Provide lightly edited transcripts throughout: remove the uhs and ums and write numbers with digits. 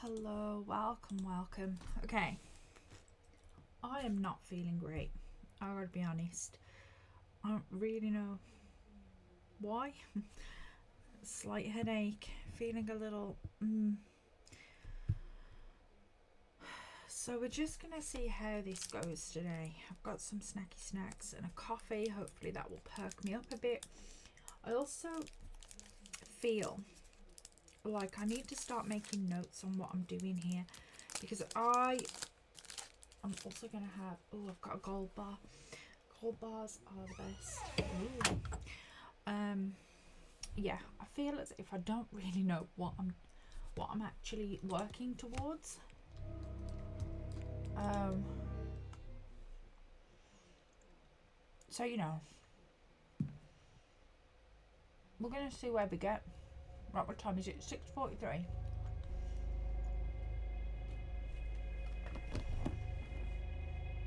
Hello, welcome. Okay, I am not feeling great. I gotta be honest. I don't really know why. Slight headache, feeling a little. So we're just gonna see how this goes today. I've got some snacky snacks and a coffee. Hopefully that will perk me up a bit. I also feel like I need to start making notes on what I'm doing here, because I'm also gonna have, I've got a gold bar. Gold bars are the best. Yeah, I feel as if I don't really know what I'm actually working towards. So we're gonna see where we get. Right, what time is it? 6:43.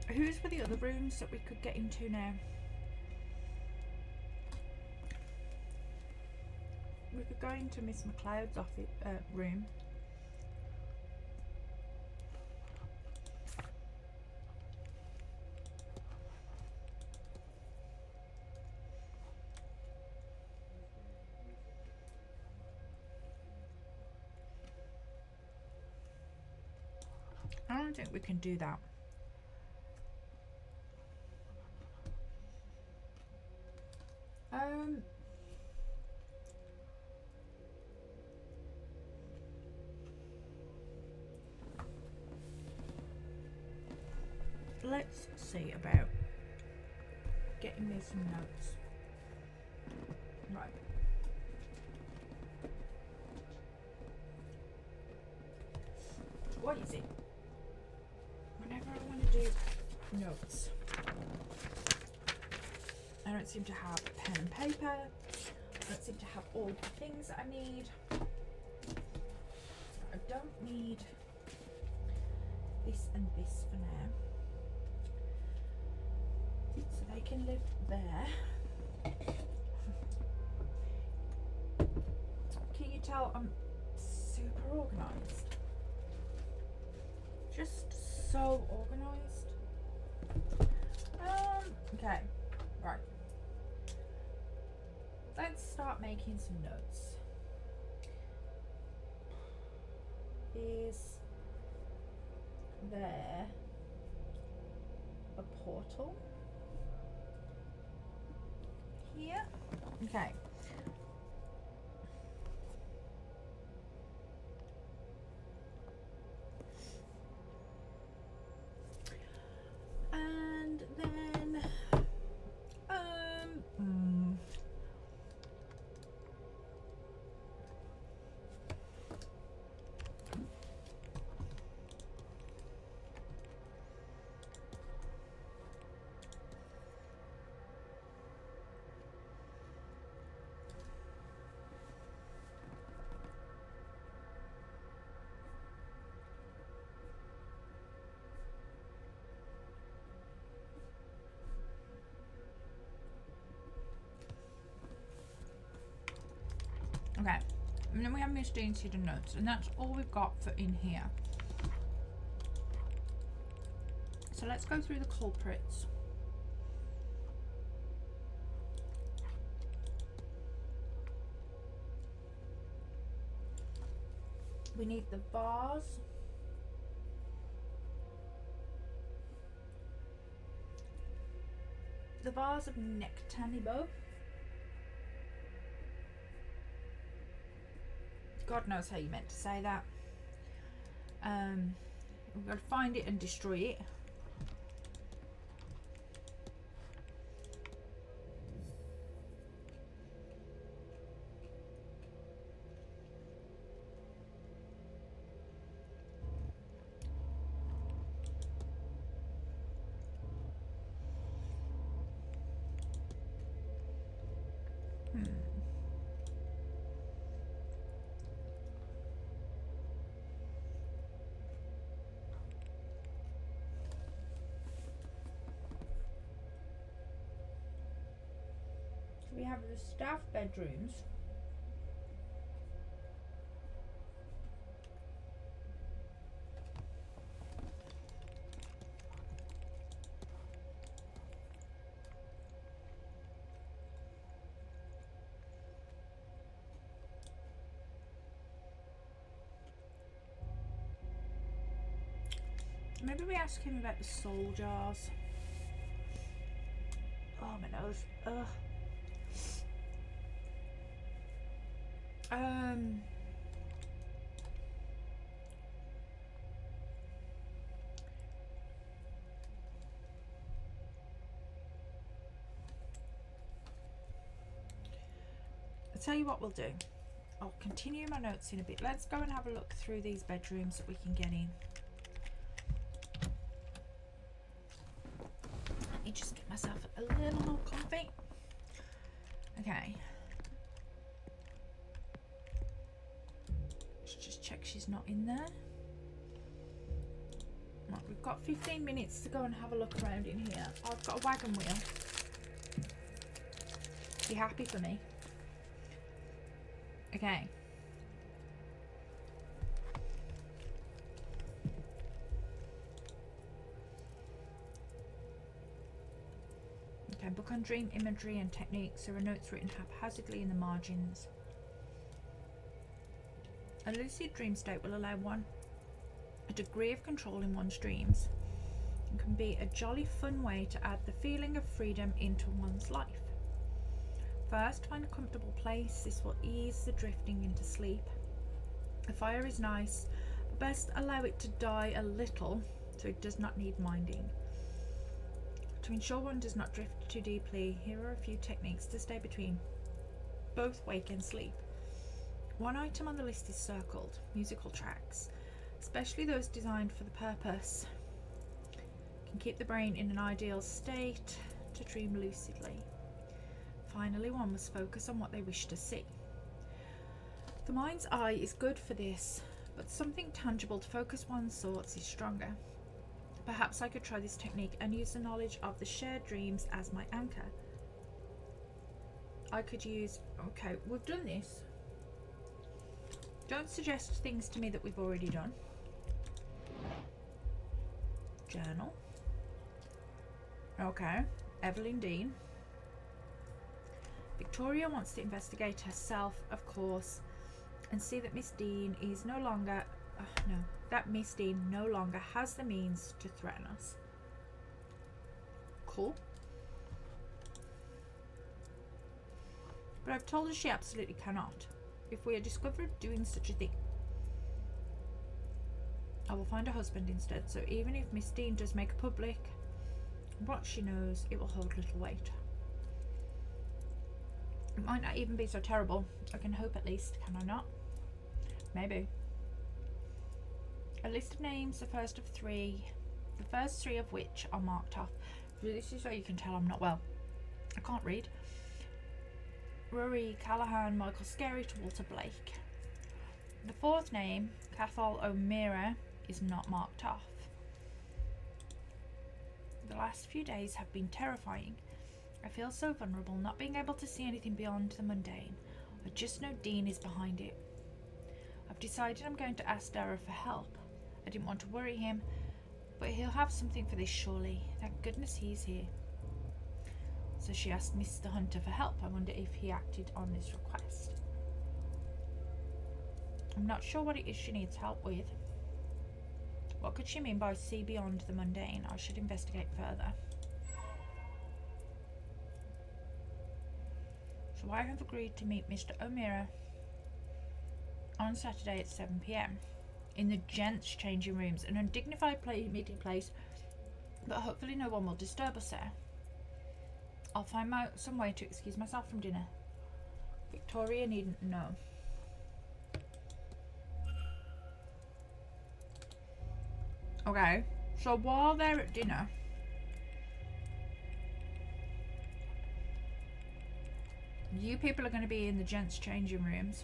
Who's for the other rooms that we could get into now? We could go into Miss McLeod's office room. I don't think we can do that. Let's see about getting me some notes. Right. What is it? Whenever I want to do notes, I don't seem to have pen and paper. I don't seem to have all the things that I need. I don't need this and this for now. So they can live there. Can you tell I'm super organised? Just so organised. Okay, right. Let's start making some notes. Is there a portal here? Okay. And then okay, and then we have Mr. Incident Notes, and that's all we've got for in here. So let's go through the culprits. We need the vase. The vase of Nectanibo. God knows how you meant to say that. We've got to find it and destroy it. We have the staff bedrooms. Maybe we ask him about the soul jars. Oh, my nose. Ugh. I'll tell you what we'll do. I'll continue my notes in a bit. Let's go and have a look through these bedrooms that we can get in. Let me just get myself a little more comfy. Okay. Let's just check she's not in there. Right, we've got 15 minutes to go and have a look around in here. I've got a wagon wheel. Be happy for me. Okay. Okay, book on dream imagery and techniques. There are notes written haphazardly in the margins. A lucid dream state will allow one a degree of control in one's dreams and can be a jolly fun way to add the feeling of freedom into one's life. First, find a comfortable place. This will ease the drifting into sleep. The fire is nice, but best allow it to die a little so it does not need minding. To ensure one does not drift too deeply, here are a few techniques to stay between both wake and sleep. One item on the list is circled, musical tracks, especially those designed for the purpose. Can keep the brain in an ideal state to dream lucidly. Finally, one must focus on what they wish to see. The mind's eye is good for this, but something tangible to focus one's thoughts is stronger. Perhaps I could try this technique and use the knowledge of the shared dreams as my anchor. I could use... Okay, we've done this. Don't suggest things to me that we've already done. Journal. Okay, Evelyn Dean. Victoria wants to investigate herself, of course, and see that Miss Dean is no longer... that Miss Dean no longer has the means to threaten us. Cool. But I've told her she absolutely cannot. If we are discovered doing such a thing, I will find a husband instead, so even if Miss Dean does make public what she knows, it will hold little weight. It might not even be so terrible. I can hope at least, can I not? Maybe. A list of names, the first three of which are marked off. This is where you can tell I'm not well. I can't read. Rory Callahan, Michael Scarry to Walter Blake. The fourth name, Cathal O'Meara, is not marked off. The last few days have been terrifying. I feel so vulnerable, not being able to see anything beyond the mundane. I just know Dean is behind it. I've decided I'm going to ask Dara for help. I didn't want to worry him, but he'll have something for this surely. Thank goodness he's here. So she asked Mr. Hunter for help. I wonder if he acted on this request. I'm not sure what it is she needs help with. What could she mean by see beyond the mundane? I should investigate further. So I have agreed to meet Mr. O'Meara on Saturday at 7 p.m. in the gents' changing rooms, an undignified meeting place, but hopefully no one will disturb us there. I'll find some way to excuse myself from dinner. Victoria needn't know. Okay, so while they're at dinner, you people are going to be in the gents' changing rooms.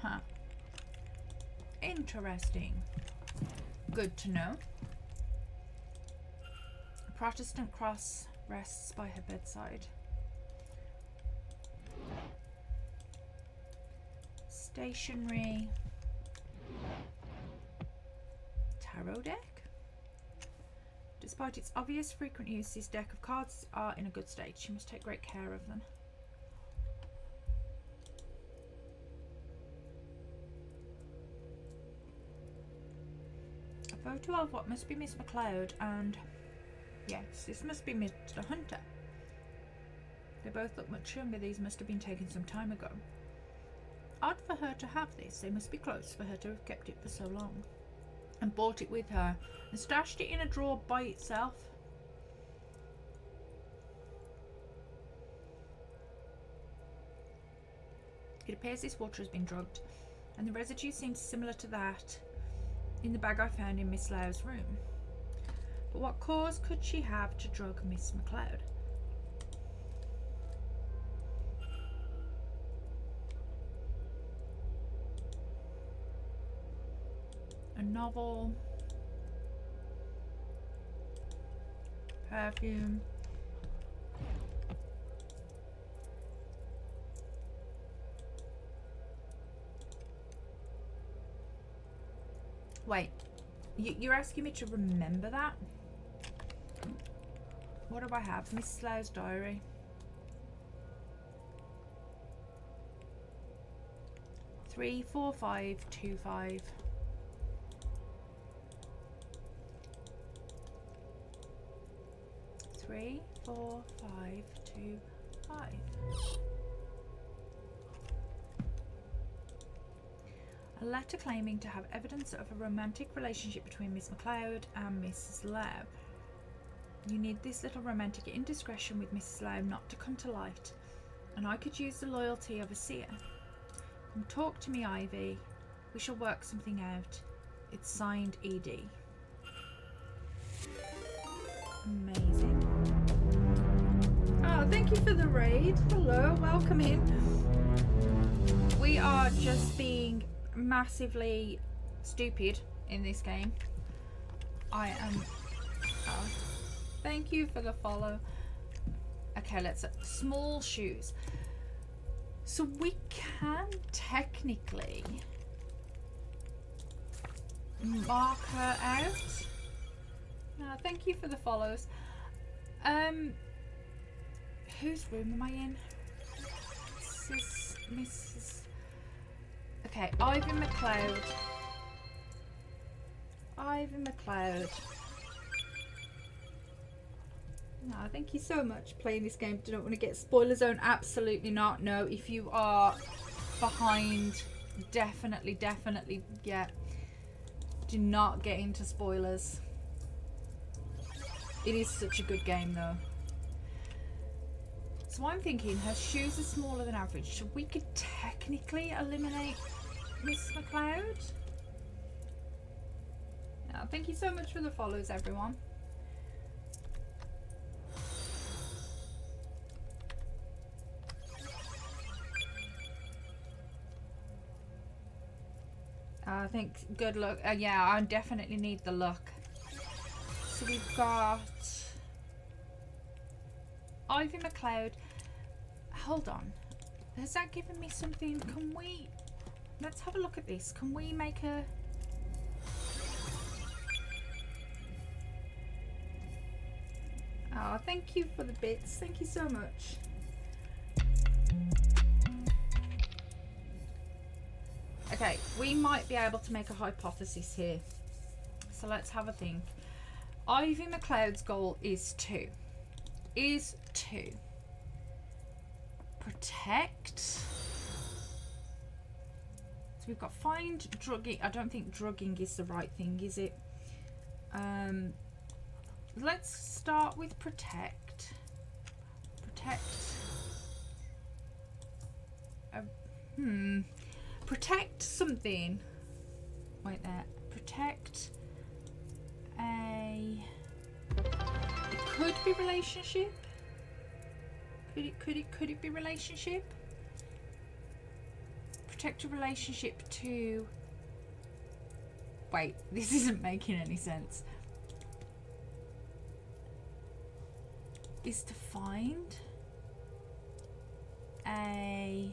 Huh. Interesting. Good to know. A Protestant cross rests by her bedside. Stationery. Tarot deck. Despite its obvious frequent use, this deck of cards are in a good state. She must take great care of them. Photo of what must be Miss McLeod and yes, this must be Mr. Hunter. They both look much younger. These must have been taken some time ago. Odd for her to have this. They must be close for her to have kept it for so long. And brought it with her and stashed it in a drawer by itself. It appears this water has been drugged, and the residue seems similar to that in the bag I found in Miss Lau's room. But what cause could she have to drug Miss McLeod? A novel, perfume, wait, you're asking me to remember that? What do I have? Miss Lau's diary. Three, 4, 5, 2, 5. 3, 4, 5, 2, 5. A letter claiming to have evidence of a romantic relationship between Miss McLeod and Mrs. Lau. You need this little romantic indiscretion with Mrs. Lau not to come to light, and I could use the loyalty of a seer. Come talk to me, Ivy. We shall work something out. It's signed ED. Amazing. Oh, thank you for the raid. Hello, welcome in. We are just being massively stupid in this game. I am... Oh, thank you for the follow. Okay, let's... Small shoes. So we can technically mark her out. Thank you for the follows. Whose room am I in? This is Mrs. Okay, Ivy McLeod. Ivy McLeod. No, thank you so much playing this game. Do not want to get spoiler zone. Absolutely not. No, if you are behind, definitely, yeah. Do not get into spoilers. It is such a good game though. So I'm thinking her shoes are smaller than average. So we could technically eliminate Miss McLeod. Thank you so much for the follows, everyone. I think good luck. Yeah, I definitely need the luck. So we've got Ivy McLeod. Hold on. Has that given me something? Can we... Let's have a look at this. Can we make a... Oh, thank you for the bits. Thank you so much. Okay, we might be able to make a hypothesis here. So let's have a think. Ivy McLeod's goal is 2. Protect. So we've got find, drugging. I don't think drugging is the right thing, is it? Let's start with protect. Protect something. Wait there. Protect a... It could be relationship. Could it be relationship? Protect a relationship to... Wait, this isn't making any sense. Is to find a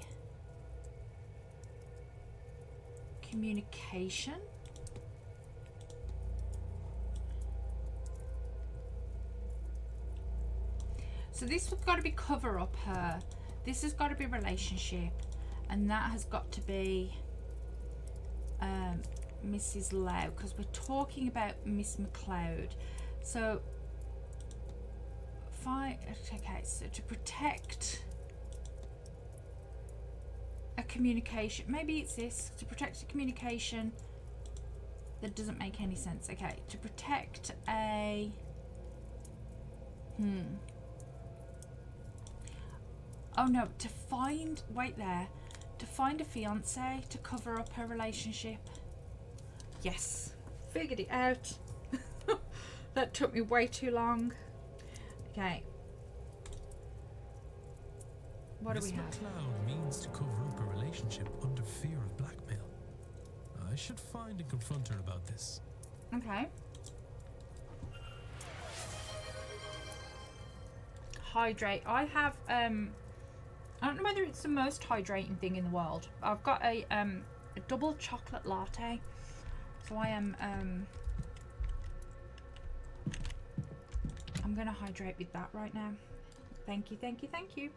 communication. So this has got to be cover up her. This has got to be relationship, and that has got to be Mrs. Lau, because we're talking about Miss McLeod. So, fine. Okay, so to protect a communication, maybe it's this, to protect a communication that doesn't make any sense. Okay, to protect a oh no, to find, wait there, to find a fiance to cover up her relationship. Yes, figured it out. That took me way too long. Okay, what do we have? Miss McLeod means to cover up a relationship under fear of blackmail. I should find and confront her about this. Okay. Hydrate. I have I don't know whether it's the most hydrating thing in the world. I've got a double chocolate latte, so I am I'm gonna hydrate with that right now. Thank you, thank you, thank you.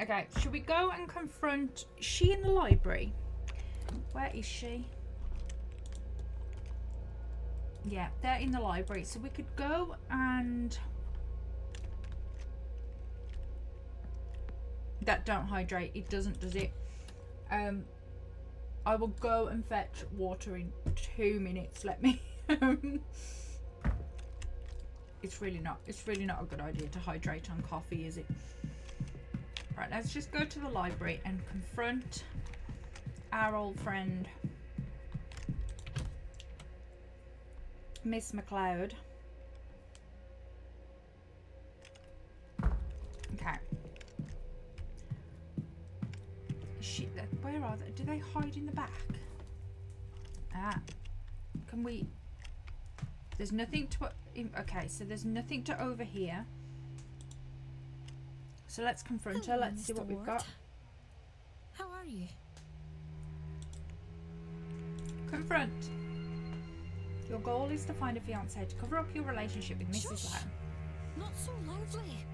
Okay, should we go and confront, is she in the library? Where is she? Yeah, they're in the library, so we could go and that don't hydrate, it doesn't, does it? I will go and fetch water in 2 minutes. Let me it's really not a good idea to hydrate on coffee, is it? Right, let's just go to the library and confront our old friend Miss McLeod. Okay. Where are they? Do they hide in the back? Ah. Can we... There's nothing to... Okay, so there's nothing to overhear. So let's confront her. Let's see what we've got. How are you? Confront. Your goal is to find a fiance to cover up your relationship with Mrs. Lau. Not so loudly.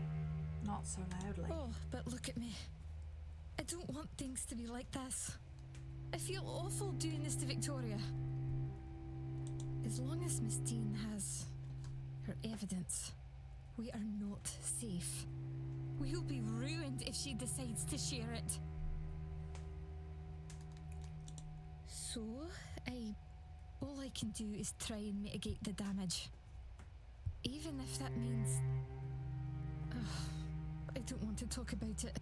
Not so loudly. Oh, but look at me. I don't want things to be like this. I feel awful doing this to Victoria. As long as Miss Dean has her evidence, we are not safe. We'll be ruined if she decides to share it. So, all I can do is try and mitigate the damage. Even if that means... I don't want to talk about it.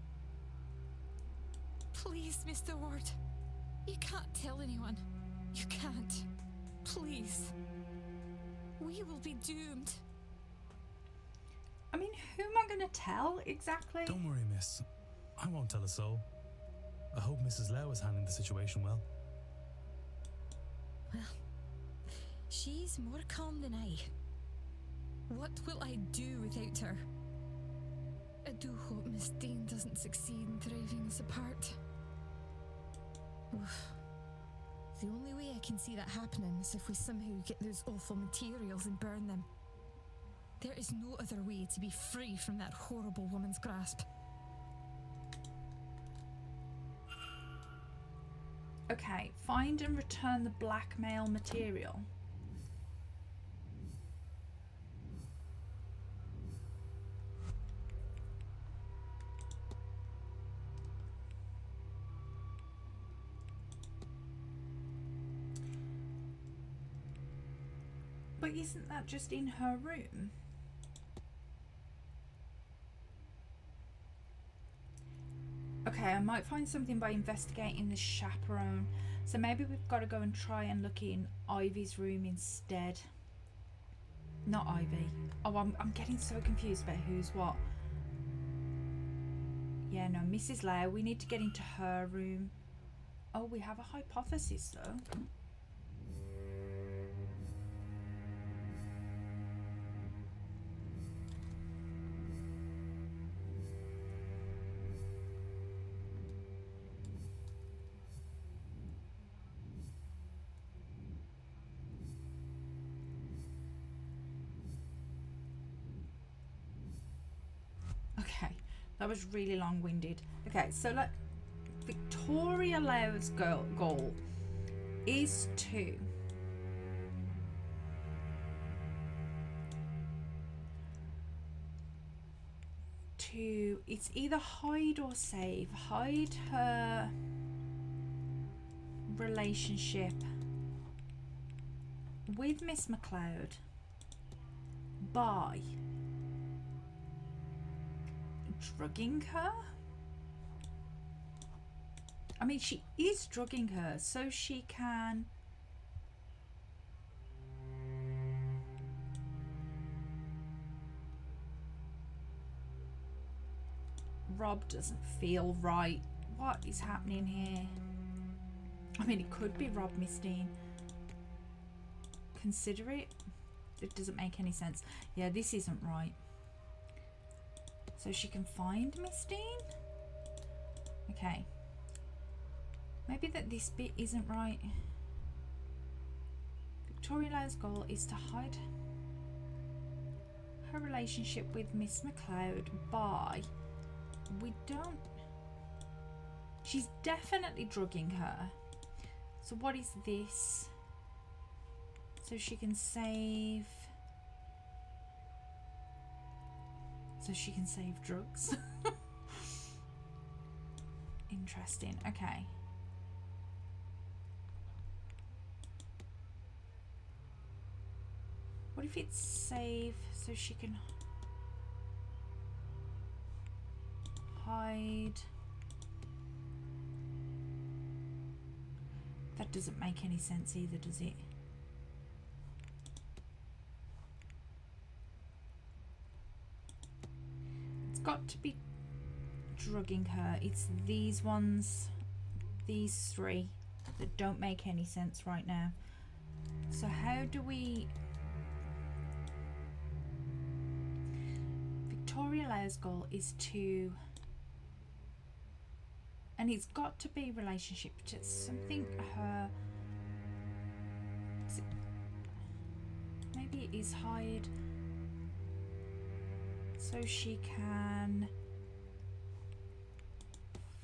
Please, Mr. Ward. You can't tell anyone. You can't. Please. We will be doomed. I mean, who am I going to tell exactly? Don't worry, miss. I won't tell a soul. I hope Mrs. Lau is handling the situation well. Well, she's more calm than I. What will I do without her? I do hope Miss Dean doesn't succeed in driving us apart. Oof. The only way I can see that happening is if we somehow get those awful materials and burn them. There is no other way to be free from that horrible woman's grasp. Okay, find and return the blackmail material. But isn't that just in her room? Okay, I might find something by investigating the chaperone. So maybe we've got to go and try and look in Ivy's room instead. Not Ivy. Oh, I'm getting so confused about who's what. Yeah, no, Mrs. Lau. We need to get into her room. Oh, we have a hypothesis though. Okay, that was really long-winded. Okay, so Victoria Lau's goal is to to, it's either hide or save. Hide her relationship with Miss McLeod by drugging her. I mean, she is drugging her so she can Rob doesn't feel right. What is happening here? I mean, it could be Rob, Miss Dean. Consider it. It doesn't make any sense. Yeah, this isn't right. So she can find Miss Dean? Okay. Maybe that this bit isn't right. Victoria Lowe's goal is to hide her relationship with Miss McLeod by... We don't... She's definitely drugging her. So what is this? So she can save... So she can save drugs. Interesting. Okay. What if it's save so she can hide? That doesn't make any sense either, does it? It's got to be drugging her. It's these ones, these three, that don't make any sense right now. So how do we... Victoria Lowe's goal is to... And it's got to be relationship to something her... Maybe it is hide. So she can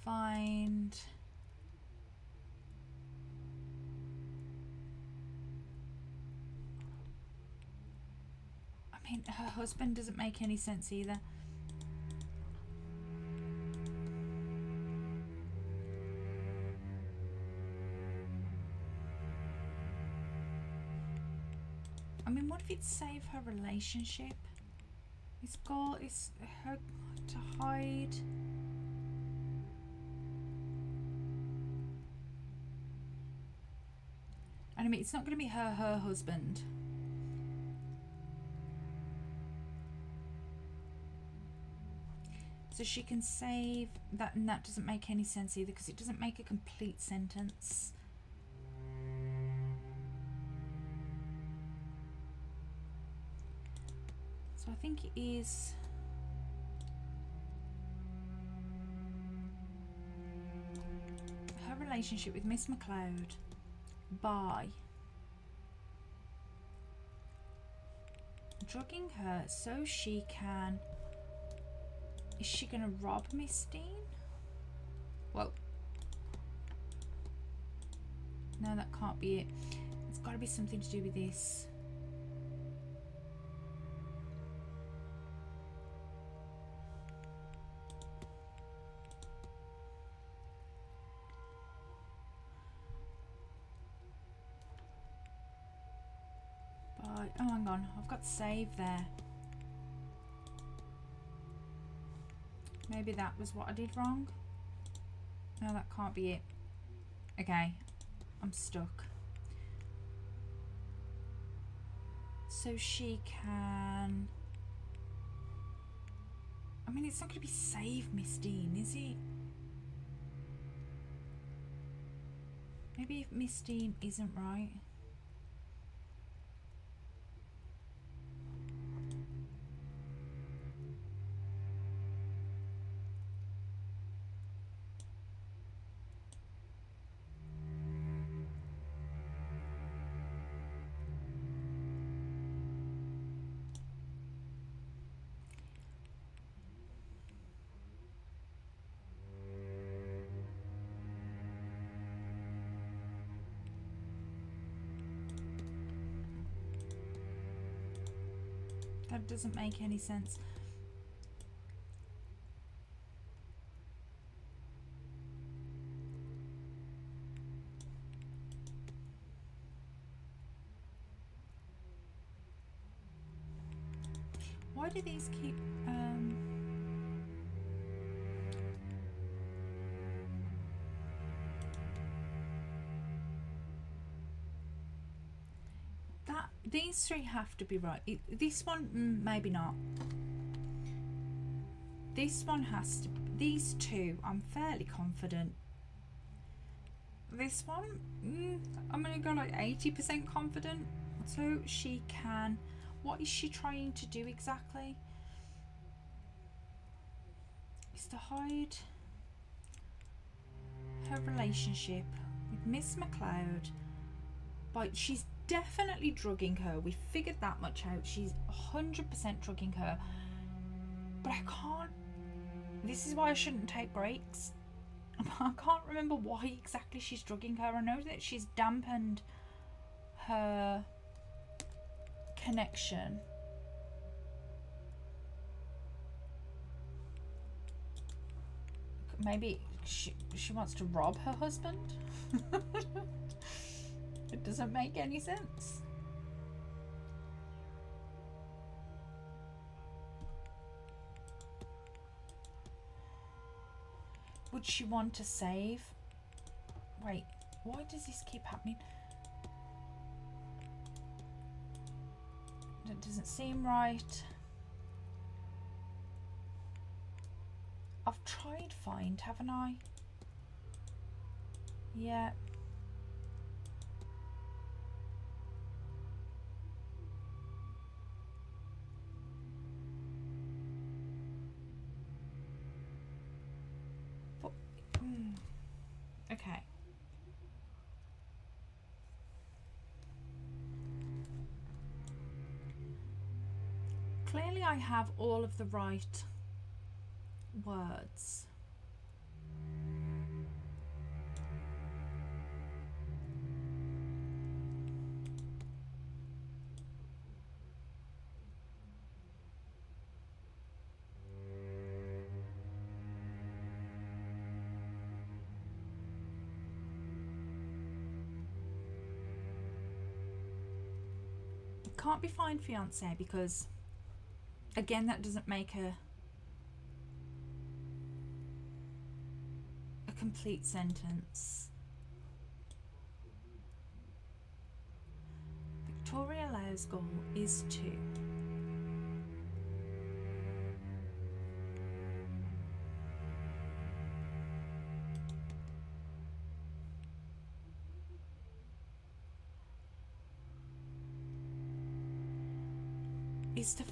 find... I mean, her husband doesn't make any sense either. I mean, what if it save her relationship? His goal is her to hide. And I mean, it's not going to be her husband. So she can save that, and that doesn't make any sense either because it doesn't make a complete sentence. So I think it is... her relationship with Miss McLeod by drugging her so she can... Is she going to rob Miss Dean? Well, no, that can't be it. It's got to be something to do with this. But, oh, hang on. I've got save there. Maybe that was what I did wrong. No, that can't be it. Okay, I'm stuck. So she can... I mean, it's not going to be save Miss Dean, is it? Maybe if Miss Dean isn't right. That doesn't make any sense. Why do these keep these three have to be right. This one, maybe not. This one has to. These two, I'm fairly confident. This one, I'm gonna go like 80% confident. So she can. What is she trying to do exactly? Is to hide her relationship with Miss McLeod. But she's definitely drugging her. We figured that much out. She's 100% drugging her. But I can't. This is why I shouldn't take breaks. I can't remember why exactly she's drugging her. I know that she's dampened her connection. Maybe she wants to rob her husband. It doesn't make any sense. Would she want to save? Wait, why does this keep happening? That doesn't seem right. I've tried find, haven't I? Yeah. But, okay. Clearly I have all of the right words. It can't be find fiance because again that doesn't make a complete sentence. Victoria Lau's goal is to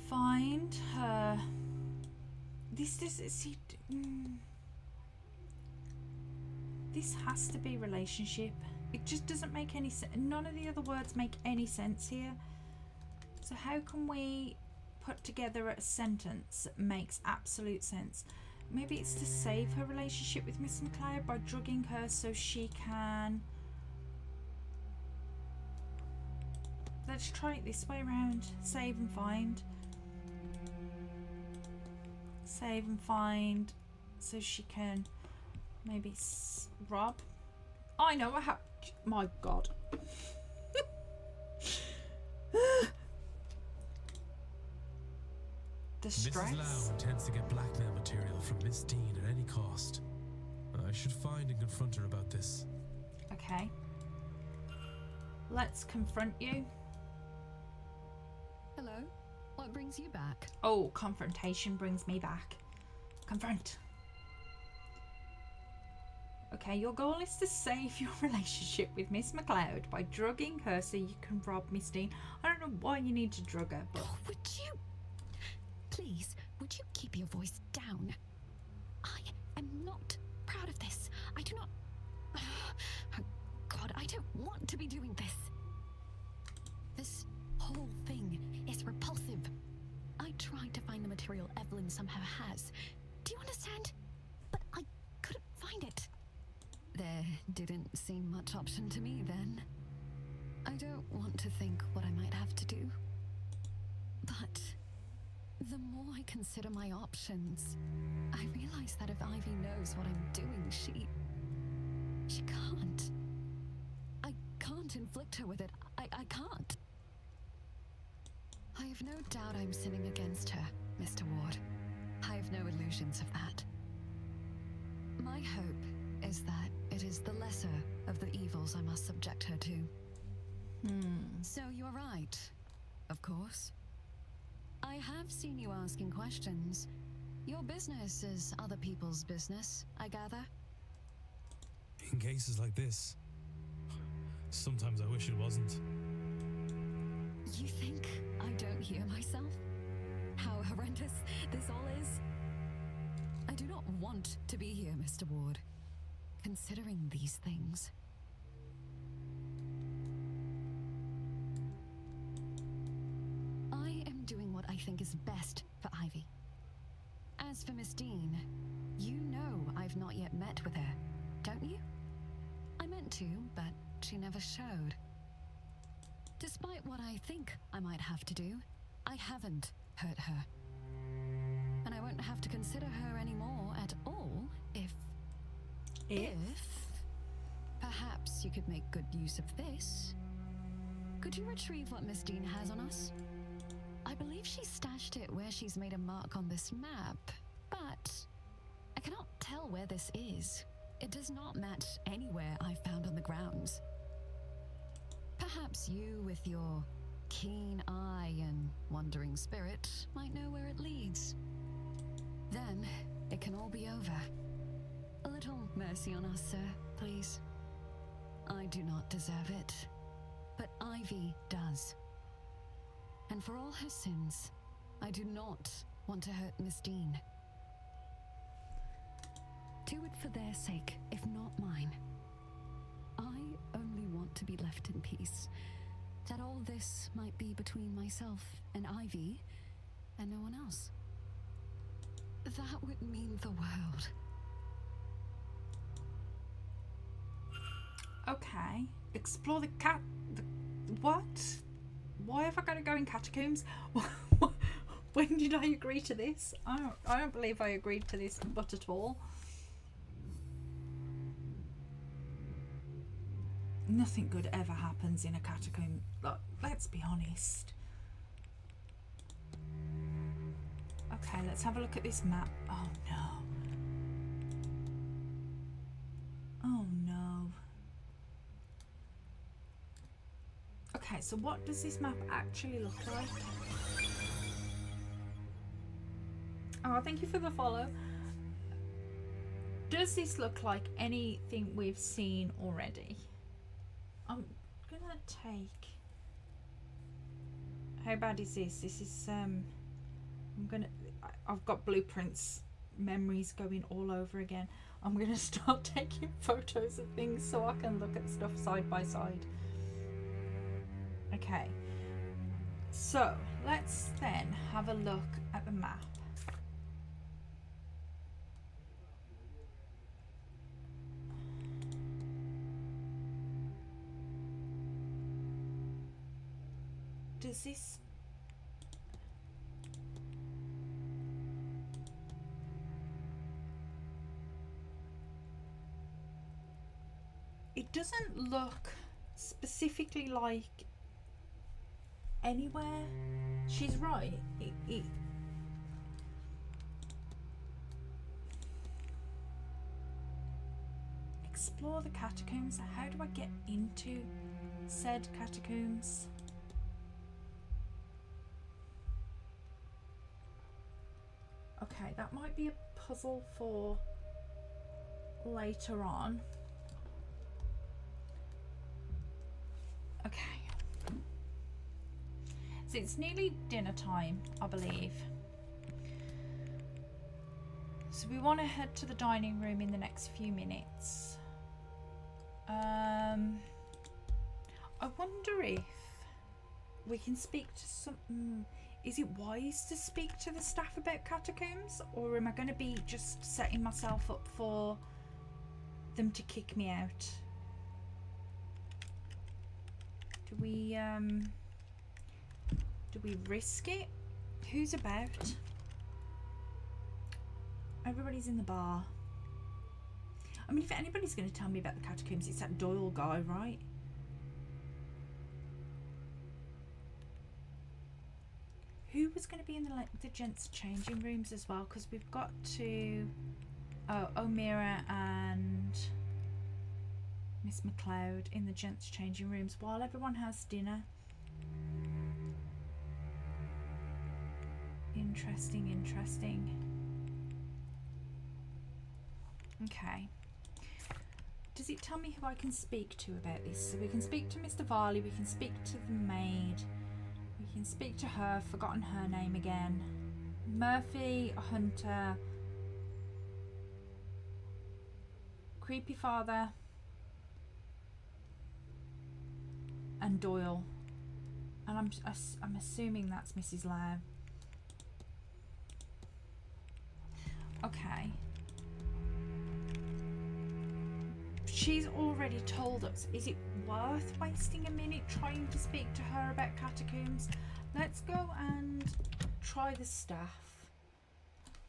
find her. This has to be relationship. It just doesn't make any sense. None of the other words make any sense here. So how can we put together a sentence that makes absolute sense? Maybe it's to save her relationship with Miss McLeod by drugging her so she can. Let's try it this way around. Save and find. Save and find so she can maybe rob. I know I have. My God. The stress. Mrs. Lau intends to get blackmail material from Miss Dean at any cost. I should find and confront her about this. Okay. Let's confront you. Hello? What brings you back? Oh, confrontation brings me back. Confront. Okay, your goal is to save your relationship with Miss McLeod by drugging her so you can rob Miss Dean. I don't know why you need to drug her, but... Oh, would you... Please, would you keep your voice down? I am not proud of this. I do not... Oh, God, I don't want to be doing this. This whole thing is repulsive. I tried to find the material Evelyn somehow has. Do you understand? But I couldn't find it. There didn't seem much option to me then. I don't want to think what I might have to do. But the more I consider my options, I realize that if Ivy knows what I'm doing, she can't. I can't inflict her with it. I can't. I have no doubt I'm sinning against her. Mr. Ward. I've no illusions of that. My hope is that it is the lesser of the evils I must subject her to. So you're right, of course. I have seen you asking questions. Your business is other people's business, I gather. In cases like this, sometimes I wish it wasn't. You think I don't hear myself? How horrendous this all is? I do not want to be here, Mr. Ward. Considering these things. I am doing what I think is best for Ivy. As for Miss Dean, you know I've not yet met with her, don't you? I meant to, but she never showed. Despite what I think I might have to do, I haven't hurt her. And I won't have to consider her anymore at all if perhaps you could make good use of this. Could you retrieve what Miss Dean has on us? I believe she stashed it where she's made a mark on this map, but I cannot tell where this is. It does not match anywhere I found on the grounds. Perhaps you, with your keen eye and wandering spirit, might know where it leads. Then it can all be over. A little mercy on us, sir, please. I do not deserve it, but Ivy does. And for all her sins, I do not want to hurt Miss Dean. Do it for their sake, if not mine. I only want to be left in peace. That all this might be between myself and Ivy, and no one else. That would mean the world. Okay. Explore the what? Why have I got to go in catacombs? When did I agree to this? I don't believe I agreed to this, but at all. Nothing good ever happens in a catacomb. Like, let's be honest. Okay, let's have a look at this map. Oh no. Oh no. Okay, so what does this map actually look like? Oh, thank you for the follow. Does this look like anything we've seen already? I'm gonna take... How bad is this? This is, I've got blueprints, memories going all over again. I'm gonna start taking photos of things so I can look at stuff side by side. Okay, so let's then have a look at the map. Does this... It doesn't look specifically like anywhere. She's right. Explore the catacombs. How do I get into said catacombs? Okay, that might be a puzzle for later on. Okay. So it's nearly dinner time, I believe. So we want to head to the dining room in the next few minutes. I wonder if we can speak to some... Is it wise to speak to the staff about catacombs? Or am I going to be just setting myself up for them to kick me out? Do we risk it? Who's about? Everybody's in the bar. I mean, if anybody's going to tell me about the catacombs, it's that Doyle guy, right? who was going to be in the gents' changing rooms as well? Because we've got to... Oh, O'Meara and Miss McLeod in the gents' changing rooms while everyone has dinner. Interesting, interesting. Okay. Does it tell me who I can speak to about this? So we can speak to Mr. Varley, we can speak to the maid, we can speak to her, forgotten her name again. Murphy, Hunter, Creepy Father, and Doyle. And I'm assuming that's Mrs. Lau. Okay. She's already told us. Is it worth wasting a minute trying to speak to her about catacombs? Let's go and try the staff.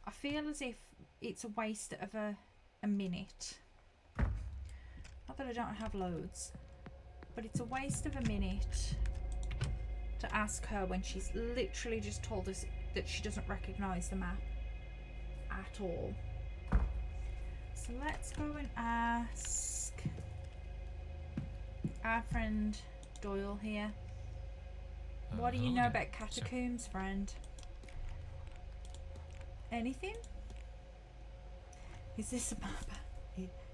I feel as if it's a waste of a minute. Not that I don't have loads, but it's a waste of a minute to ask her when she's literally just told us that she doesn't recognise the map at all. So let's go and ask our friend Doyle here. What do you know about catacombs, friend? Anything? Is this a map?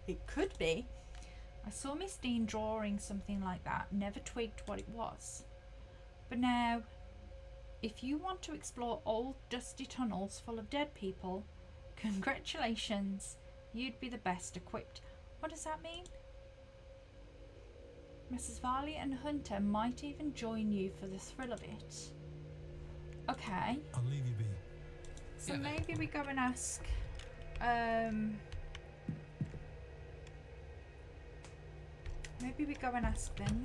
It could be. I saw Miss Dean drawing something like that, never twigged what it was. But now, if you want to explore old dusty tunnels full of dead people, congratulations, you'd be the best equipped. What does that mean? Mrs. Varley and Hunter might even join you for the thrill of it. Okay. I'll leave you be. So maybe we go and ask maybe we go and ask them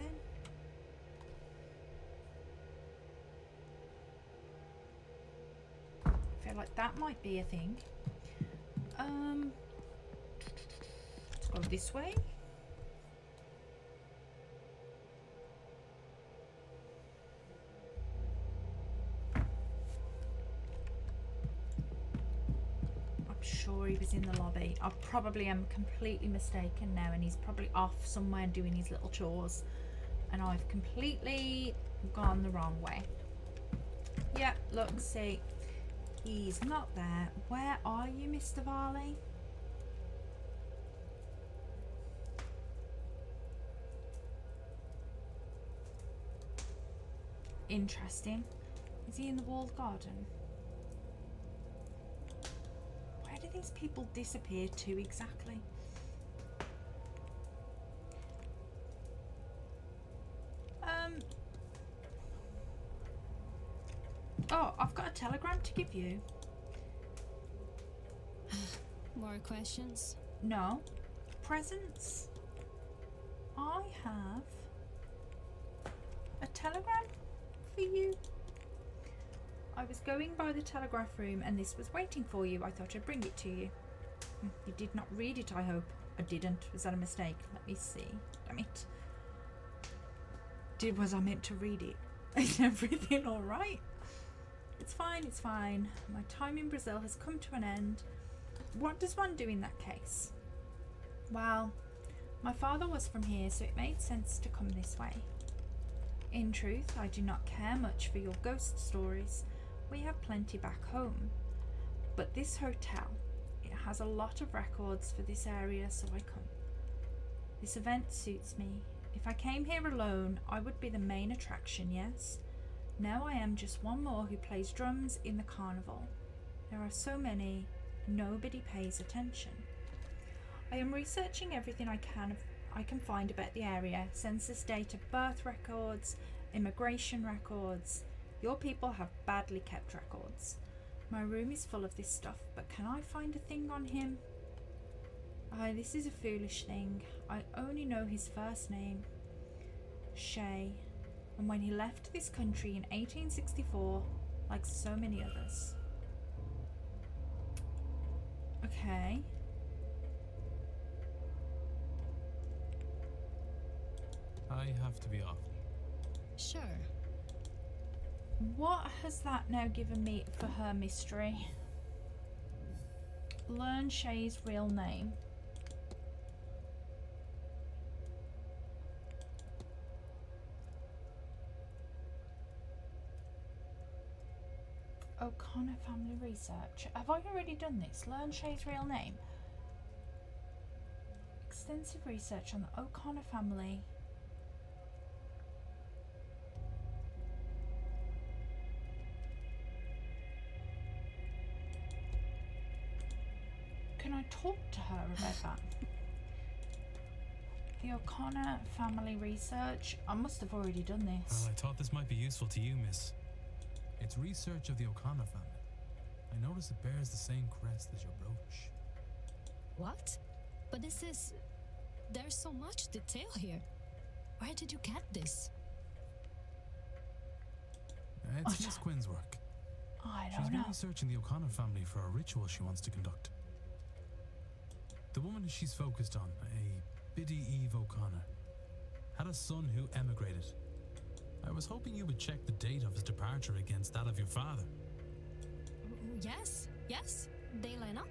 then. I feel like that might be a thing. Let's go this way. I'm sure he was in the lobby. I probably am completely mistaken now, and he's probably off somewhere doing his little chores, and I've completely gone the wrong way. Yeah, look, see, he's not there. Where are you, Mr. Varley? Interesting. Is he in the walled garden? Where do these people disappear to exactly? Oh, I've got a telegram to give you. More questions? No. Presents. I have a telegram for you. I was going by the telegraph room and this was waiting for you. I thought I'd bring it to you. You did not read it, I hope. I didn't. Was that a mistake? Let me see. Damn it. Was I meant to read it? Is everything alright? It's fine, it's fine. My time in Brazil has come to an end. What does one do in that case? Well, my father was from here, so it made sense to come this way. In truth, I do not care much for your ghost stories. We have plenty back home. But this hotel, it has a lot of records for this area, so I come. This event suits me. If I came here alone, I would be the main attraction, yes? Now I am just one more who plays drums in the carnival. There are so many, nobody pays attention. I am researching everything I can find about the area, census data, birth records, immigration records. Your people have badly kept records. My room is full of this stuff, but can I find a thing on him? This is a foolish thing. I only know his first name, Shay, and when he left this country in 1864, like so many others. Okay. I have to be off. Sure. What has that now given me for her mystery? Learn Shay's real name. O'Connor family research. Have I already done this? Learn Shay's real name. Extensive research on the O'Connor family. Can I talk to her about that? The O'Connor family research. I must have already done this. Well, I thought this might be useful to you, miss. It's research of the O'Connor family. I notice it bears the same crest as your brooch. What? But this is... There's so much detail here. Where did you get this? It's Miss Quinn's work. I She's don't been know. researching the O'Connor family for a ritual she wants to conduct. The woman she's focused on, a Biddy Eve O'Connor, had a son who emigrated. I was hoping you would check the date of his departure against that of your father. Yes, they line up.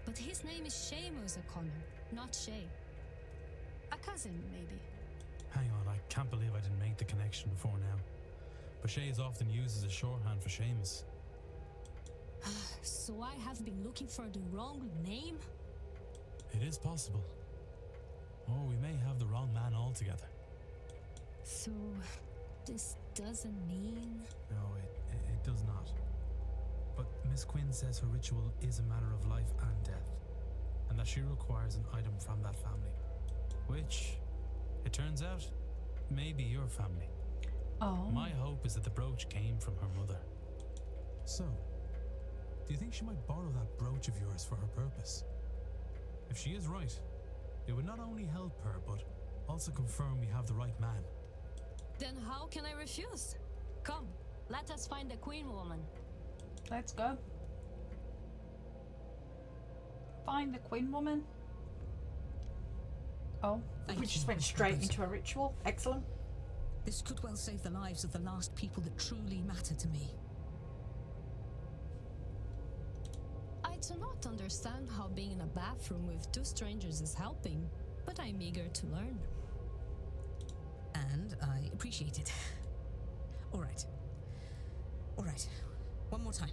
But his name is Seamus O'Connor, not Shay. A cousin, maybe. Hang on, I can't believe I didn't make the connection before now. But Shay is often used as a shorthand for Seamus. So I have been looking for the wrong name? It is possible. Or we may have the wrong man altogether. So, this doesn't mean... No, it does not. But Miss Quinn says her ritual is a matter of life and death, and that she requires an item from that family. Which, it turns out, may be your family. Oh. My hope is that the brooch came from her mother. So, do you think she might borrow that brooch of yours for her purpose? If she is right, it would not only help her, but also confirm we have the right man. Then how can I refuse? Come, let us find the Queen woman. Let's go. Find the Queen woman. Oh, Thank we just you, went Miss straight Peppers. into a ritual. Excellent. This could well save the lives of the last people that truly matter to me. I do not understand how being in a bathroom with two strangers is helping, but I'm eager to learn. And I appreciate it. All right. One more time.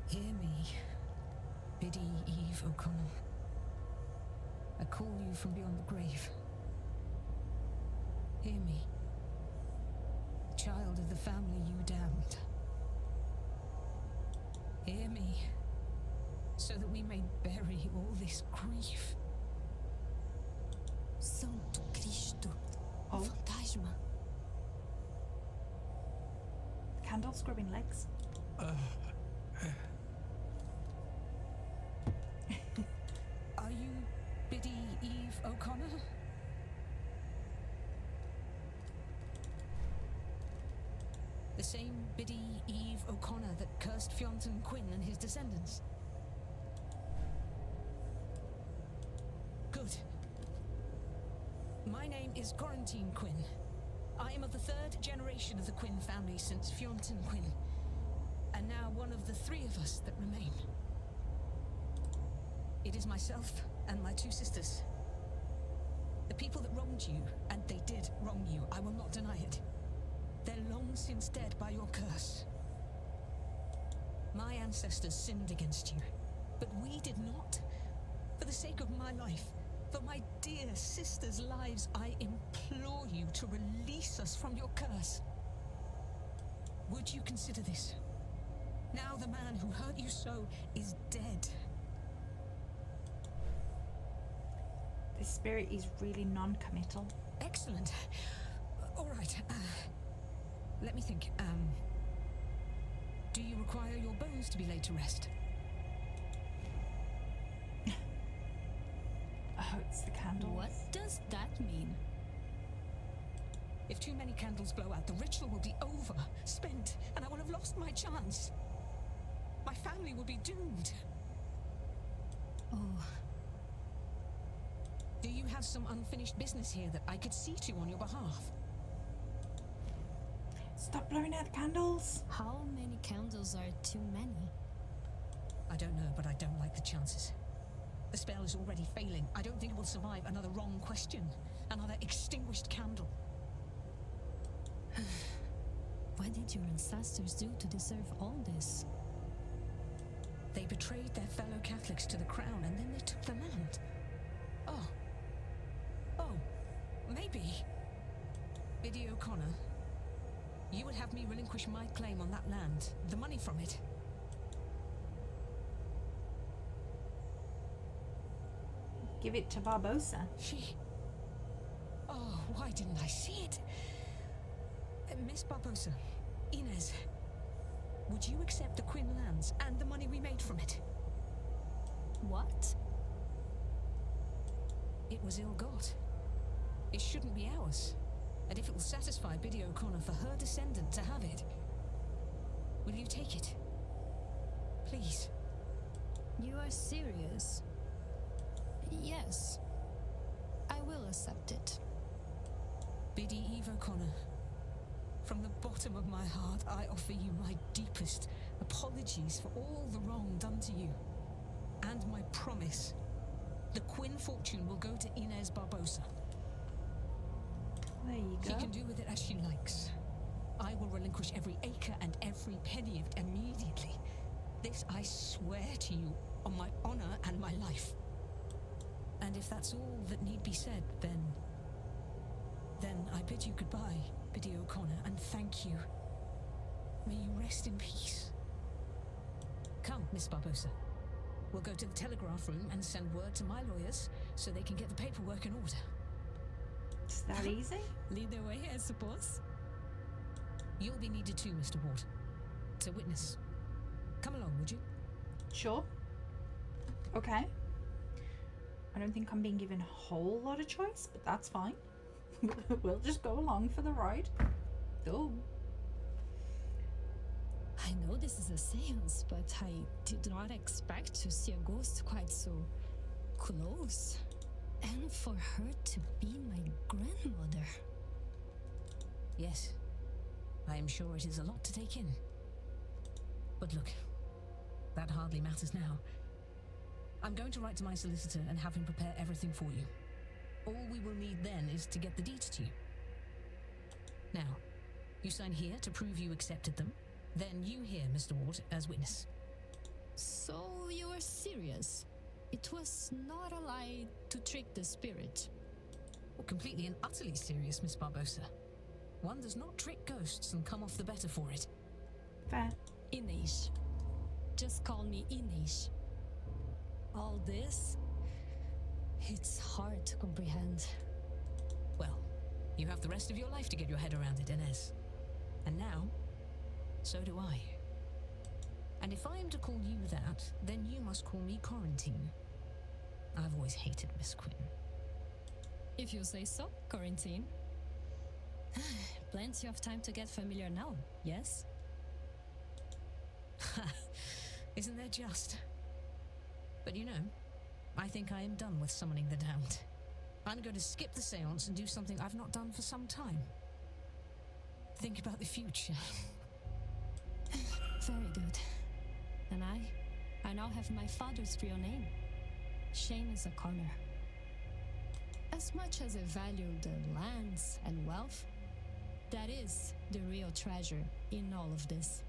Hear me, Biddy Eve O'Connor. I call you from beyond the grave. Hear me, child of the family you damned. Hear me, so that we may bury all this grief. Santo Cristo. Oh. Fantasma. Candles grubbing legs. Are you Biddy Eve O'Connor? The same Biddy Eve O'Connor that cursed Fionn Quinn and his descendants? Good. My name is Quarantine Quinn. I am of the third generation of the Quinn family since Fionn Quinn, and now one of the three of us that remain. It is myself and my two sisters. The people that wronged you, and they did wrong you, I will not deny it. They're long since dead by your curse. My ancestors sinned against you, but we did not. For the sake of my life, for my dear sisters' lives, I implore you to release us from your curse. Would you consider this? Now the man who hurt you so is dead. This spirit is really non-committal. Excellent. All right. Let me think. Do you require your bones to be laid to rest? Oh, it's the candles. What does that mean? If too many candles blow out, the ritual will be over, spent, and I will have lost my chance. My family will be doomed. Oh, Do you have some unfinished business here that I could see to on your behalf? Stop blowing out the candles. how many candles are too many? I don't know, but I don't like the chances. The spell is already failing. I don't think it will survive another wrong question, another extinguished candle. What did your ancestors do to deserve all this? They betrayed their fellow Catholics to the crown, and then they took the land. Oh, maybe. Biddy O'Connor, you would have me relinquish my claim on that land, the money from it. Give it to Barbosa. Oh, why didn't I see it? Miss Barbosa, Inez, would you accept the Quinn lands and the money we made from it? What? It was ill-got. It shouldn't be ours. And if it will satisfy Biddy O'Connor for her descendant to have it, will you take it? Please. You are serious? Yes. I will accept it. Biddy Eve O'Connor, from the bottom of my heart, I offer you my deepest apologies for all the wrong done to you. And my promise, the Quinn fortune will go to Inez Barbosa. There you go. She can do with it as she likes. I will relinquish every acre and every penny of it immediately. This I swear to you on my honor and my life. And if that's all that need be said, then I bid you goodbye, Biddy O'Connor, and thank you. May you rest in peace. Come, Miss Barbosa. We'll go to the telegraph room and send word to my lawyers so they can get the paperwork in order. Is that easy? Lead the way, I suppose. You'll be needed too, Mr. Ward. To witness. Come along, would you? Sure. Okay. I don't think I'm being given a whole lot of choice, but that's fine. We'll just go along for the ride. Oh. I know this is a seance, but I did not expect to see a ghost quite so close. And for her to be my grandmother. Yes. I am sure it is a lot to take in. But look, that hardly matters now. I'm going to write to my solicitor and have him prepare everything for you. All we will need then is to get the deeds to you. Now, you sign here to prove you accepted them. Then you here, Mr. Ward, as witness. So you are serious? It was not a lie to trick the spirit. Well, completely and utterly serious, Miss Barbosa. One does not trick ghosts and come off the better for it. Fair. Inês. Just call me Inês. All this, it's hard to comprehend. Well, you have the rest of your life to get your head around it, Inez. And now, so do I. And if I am to call you that, then you must call me Quarantine. I've always hated Miss Quinn. If you say so, Quarantine. Plenty of time to get familiar now, yes? Isn't there just? But you know, I think I am done with summoning the damned. I'm going to skip the seance and do something I've not done for some time. Think about the future. Very good. And I now have my father's real name. Seamus O'Connor. As much as I value the lands and wealth, that is the real treasure in all of this.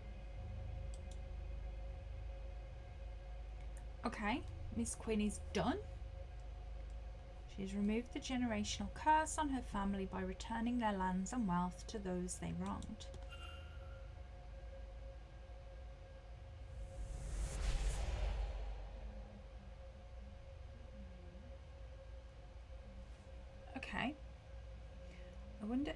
Okay, Miss Quinn is done. She's removed the generational curse on her family by returning their lands and wealth to those they wronged. Okay. I wonder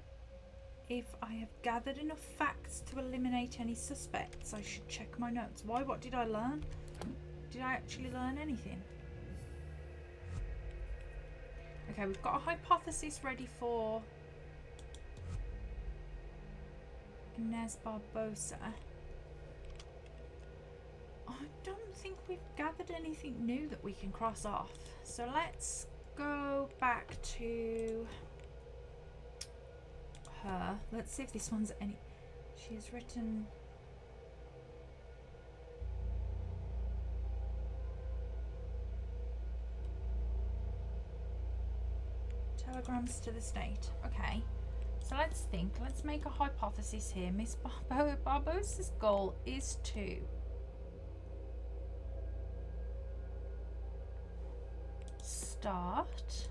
if I have gathered enough facts to eliminate any suspects. I should check my notes. Why? What did I learn? Did I actually learn anything? Okay, we've got a hypothesis ready for Nez Barbosa. I don't think we've gathered anything new that we can cross off. So let's go back to her. Let's see if this one's any. She's written. Telegrams to the state. Okay. So let's think. Let's make a hypothesis here. Miss Barbosa's goal is to start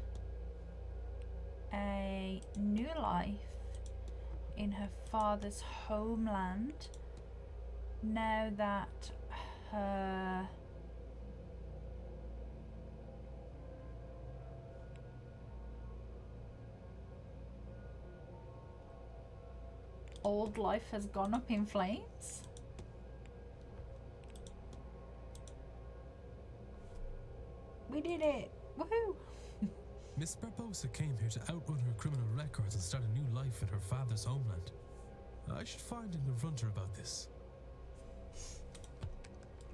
a new life in her father's homeland now that her old life has gone up in flames. We did it! Woohoo! Miss Barbosa came here to outrun her criminal records and start a new life in her father's homeland. I should find and confront her about this.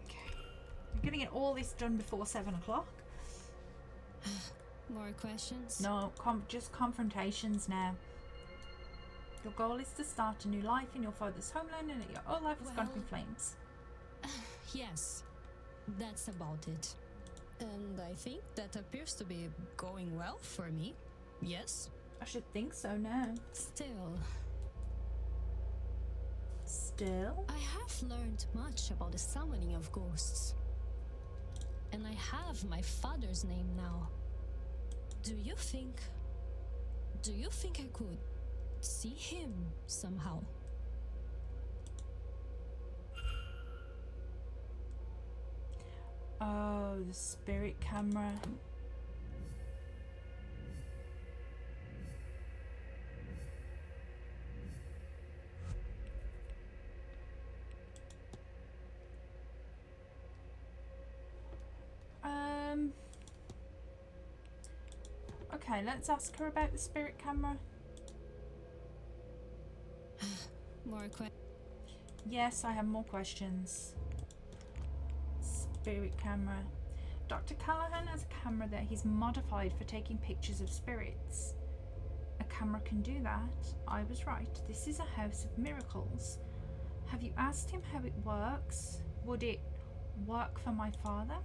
Okay. I'm gonna get all this done before 7 o'clock. More questions? No, just confrontations now. Your goal is to start a new life in your father's homeland and your old life has gone up in flames. Yes, that's about it. And I think that appears to be going well for me. Yes? I should think so now. Still, I have learned much about the summoning of ghosts. And I have my father's name now. Do you think I could see him somehow? Oh, the spirit camera. Okay, let's ask her about the spirit camera. More questions? Yes, I have more questions. Spirit camera. Dr. Callahan has a camera that he's modified for taking pictures of spirits. A camera can do that. I was right. This is a house of miracles. Have you asked him how it works? Would it work for my father?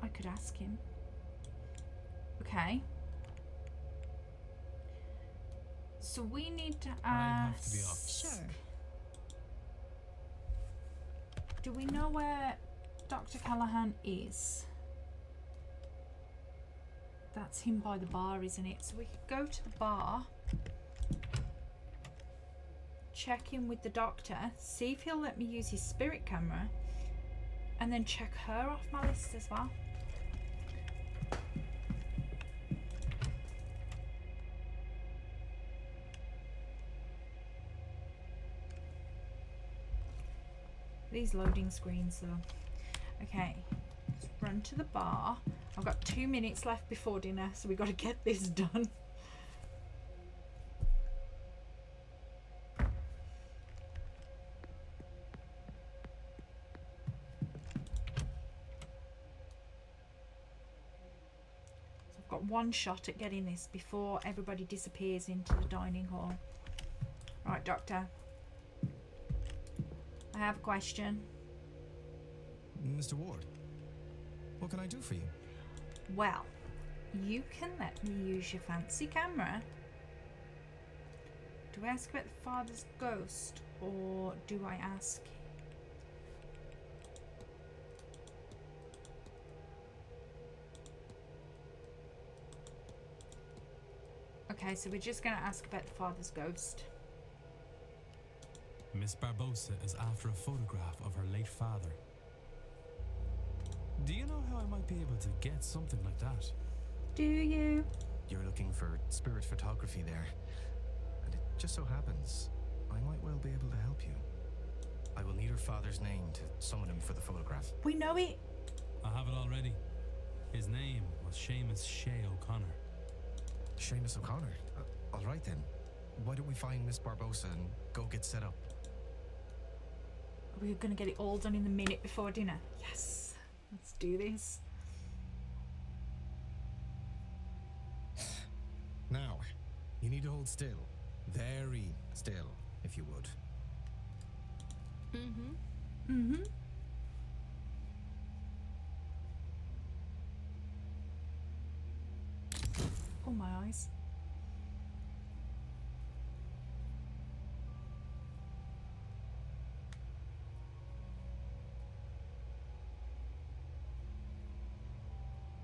I could ask him. Okay. So we need to ask. I have to be off. Sure. Do we know where Dr. Callahan is? That's him by the bar, isn't it? So we could go to the bar, check in with the doctor, see if he'll let me use his spirit camera, and then check her off my list as well. These loading screens though. Okay, let's run to the bar. I've got 2 minutes left before dinner, so we've got to get this done. So I've got one shot at getting this before everybody disappears into the dining hall. Right, doctor. I have a question. Mr. Ward, what can I do for you? Well, you can let me use your fancy camera. Do I ask about the father's ghost, or do I ask? Okay, so we're just going to ask about the father's ghost. Miss Barbosa is after a photograph of her late father. Do you know how I might be able to get something like that? Do you? You're looking for spirit photography there. And it just so happens, I might well be able to help you. I will need her father's name to summon him for the photograph. We know it. I have it already. His name was Seamus O'Connor. Seamus O'Connor? All right then. why don't we find Miss Barbosa and go get set up? Are we going to get it all done in the minute before dinner? Yes. Let's do this. Now, you need to hold still. Very still, if you would. Mm-hmm. Oh, my eyes.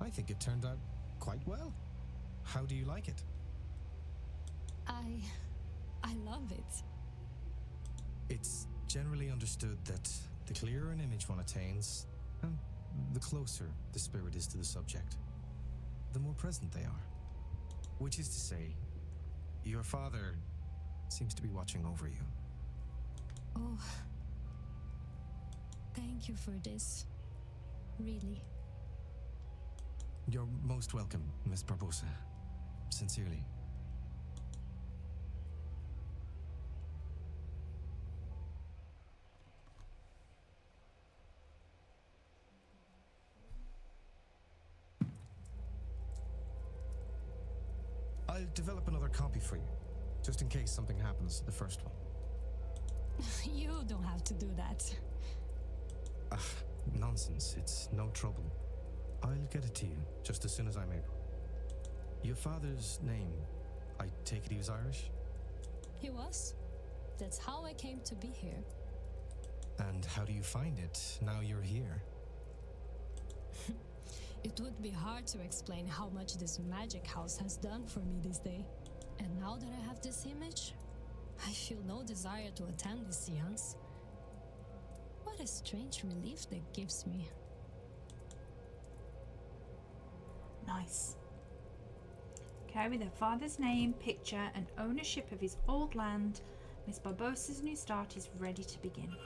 I think it turned out quite well. How do you like it? I love it. It's generally understood that the clearer an image one attains, and the closer the spirit is to the subject, the more present they are. Which is to say, your father seems to be watching over you. Oh, thank you for this. Really. You're most welcome, Miss Barbosa. Sincerely. I'll develop another copy for you, just in case something happens to the first one. You don't have to do that. Nonsense. It's no trouble. I'll get it to you just as soon as I'm able. Your father's name, I take it he was Irish? He was. That's how I came to be here. And how do you find it now you're here? It would be hard to explain how much this magic house has done for me this day. And now that I have this image, I feel no desire to attend this seance. What a strange relief that gives me. Nice. Okay, with her father's name, picture, and ownership of his old land, Miss Barbosa's new start is ready to begin.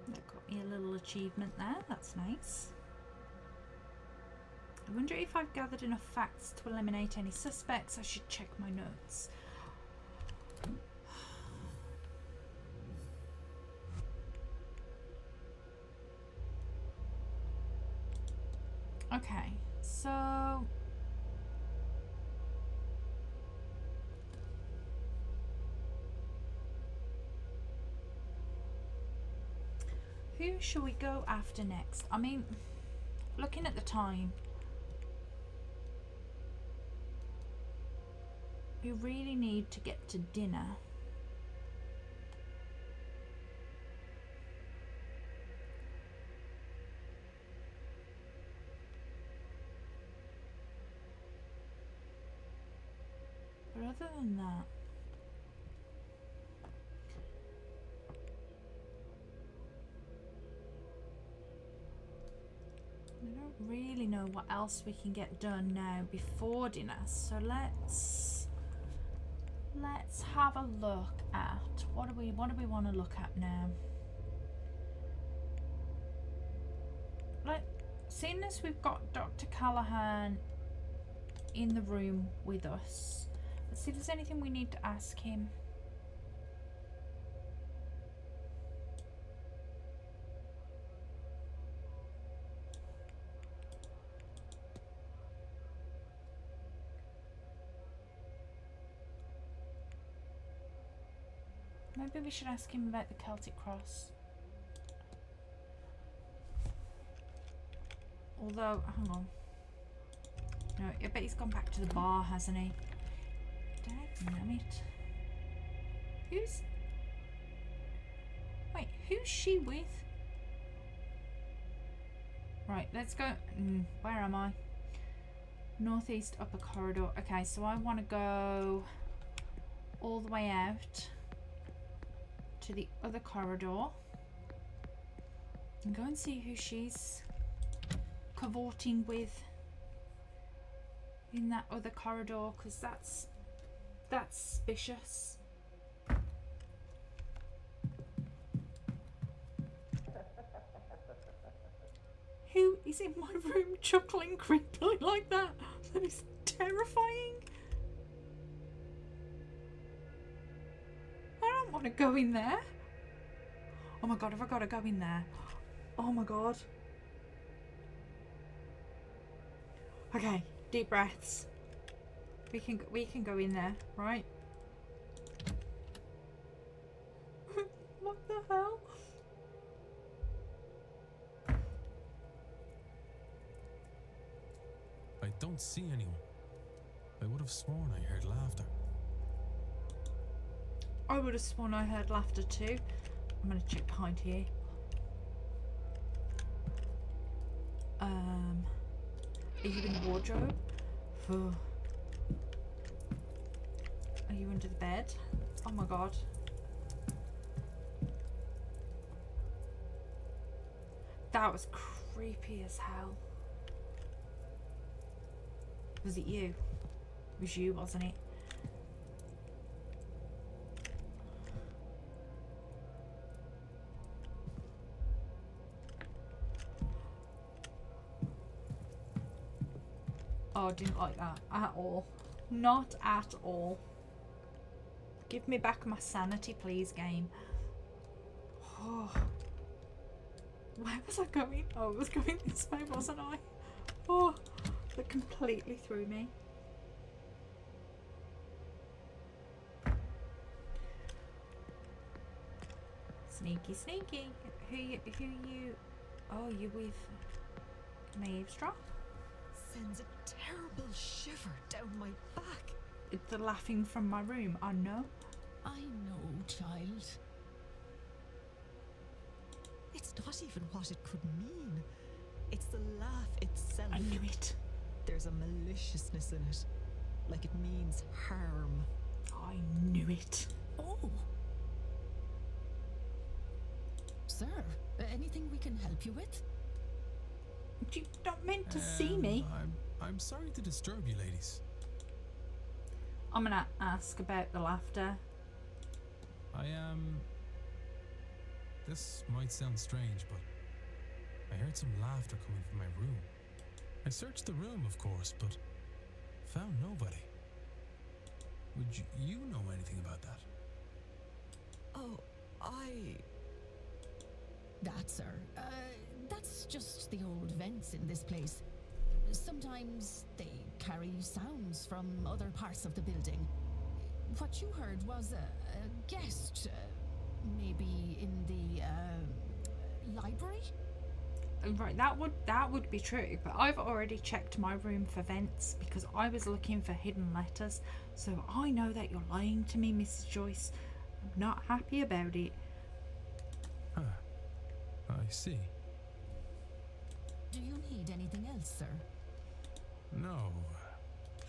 That got me a little achievement there. That's nice. I wonder if I've gathered enough facts to eliminate any suspects. I should check my notes. Okay, so who shall we go after next? I mean, looking at the time, we really need to get to dinner. But other than that, I don't really know what else we can get done now before dinner. So let's have a look at what do we want to look at now. Seeing as we've got Dr. Callahan in the room with us, let's see if there's anything we need to ask him. Maybe we should ask him about the Celtic cross. Although, hang on. No, I bet he's gone back to the bar, hasn't he? Damn it. Wait, who's she with? Right, let's go. Where am I? Northeast upper corridor. Okay, so I want to go all the way out to the other corridor and go and see who she's cavorting with in that other corridor, because that's suspicious. who is in my room chuckling creepily like that? That is terrifying. I don't want to go in there. Oh my god, have I got to go in there? Oh my god. Okay, deep breaths. We can go in there, right? What the hell? I don't see anyone. I would have sworn I heard laughter. I would have sworn I heard laughter too. I'm gonna check behind here. Are you in the wardrobe? Oh. Are you under the bed? Oh my god. That was creepy as hell. Was it you? It was you, wasn't it? Oh, I didn't like that at all. Not at all. Give me back my sanity, please, game. Oh. Where was I going? Oh, I was going this way, wasn't I? Oh, that completely threw me. Sneaky, sneaky. Who you? Oh, you with? Can I eavesdrop? Sends a terrible shiver down my back. It's the laughing from my room. I know. I know, child. It's not even what it could mean. It's the laugh itself. I knew it. There's a maliciousness in it. Like it means harm. I knew it. Oh. Sir, anything we can help you with? You're not meant to see me. I'm sorry to disturb you, ladies. I'm gonna ask about the laughter. This might sound strange, but I heard some laughter coming from my room. I searched the room, of course, but found nobody. Would you know anything about that? Oh, That, sir. That's just the old vents in this place. Sometimes they carry sounds from other parts of the building. What you heard was a guest, maybe in the library? Right, that would be true, but I've already checked my room for vents because I was looking for hidden letters. So I know that you're lying to me, Mrs. Joyce. I'm not happy about it. Huh. I see. Do you need anything else, sir? No.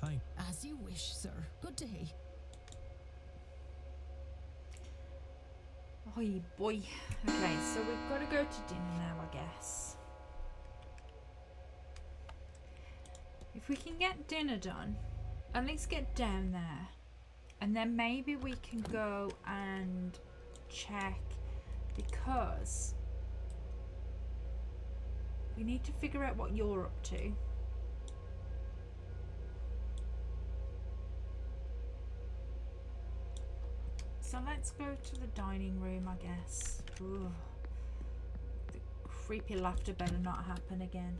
Thank. As you wish, sir. Good day. Oh boy. Okay, so we've got to go to dinner now, I guess. If we can get dinner done, at least get down there. And then maybe we can go and check, because we need to figure out what you're up to. So let's go to the dining room, I guess. Ooh. The creepy laughter better not happen again.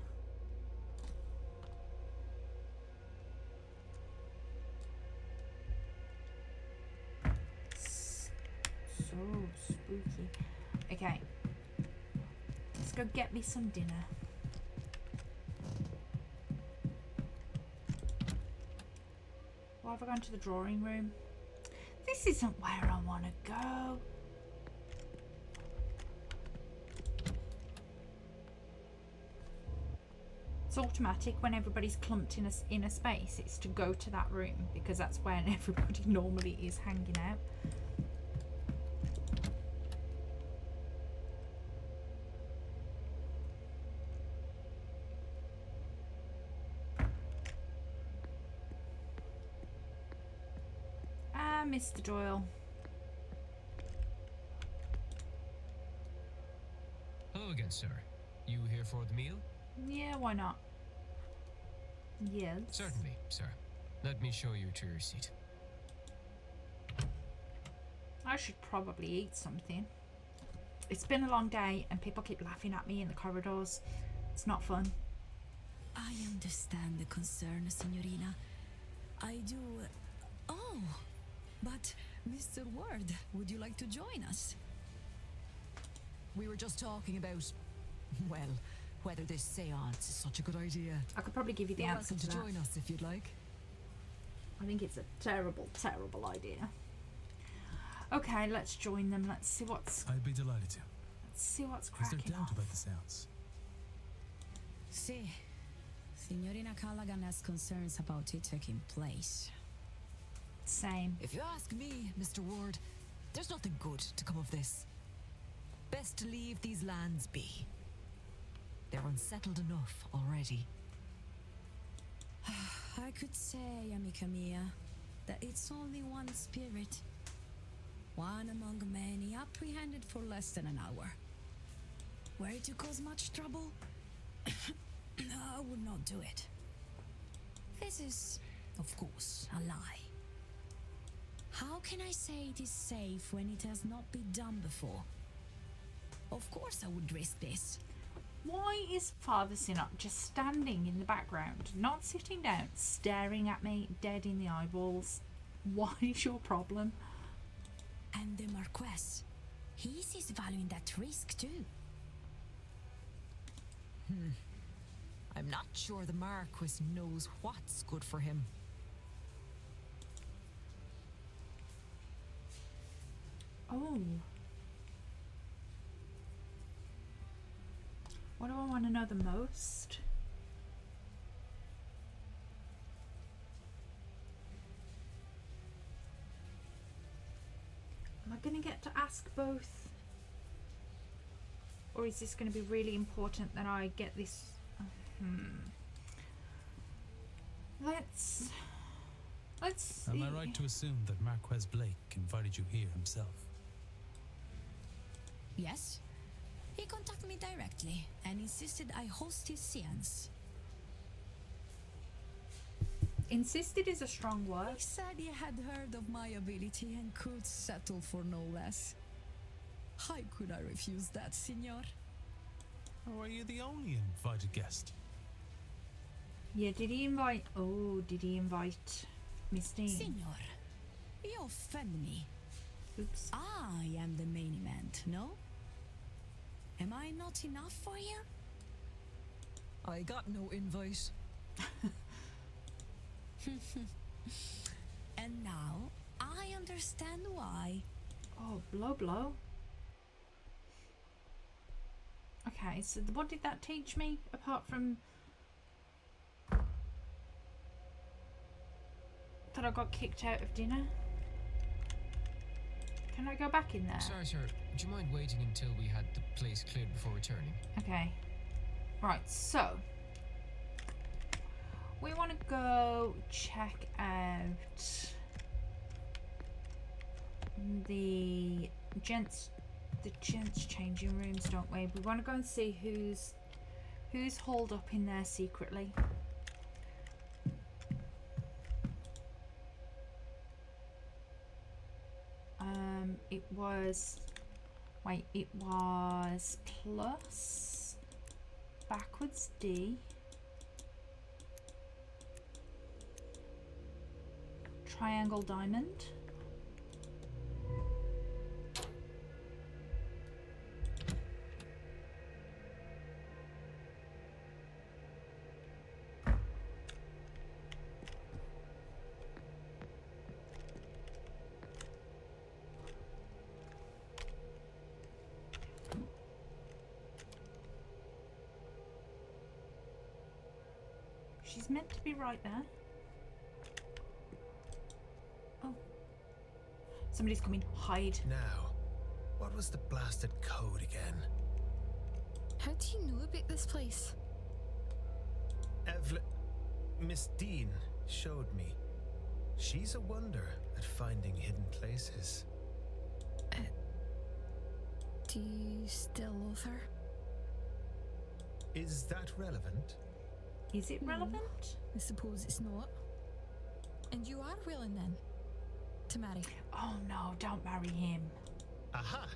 So spooky. Okay. Let's go get me some dinner. Why have I gone to the drawing room? This isn't where I want to go. It's automatic when everybody's clumped in a space. It's to go to that room because that's where everybody normally is hanging out. Mr. Doyle. Hello again, sir. You here for the meal? Yeah, why not? Yes. Certainly, sir. Let me show you to your seat. I should probably eat something. It's been a long day and people keep laughing at me in the corridors. It's not fun. I understand the concern, Signorina. I do. Oh, but Mr. Ward, would you like to join us? We were just talking about, well, whether this seance is such a good idea. I could probably give you the You're answer welcome to to that. join us if you'd like. I think it's a terrible, terrible idea. Okay, let's join them. Let's see what's I'd be delighted to. cracking Is there doubt off. about the seance? See, Signorina Callaghan has concerns about it taking place. Same. If you ask me, Mr. Ward, there's nothing good to come of this. Best to leave these lands be. They're unsettled enough already. I could say, amica mia, that it's only one spirit. One among many apprehended for less than an hour. Were it to cause much trouble, I would not do it. This is, of course, a lie. How can I say it is safe when it has not been done before? Of course I would risk this. Why is Father Synop just standing in the background, not sitting down, staring at me dead in the eyeballs? What is your problem? And the Marquess, he sees value in that risk too. I'm not sure the Marquis knows what's good for him. Oh. What do I want to know the most? Am I going to get to ask both? Or is this going to be really important that I get this? Let's see. Am I right to assume that Marquez Blake invited you here himself? Yes. He contacted me directly and insisted I host his seance. Insisted is a strong word. He said he had heard of my ability and could settle for no less. How could I refuse that, Signor? Or are you the only invited guest? Yeah, did he invite Miss Dean? Signor, you offend me. Oops. I am the main event, no? Am I not enough for you? I got no invite. And now I understand why. Oh, blow. Okay, so what did that teach me apart from that I got kicked out of dinner? Can I go back in there? Sorry, sir. Would you mind waiting until we had the place cleared before returning? Okay. Right, so we want to go check out the gents changing rooms, don't we? We want to go and see who's holed up in there secretly. It was plus backwards D, triangle diamond, she's meant to be right there. Oh, somebody's coming. Hide. Now, what was the blasted code again? How do you know about this place? Miss Dean showed me. She's a wonder at finding hidden places. Do you still love her? Is that relevant? Is it relevant? I suppose it's not. And you are willing then to marry? Oh no, don't marry him. Aha!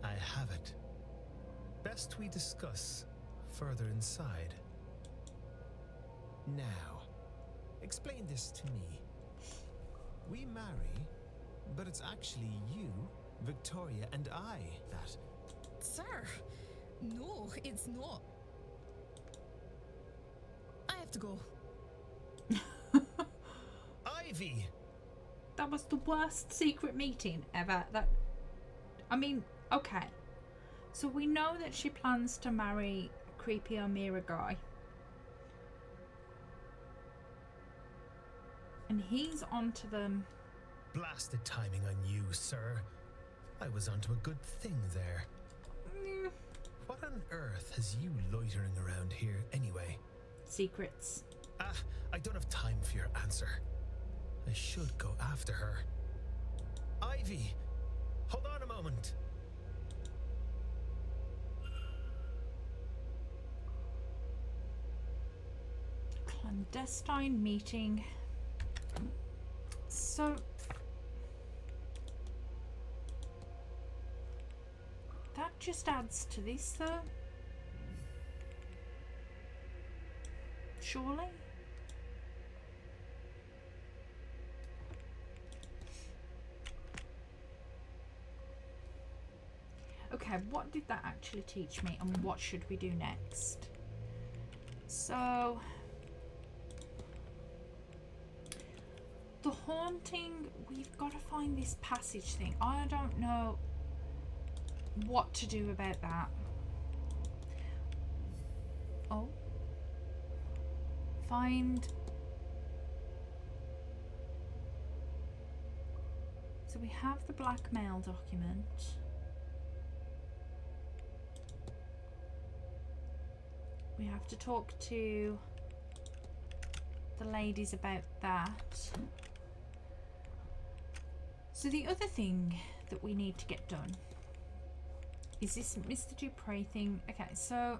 I have it. Best we discuss further inside. Now, explain this to me. We marry, but it's actually you, Victoria, and I that... Sir, no, it's not. I have to go. Ivy! That was the worst secret meeting ever. I mean, okay. So we know that she plans to marry a creepy O'Meara guy. And he's onto them. Blasted timing on you, sir. I was onto a good thing there. What on earth has you loitering around here anyway? Secrets. I don't have time for your answer. I should go after her. Ivy! Hold on a moment. Clandestine meeting. So that just adds to this though. Surely? Okay, what did that actually teach me and what should we do next? So the haunting, we've got to find this passage thing. I don't know what to do about that. Oh. Find. So we have the blackmail document. We have to talk to the ladies about that. So the other thing that we need to get done is this Mr. Dupre thing. Okay, so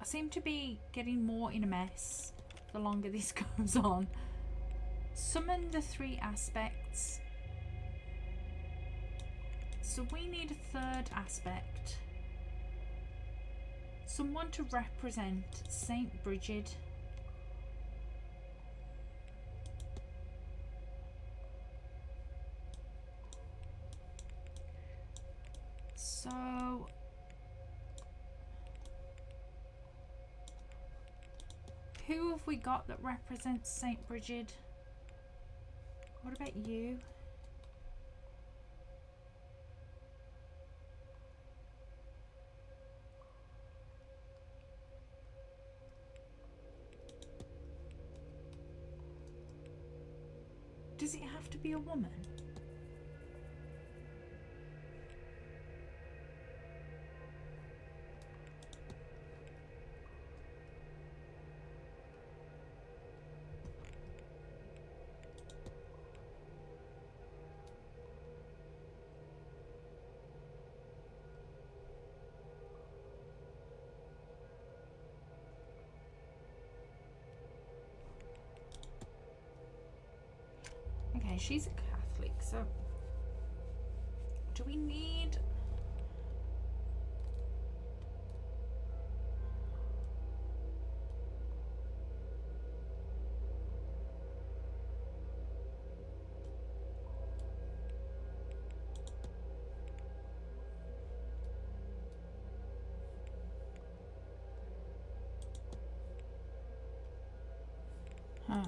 I seem to be getting more in a mess the longer this goes on. Summon the 3 aspects. So we need a 3rd aspect. Someone to represent Saint Bridget. So who have we got that represents Saint Bridget? What about you? Does it have to be a woman? Okay, she's a Catholic, so do we need... Huh.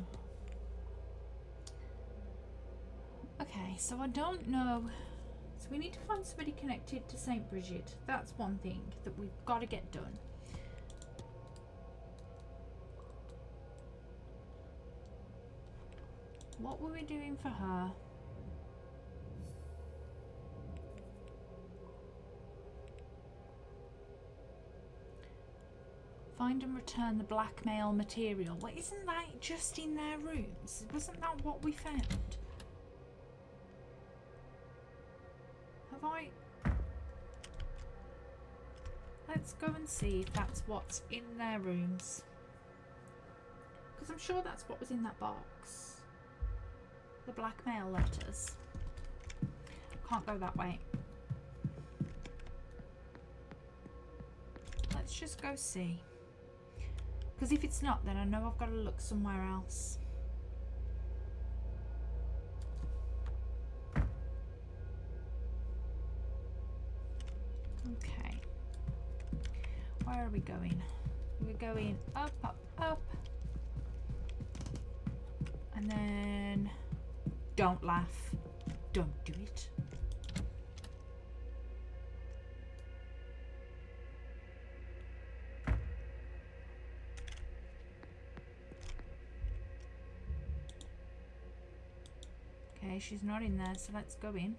Okay, so I don't know. So we need to find somebody connected to Saint Bridget. That's one thing that we've got to get done. What were we doing for her? Find and return the blackmail material. Well, isn't that just in their rooms? Wasn't that what we found? Have I... let's go and see if that's what's in their rooms. Because I'm sure that's what was in that box. The blackmail letters. Can't go that way. Let's just go see. Because if it's not, then I know I've got to look somewhere else. Okay. Where are we going? We're going up, up, up. And then... Don't laugh. Don't do it. Okay, she's not in there, so let's go in.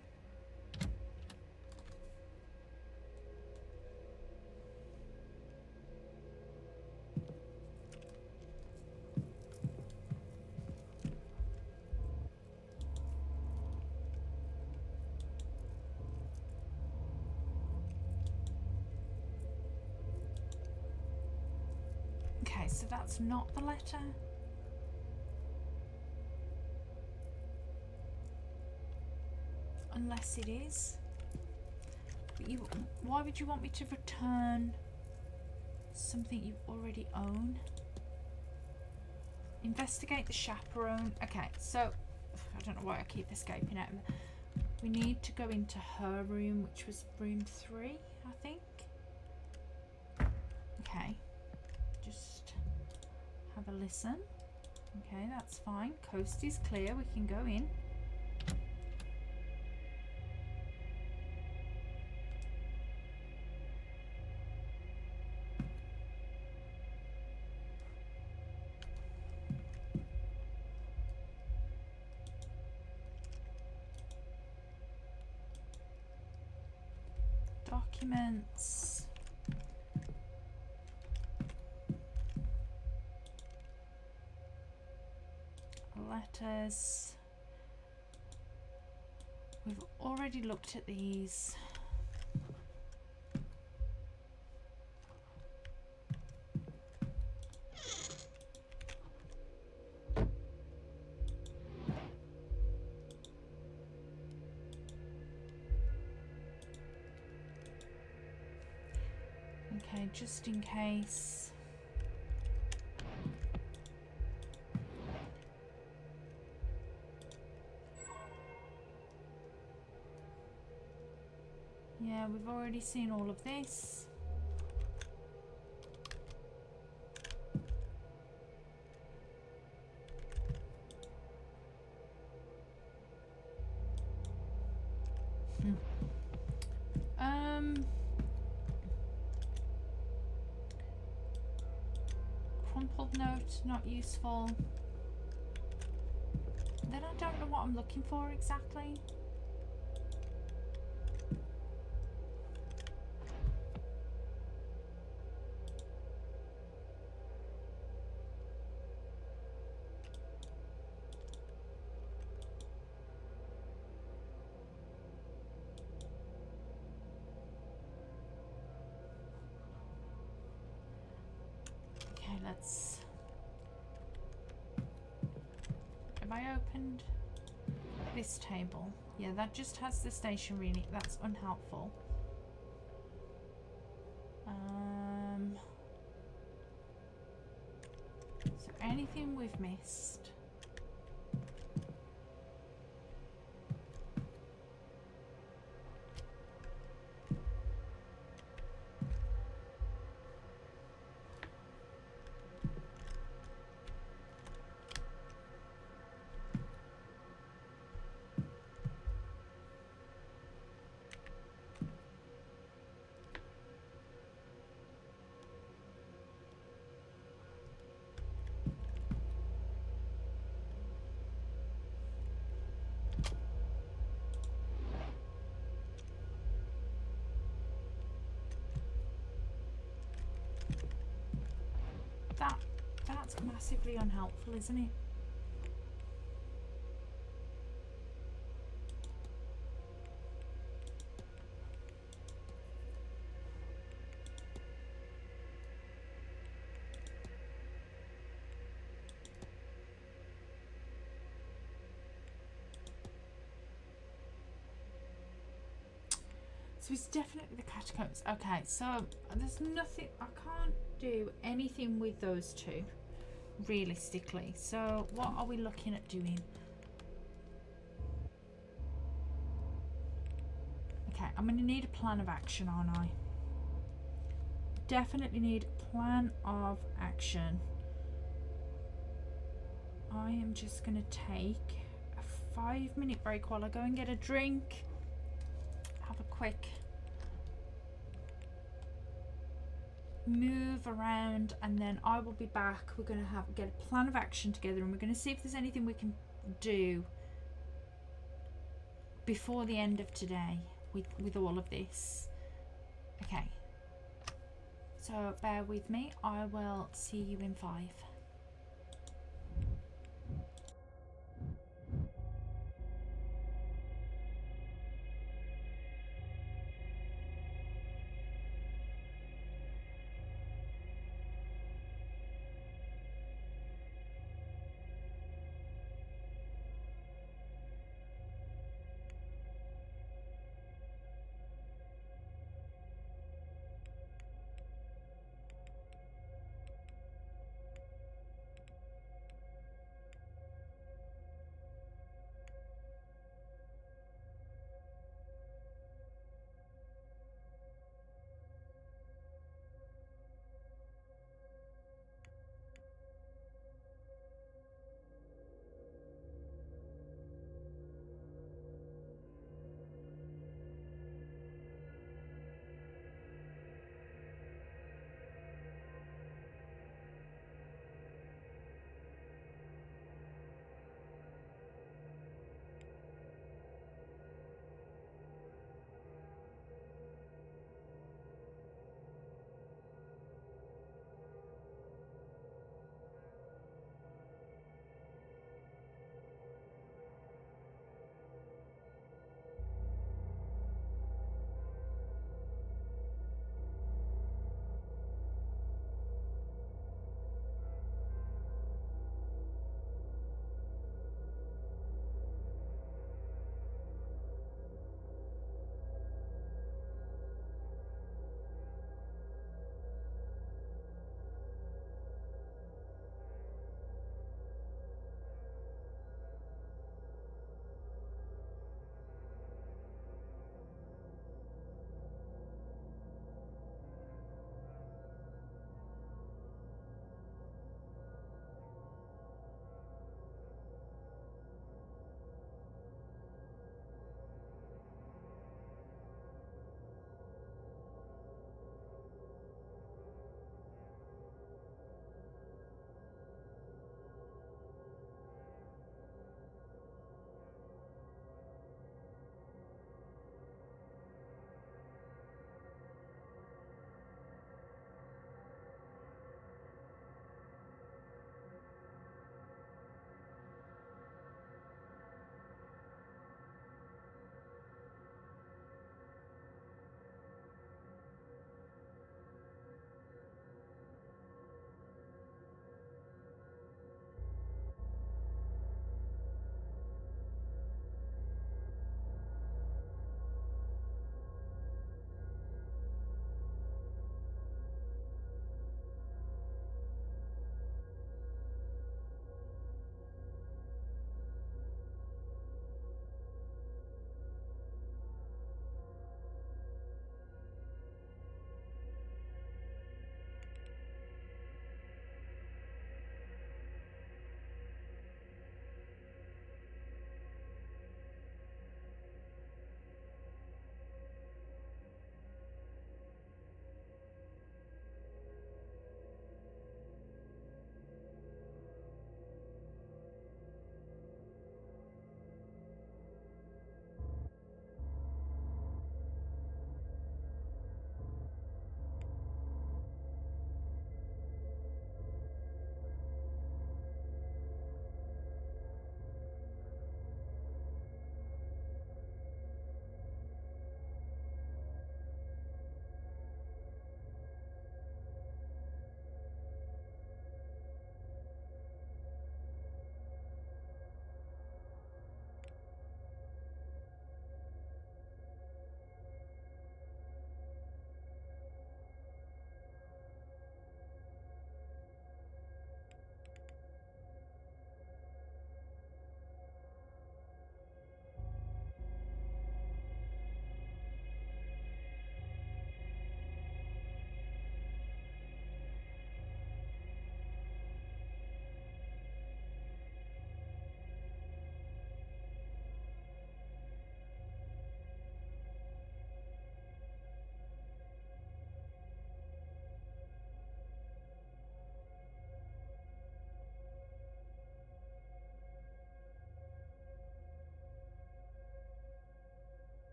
Okay, so that's not the letter. Unless it is. But you, why would you want me to return something you already own? Investigate the chaperone. Okay, so I don't know why I keep escaping it. We need to go into her room, which was room 3, I think. Okay, just have a listen. Okay, that's fine. Coast is clear. We can go in. Documents. Letters. We've already looked at these. Okay, just in case. Yeah, we've already seen all of this. Crumpled note, not useful. Then I don't know what I'm looking for exactly. Let's... Have I opened this table? Yeah, that just has the stationery in it. That's unhelpful. So anything we've missed? That's massively unhelpful, isn't it? So it's definitely the catacombs. Okay, so there's nothing, I can't do anything with those two, realistically. So what are we looking at doing? Okay, I'm going to need a plan of action, aren't I? Definitely need a plan of action. I am just going to take a 5-minute break while I go and get a drink. Have a quick move around, and then I will be back. We're going to get a plan of action together, and we're going to see if there's anything we can do before the end of today with all of this. Okay, so bear with me. I will see you in 5.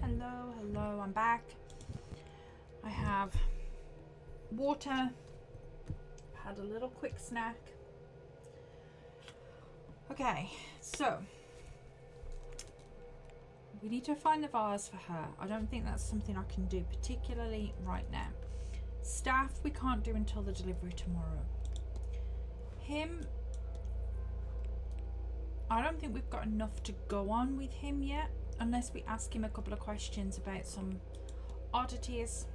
hello, hello. I'm back. I have water. Had a little quick snack. Okay, so we need to find the vase for her. I don't think that's something I can do particularly right now. Staff we can't do until the delivery tomorrow. Him, I don't think we've got enough to go on with him yet, unless we ask him a couple of questions about some oddities.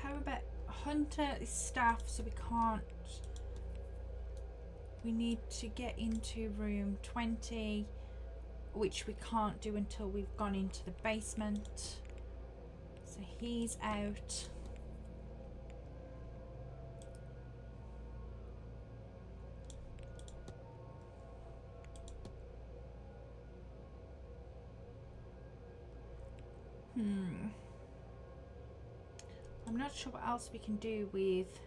How about Hunter is staff, so we can't. We need to get into room 20, which we can't do until we've gone into the basement. So he's out. I'm not sure what else we can do with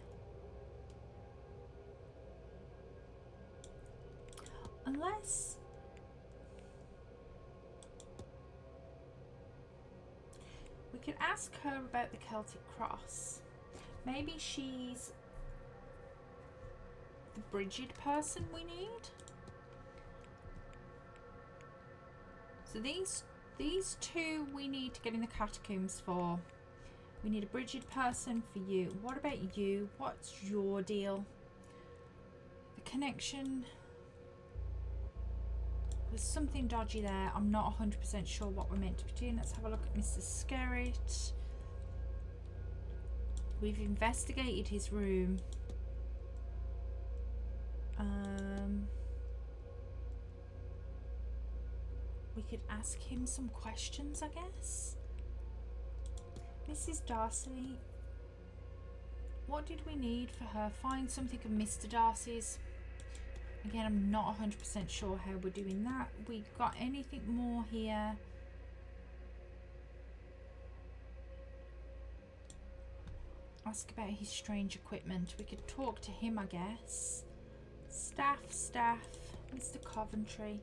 unless we could ask her about the Celtic cross. Maybe she's the Brigid person we need. So these two we need to get in the catacombs for. We need a Brigid person for you. What about you? What's your deal? The connection. There's something dodgy there. I'm not 100% sure what we're meant to be doing. Let's have a look at Mr. Skerritt. We've investigated his room. We could ask him some questions, I guess. Mrs. Darcy, what did we need for her? Find something of Mr. Darcy's. Again, I'm not 100% sure how we're doing that. We got anything more here? Ask about his strange equipment. We could talk to him, I guess. Staff, Mr. Coventry.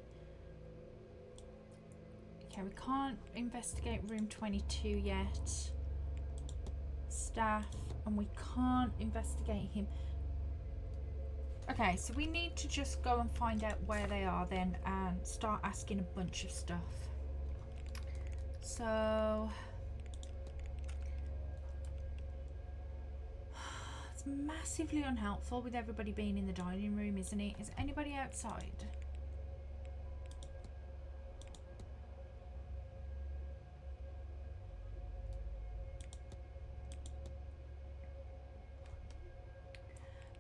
Okay, we can't investigate room 22 yet. Staff, and we can't investigate him. Okay, so we need to just go and find out where they are then and start asking a bunch of stuff. So it's massively unhelpful with everybody being in the dining room, isn't it? Is anybody outside?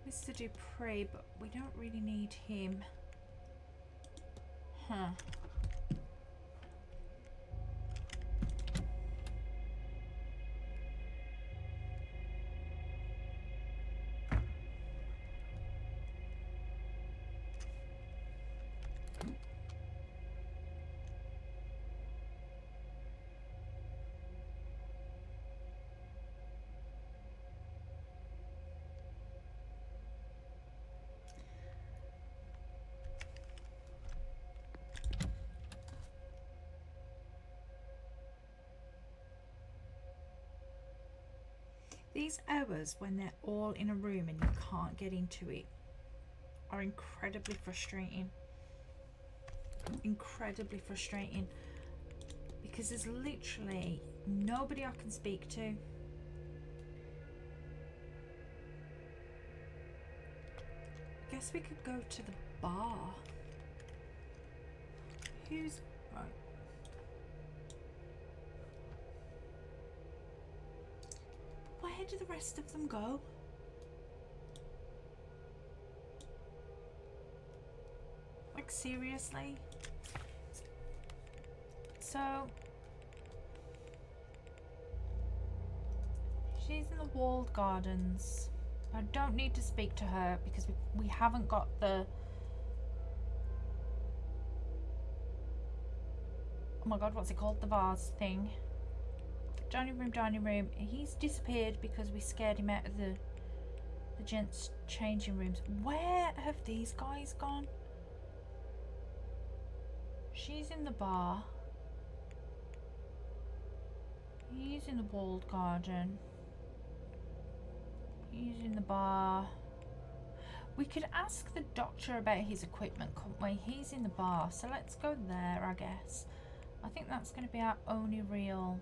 Mr. Dupree, but we don't really need him. Huh. These hours when they're all in a room and you can't get into it are incredibly frustrating. Incredibly frustrating. Because there's literally nobody I can speak to. I guess we could go to the bar. Who's... Right. Where do the rest of them go? Like, seriously? So she's in the walled gardens. I don't need to speak to her because we haven't got the... Oh my god, what's it called? The vase thing. Dining room. He's disappeared because we scared him out of the gents' changing rooms. Where have these guys gone? She's in the bar. He's in the walled garden. He's in the bar. We could ask the doctor about his equipment, couldn't we? He's in the bar, so let's go there, I guess. I think that's going to be our only real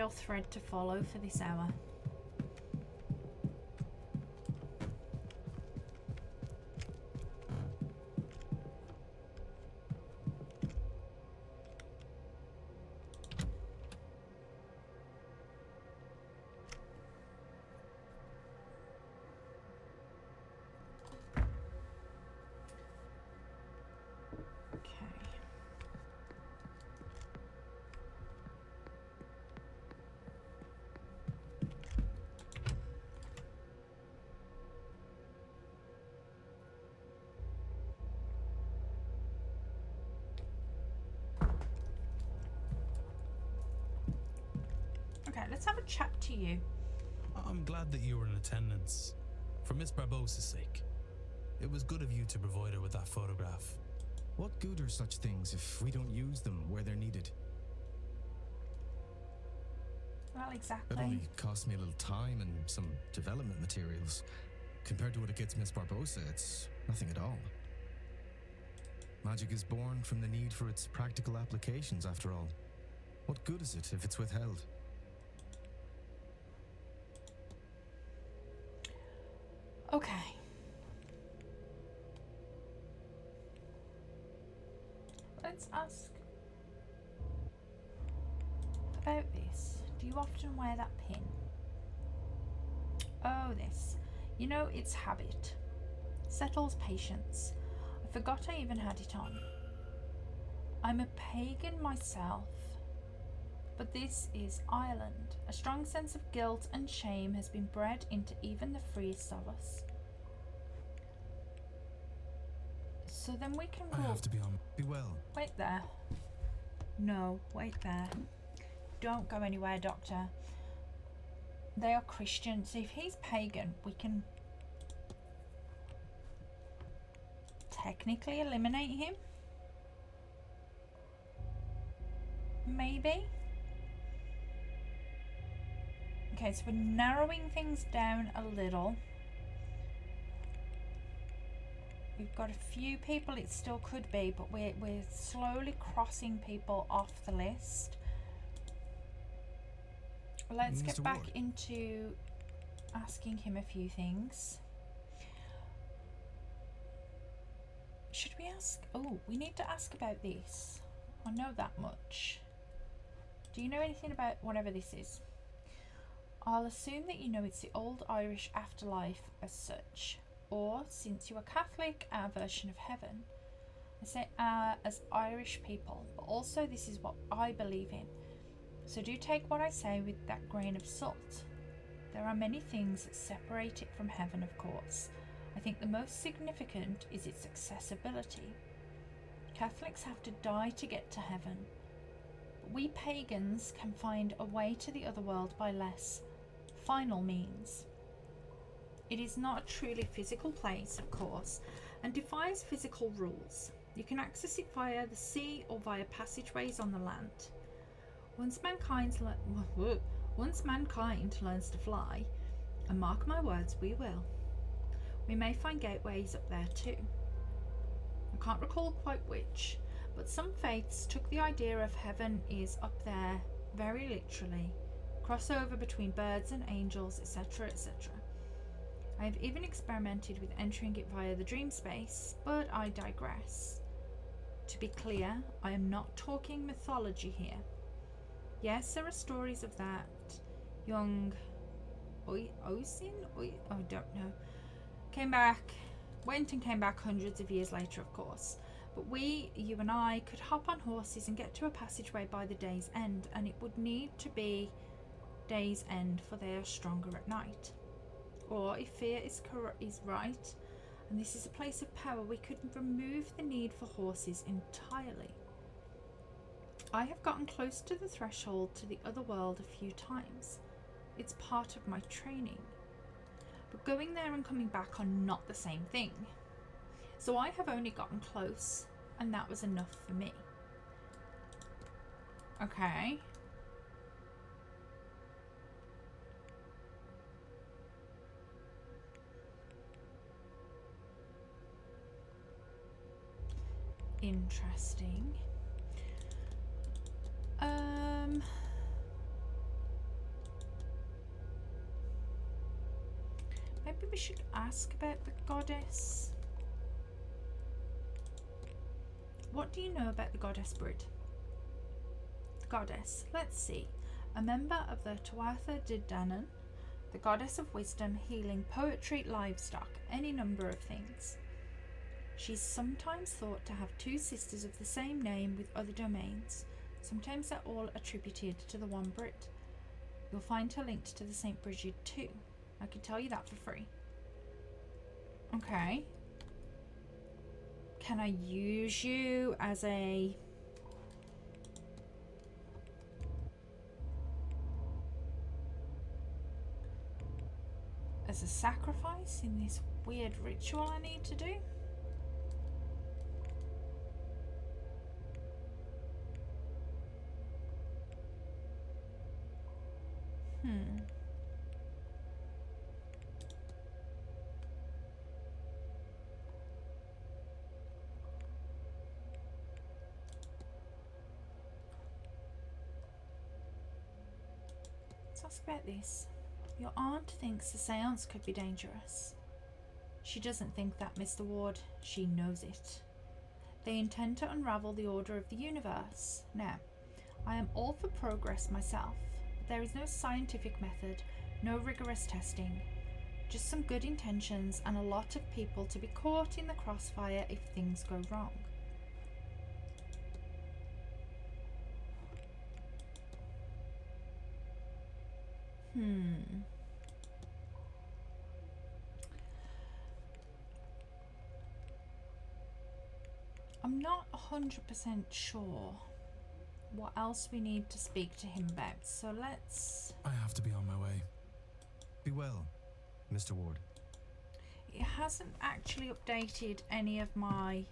thread to follow for this hour. Okay, let's have a chat to you. I'm glad that you were in attendance. For Miss Barbossa's sake. It was good of you to provide her with that photograph. What good are such things if we don't use them where they're needed? Well, exactly. It only costs me a little time and some development materials. Compared to what it gets Miss Barbossa, it's nothing at all. Magic is born from the need for its practical applications, after all. What good is it if it's withheld? Okay. Let's ask about this. Do you often wear that pin? Oh, this. You know, it's habit. Settles patience. I forgot I even had it on. I'm a pagan myself. But this is Ireland. A strong sense of guilt and shame has been bred into even the freest of us. So then we can I have to be on. Be well. Wait there. No, wait there. Don't go anywhere, Doctor. They are Christians. If he's pagan, we can technically eliminate him. Maybe. Okay, so we're narrowing things down a little. We've got a few people it still could be, but we're slowly crossing people off the list. Let's get back into asking him a few things. Should we ask? Oh, we need to ask about this. I know that much. Do you know anything about whatever this is? I'll assume that you know it's the old Irish afterlife as such. Or, since you are Catholic, our version of heaven. I say our as Irish people, but also this is what I believe in. So do take what I say with that grain of salt. There are many things that separate it from heaven, of course. I think the most significant is its accessibility. Catholics have to die to get to heaven. But we pagans can find a way to the other world by less final means. It is not a truly physical place, of course, and defies physical rules. You can access it via the sea or via passageways on the land. Once mankind learns to fly, and mark my words, we will, we may find gateways up there too. I can't recall quite which, but some faiths took the idea of heaven is up there very literally, crossover between birds and angels, etc., etc. I have even experimented with entering it via the dream space, but I digress. To be clear, I am not talking mythology here. Yes, there are stories of that young Oisin? I don't know. Went and came back hundreds of years later, of course. But we, you and I, could hop on horses and get to a passageway by the day's end, and it would need to be day's end, for they are stronger at night. Or if fear is right, and this is a place of power, we could remove the need for horses entirely. I have gotten close to the threshold to the other world a few times. It's part of my training. But going there and coming back are not the same thing. So I have only gotten close, and that was enough for me. Okay. Interesting. Maybe we should ask about the goddess. What do you know about the goddess Brid? The goddess, let's see. A member of the Tuatha De Danann, the goddess of wisdom, healing, poetry, livestock, any number of things. She's sometimes thought to have two sisters of the same name with other domains. Sometimes they're all attributed to the one Brid. You'll find her linked to the St. Brigid too. I could tell you that for free. Okay. Can I use you as a... as a sacrifice in this weird ritual I need to do? Let's ask about this. Your aunt thinks the seance could be dangerous. She doesn't think that, Mr. Ward. She knows it. They intend to unravel the order of the universe. Now, I am all for progress myself. There is no scientific method, no rigorous testing, just some good intentions and a lot of people to be caught in the crossfire if things go wrong. I'm not 100% sure what else we need to speak to him about, so let's... I have to be on my way. Be well, Mr. Ward. It hasn't actually updated any of my...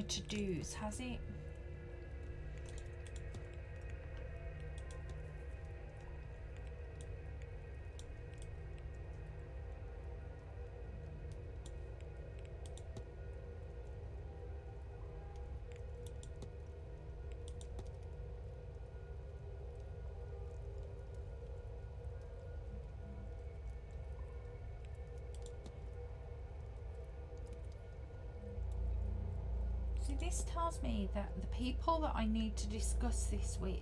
to-dos, has it? See, this tells me that the people that I need to discuss this with,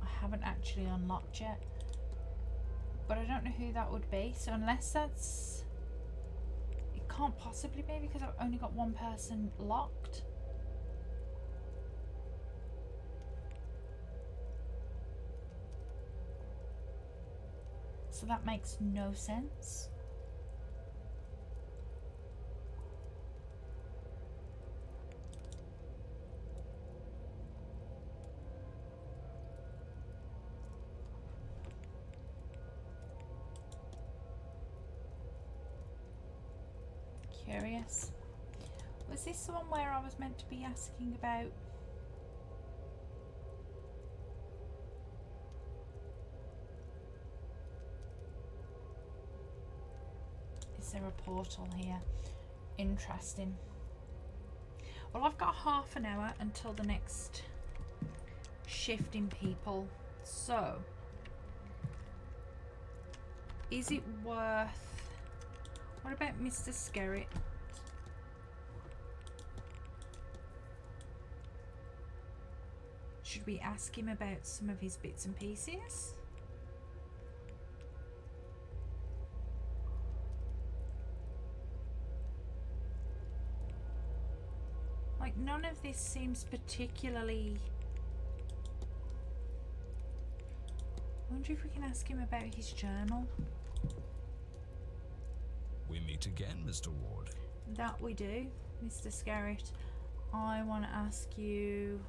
I haven't actually unlocked yet. But I don't know who that would be, so unless that's... It can't possibly be because I've only got one person locked. So that makes no sense. Curious. Was this the one where I was meant to be asking about? Is there a portal here? Interesting. Well, I've got half an hour until the next shift in people. So, is it worth... What about Mr. Skerritt? Should we ask him about some of his bits and pieces? Like, none of this seems particularly... I wonder if we can ask him about his journal. We meet again, Mr. Ward. That we do, Mr. Skerritt. I want to ask you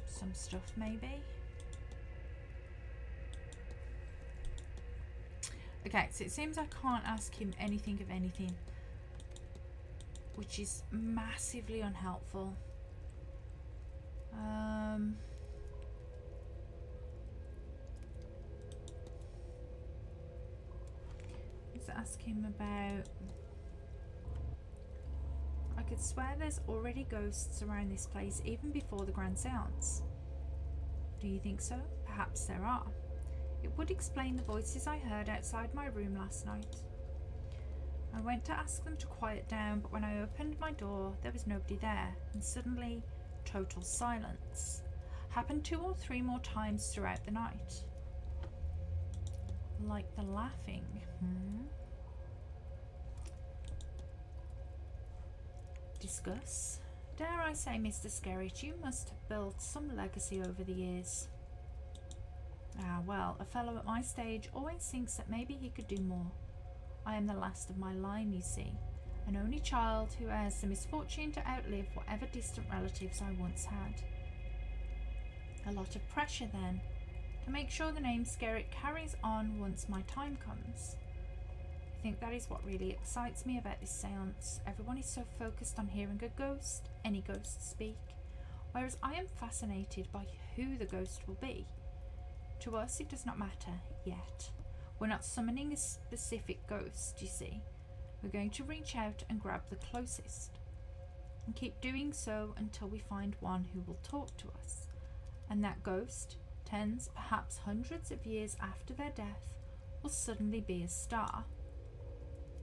some stuff, maybe. Okay, so it seems I can't ask him anything of anything, which is massively unhelpful. Let's ask him about... I could swear there's already ghosts around this place even before the Grand Seance. Do you think so? Perhaps there are. It would explain the voices I heard outside my room last night. I went to ask them to quiet down, but when I opened my door, there was nobody there, and suddenly, total silence. Happened 2 or 3 more times throughout the night. Like the laughing. Discuss. Dare I say, Mr. Skerritt, you must have built some legacy over the years. Ah, well, a fellow at my stage always thinks that maybe he could do more. I am the last of my line, you see, an only child who has the misfortune to outlive whatever distant relatives I once had. A lot of pressure, then, to make sure the name Skerritt carries on once my time comes. I think that is what really excites me about this seance. Everyone is so focused on hearing a ghost, any ghost speak, whereas I am fascinated by who the ghost will be. To us, it does not matter yet. We're not summoning a specific ghost, you see. We're going to reach out and grab the closest, and keep doing so until we find one who will talk to us. And that ghost, tens, perhaps hundreds of years after their death, will suddenly be a star.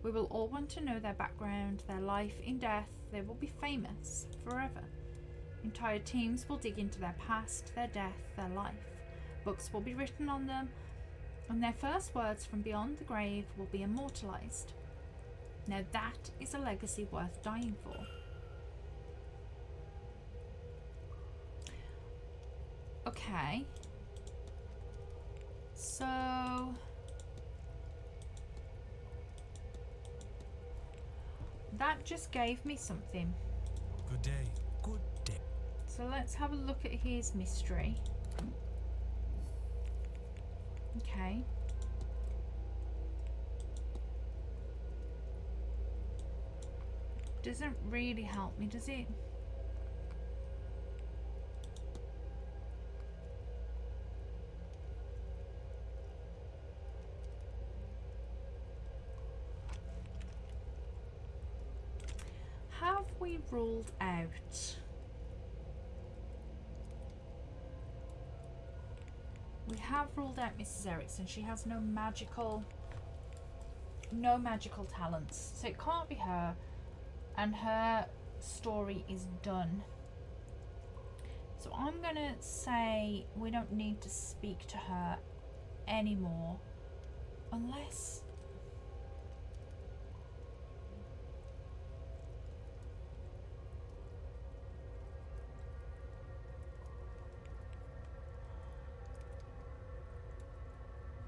We will all want to know their background, their life in death. They will be famous forever. Entire teams will dig into their past, their death, their life. Books will be written on them, and their first words from beyond the grave will be immortalized. Now that is a legacy worth dying for. Okay. So... that just gave me something. Good day. Good day. So let's have a look at his mystery. Okay. Doesn't really help me, does it? Have we ruled out? We have ruled out Mrs. Erickson. She has no magical talents, so it can't be her, and her story is done. So I'm gonna say we don't need to speak to her anymore, unless...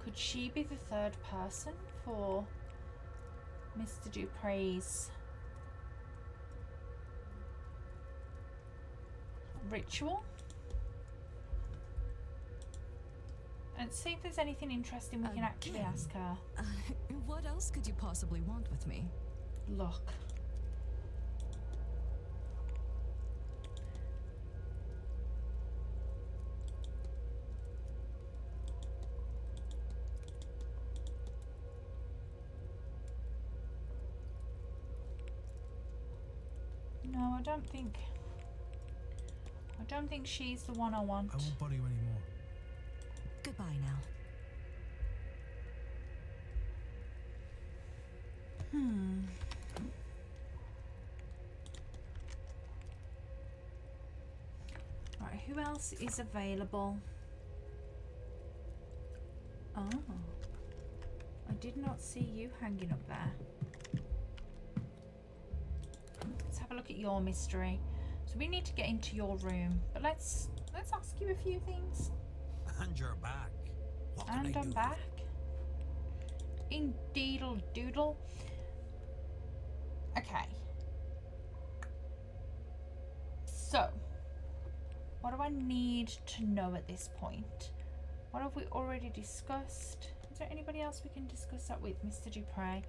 could she be the third person for Mr. Dupre's ritual? And see if there's anything interesting we can actually ask her. What else could you possibly want with me? Look. No, I don't think she's the one I want. I won't bother you anymore. Goodbye now. Right, who else is available? Oh, I did not see you hanging up there. Let's have a look at your mystery. So we need to get into your room, but let's ask you a few things. And you're back. What can And I I'm do? back. Indeedle doodle. Okay. So, what do I need to know at this point? What have we already discussed? Is there anybody else we can discuss that with, Mr. Dupre?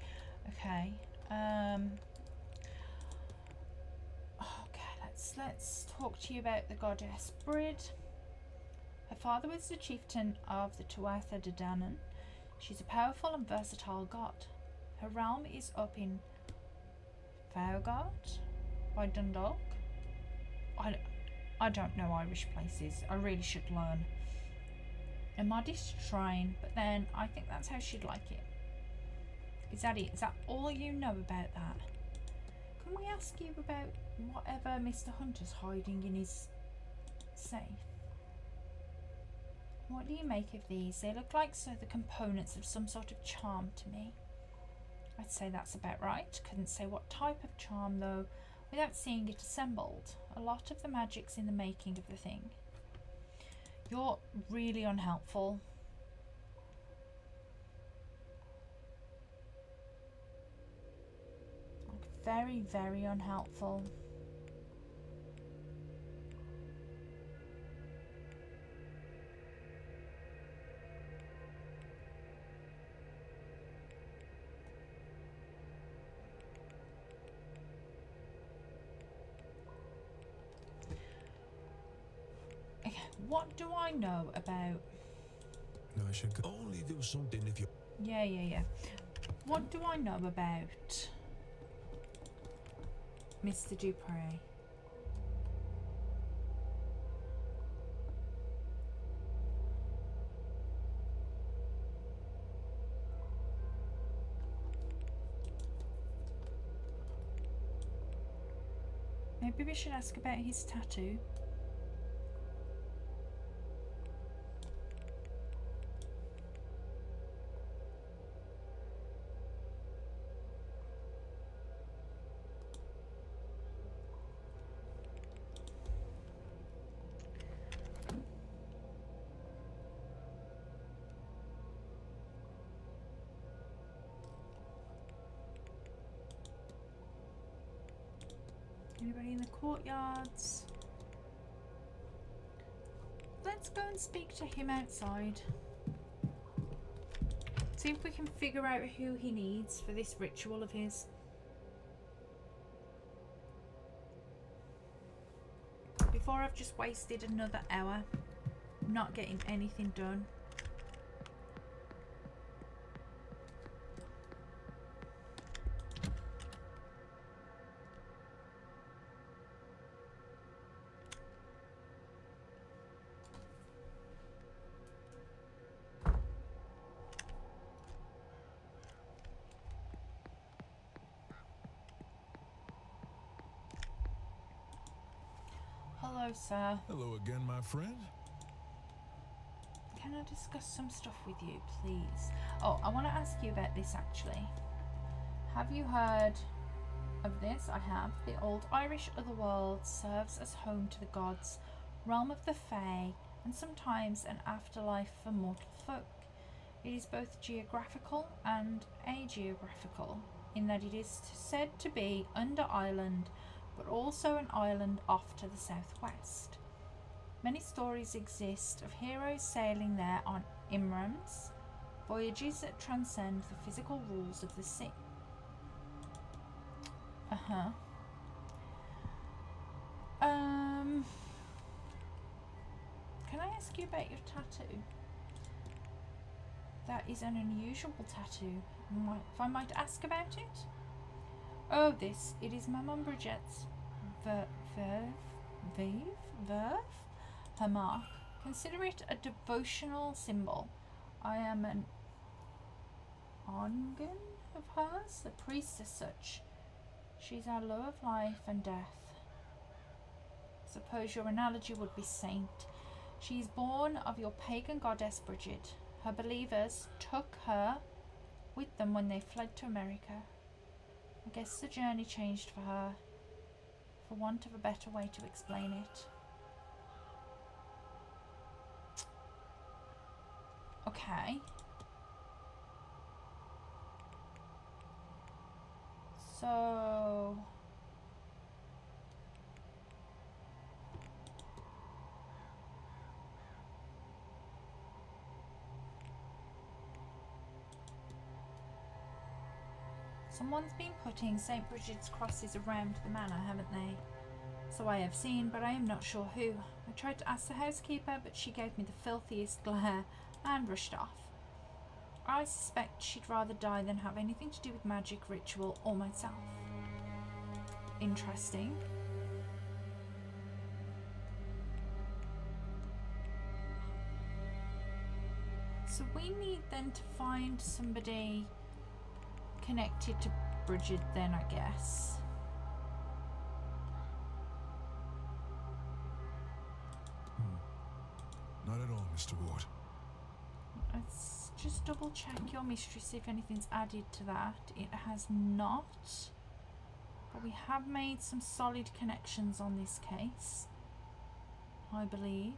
Okay. Okay, let's talk to you about the goddess Brid. Her father was the chieftain of the Tuatha De Danann. She's a powerful and versatile god. Her realm is up in Fairgard by Dundalk. I don't know Irish places. I really should learn. A modest shrine, but then I think that's how she'd like it. Is that it? Is that all you know about that? Can we ask you about whatever Mr. Hunter's hiding in his safe? What do you make of these? They look like the components of some sort of charm to me. I'd say that's about right. Couldn't say what type of charm though, without seeing it assembled. A lot of the magic's in the making of the thing. You're really unhelpful. Like, very, very unhelpful. What do I know about... No, I should go. Only do something if you... Yeah. What do I know about Mr. Dupre? Maybe we should ask about his tattoo. Anybody in the courtyards? Let's go and speak to him outside. See if we can figure out who he needs for this ritual of his. Before I've just wasted another hour not getting anything done. Hello, sir. Hello again, my friend. Can I discuss some stuff with you, please? Oh, I want to ask you about this, actually. Have you heard of this? I have. The old Irish otherworld serves as home to the gods, realm of the Fae, and sometimes an afterlife for mortal folk. It is both geographical and ageographical, in that it is said to be under Ireland, but also an island off to the southwest. Many stories exist of heroes sailing there on imrams, voyages that transcend the physical rules of the sea. Can I ask you about your tattoo? That is an unusual tattoo, if I might ask about it. Oh, it is my mum Bridget's verve, her mark. Consider it a devotional symbol. I am an ongun of hers, a priest as such. She's our law of life and death. Suppose your analogy would be saint. She is born of your pagan goddess Bridget. Her believers took her with them when they fled to America. I guess the journey changed for her, for want of a better way to explain it. Okay. So... Someone's been putting St. Bridget's crosses around the manor, haven't they? So I have seen, but I am not sure who. I tried to ask the housekeeper, but she gave me the filthiest glare and rushed off. I suspect she'd rather die than have anything to do with magic, ritual, or myself. Interesting. So we need then to find somebody connected to Bridget then, I guess. Not at all, Mr. Ward. Let's just double check your mystery, see if anything's added to that. It has not. But we have made some solid connections on this case, I believe.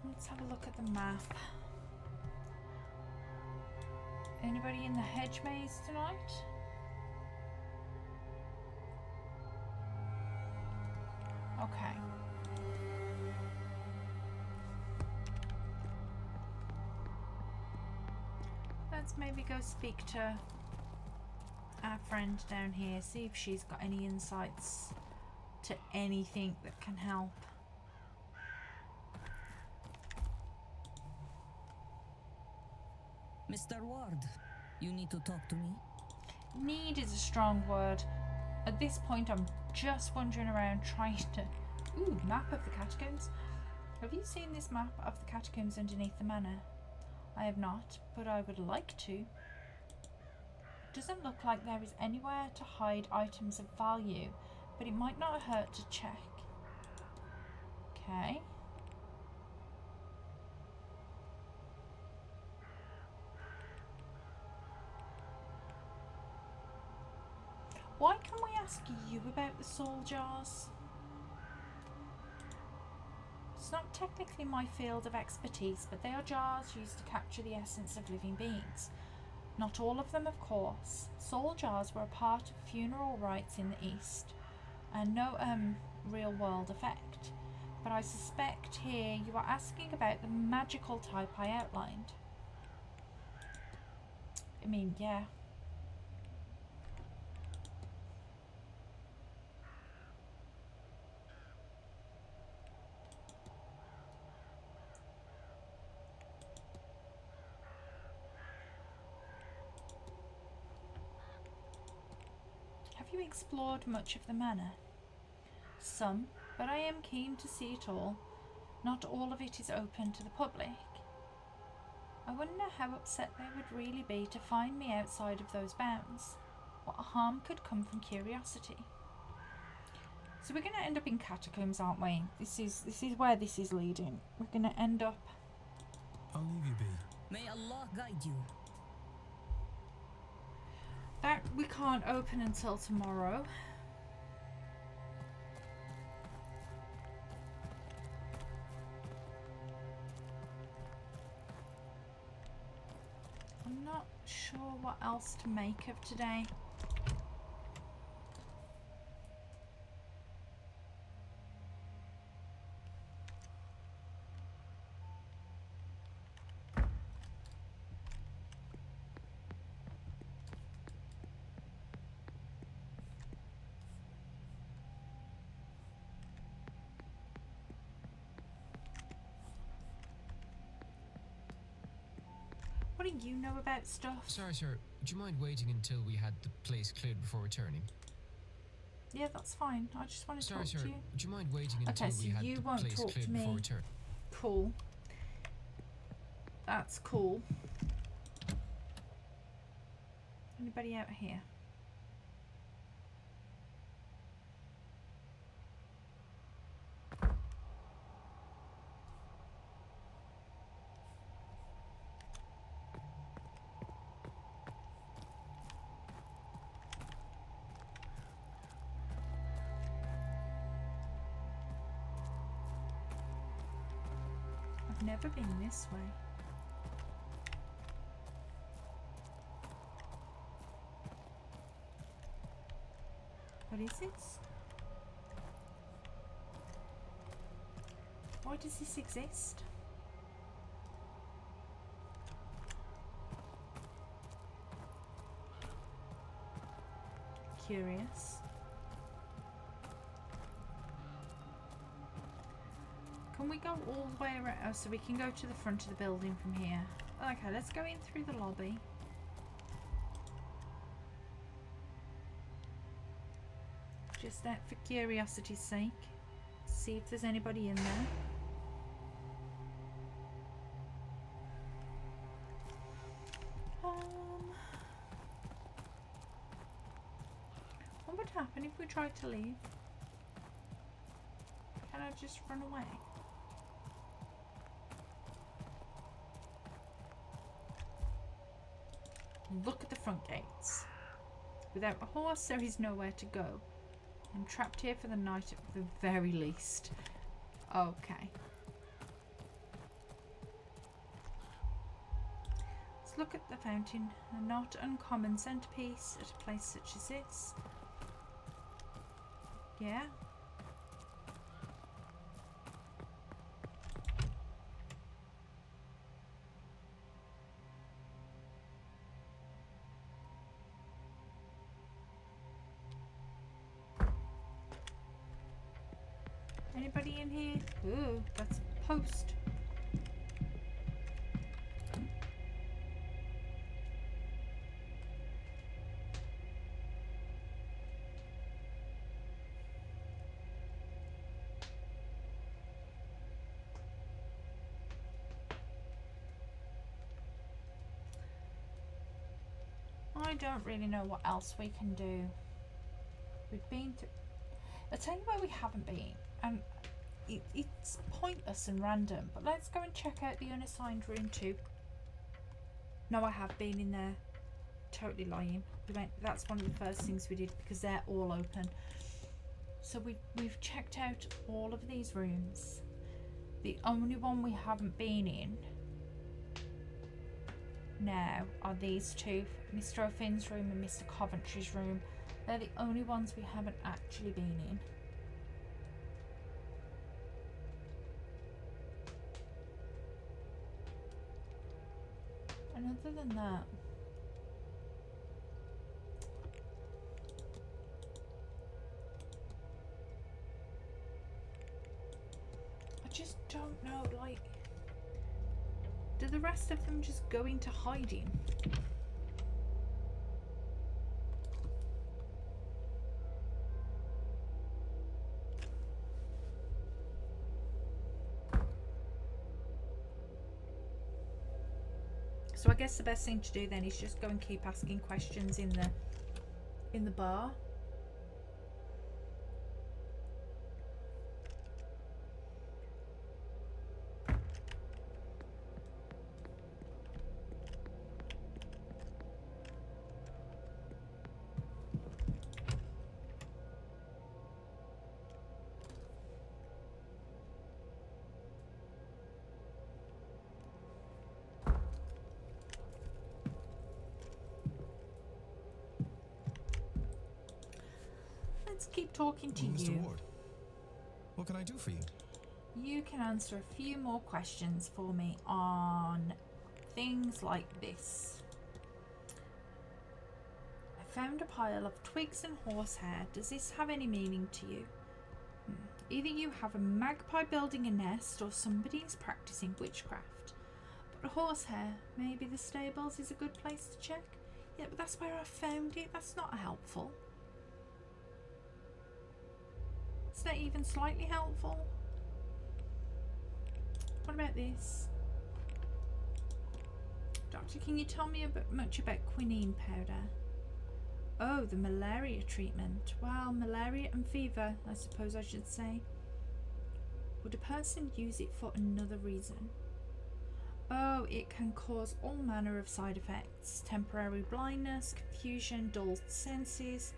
Let's have a look at the map. Anybody in the hedge maze tonight? Okay. Let's maybe go speak to our friend down here, see if she's got any insights to anything that can help. Mr. Ward, you need to talk to me? Need is a strong word. At this point, I'm just wandering around trying to... Ooh, map of the catacombs. Have you seen this map of the catacombs underneath the manor? I have not, but I would like to. It doesn't look like there is anywhere to hide items of value, but it might not hurt to check. Okay. Why can we ask you about the soul jars? It's not technically my field of expertise, but they are jars used to capture the essence of living beings. Not all of them, of course. Soul jars were a part of funeral rites in the East, and no real world effect. But I suspect here you are asking about the magical type I outlined. I mean, yeah. Have you explored much of the manor? Some, but I am keen to see it all. Not all of it is open to the public. I wonder how upset they would really be to find me outside of those bounds. What harm could come from curiosity? So we're going to end up in catacombs, aren't we? This is where this is leading. We're going to end up... I'll leave you be. May Allah guide you. That we can't open until tomorrow. I'm not sure what else to make of today. What do you know about stuff? Sorry, sir. Would you mind waiting until we had the place cleared before returning? Yeah, that's fine. I just want to Sorry, talk sir. to you. Would you mind waiting until Okay, so we had you the won't place talk cleared to before me. returning? Cool. That's cool. Anybody out here? Never been this way. What is this? Why does this exist? Curious. Can we go all the way around? Oh, so we can go to the front of the building from here. Okay, let's go in through the lobby. Just that for curiosity's sake. See if there's anybody in there. What would happen if we tried to leave? Can I just run away? Look at the front gates. Without a horse, there is nowhere to go. I'm trapped here for the night at the very least. Okay. Let's look at the fountain. A not uncommon centerpiece at a place such as this. Yeah. Anybody in here? Ooh, that's a post. I don't really know what else we can do. We've been to... I'll tell you where we haven't been. And it's pointless and random, but let's go and check out the unassigned room too. No, I have been in there. Totally lying. That's one of the first things we did because they're all open. So we've checked out all of these rooms. The only one we haven't been in now are these two, Mr. O'Finn's room and Mr. Coventry's room. They're the only ones we haven't actually been in. And other than that, I just don't know, like, do the rest of them just go into hiding? So I guess the best thing to do then is just go and keep asking questions in the bar. Let's keep talking to Mr. you. Ward, what can I do for you? You can answer a few more questions for me on things like this. I found a pile of twigs and horsehair. Does this have any meaning to you? Either you have a magpie building a nest or somebody is practicing witchcraft. But horsehair, maybe the stables is a good place to check? Yeah, but that's where I found it. That's not helpful. Is that even slightly helpful? What about this? Doctor, can you tell me much about quinine powder? Oh, the malaria treatment. Well, malaria and fever, I suppose I should say. Would a person use it for another reason? Oh, it can cause all manner of side effects. Temporary blindness, confusion, dull senses.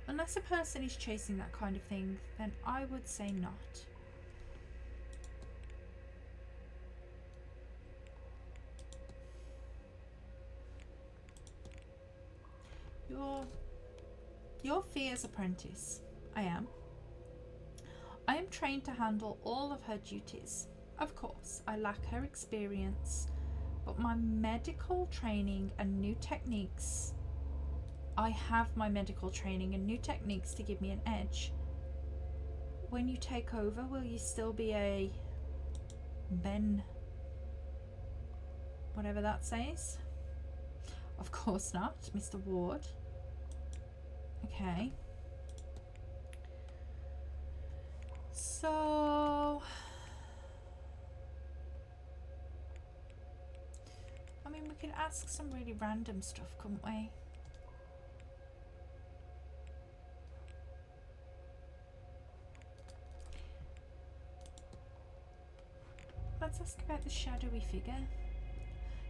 Unless a person is chasing that kind of thing, then I would say not. Your Fear's apprentice. I am. I am trained to handle all of her duties. Of course, I lack her experience, but my medical training and new techniques. I have my medical training and new techniques to give me an edge. When you take over, will you still be a Ben? Whatever that says? Of course not, Mr. Ward. Okay. So, I mean, we could ask some really random stuff, couldn't we? Let's ask about the shadowy figure.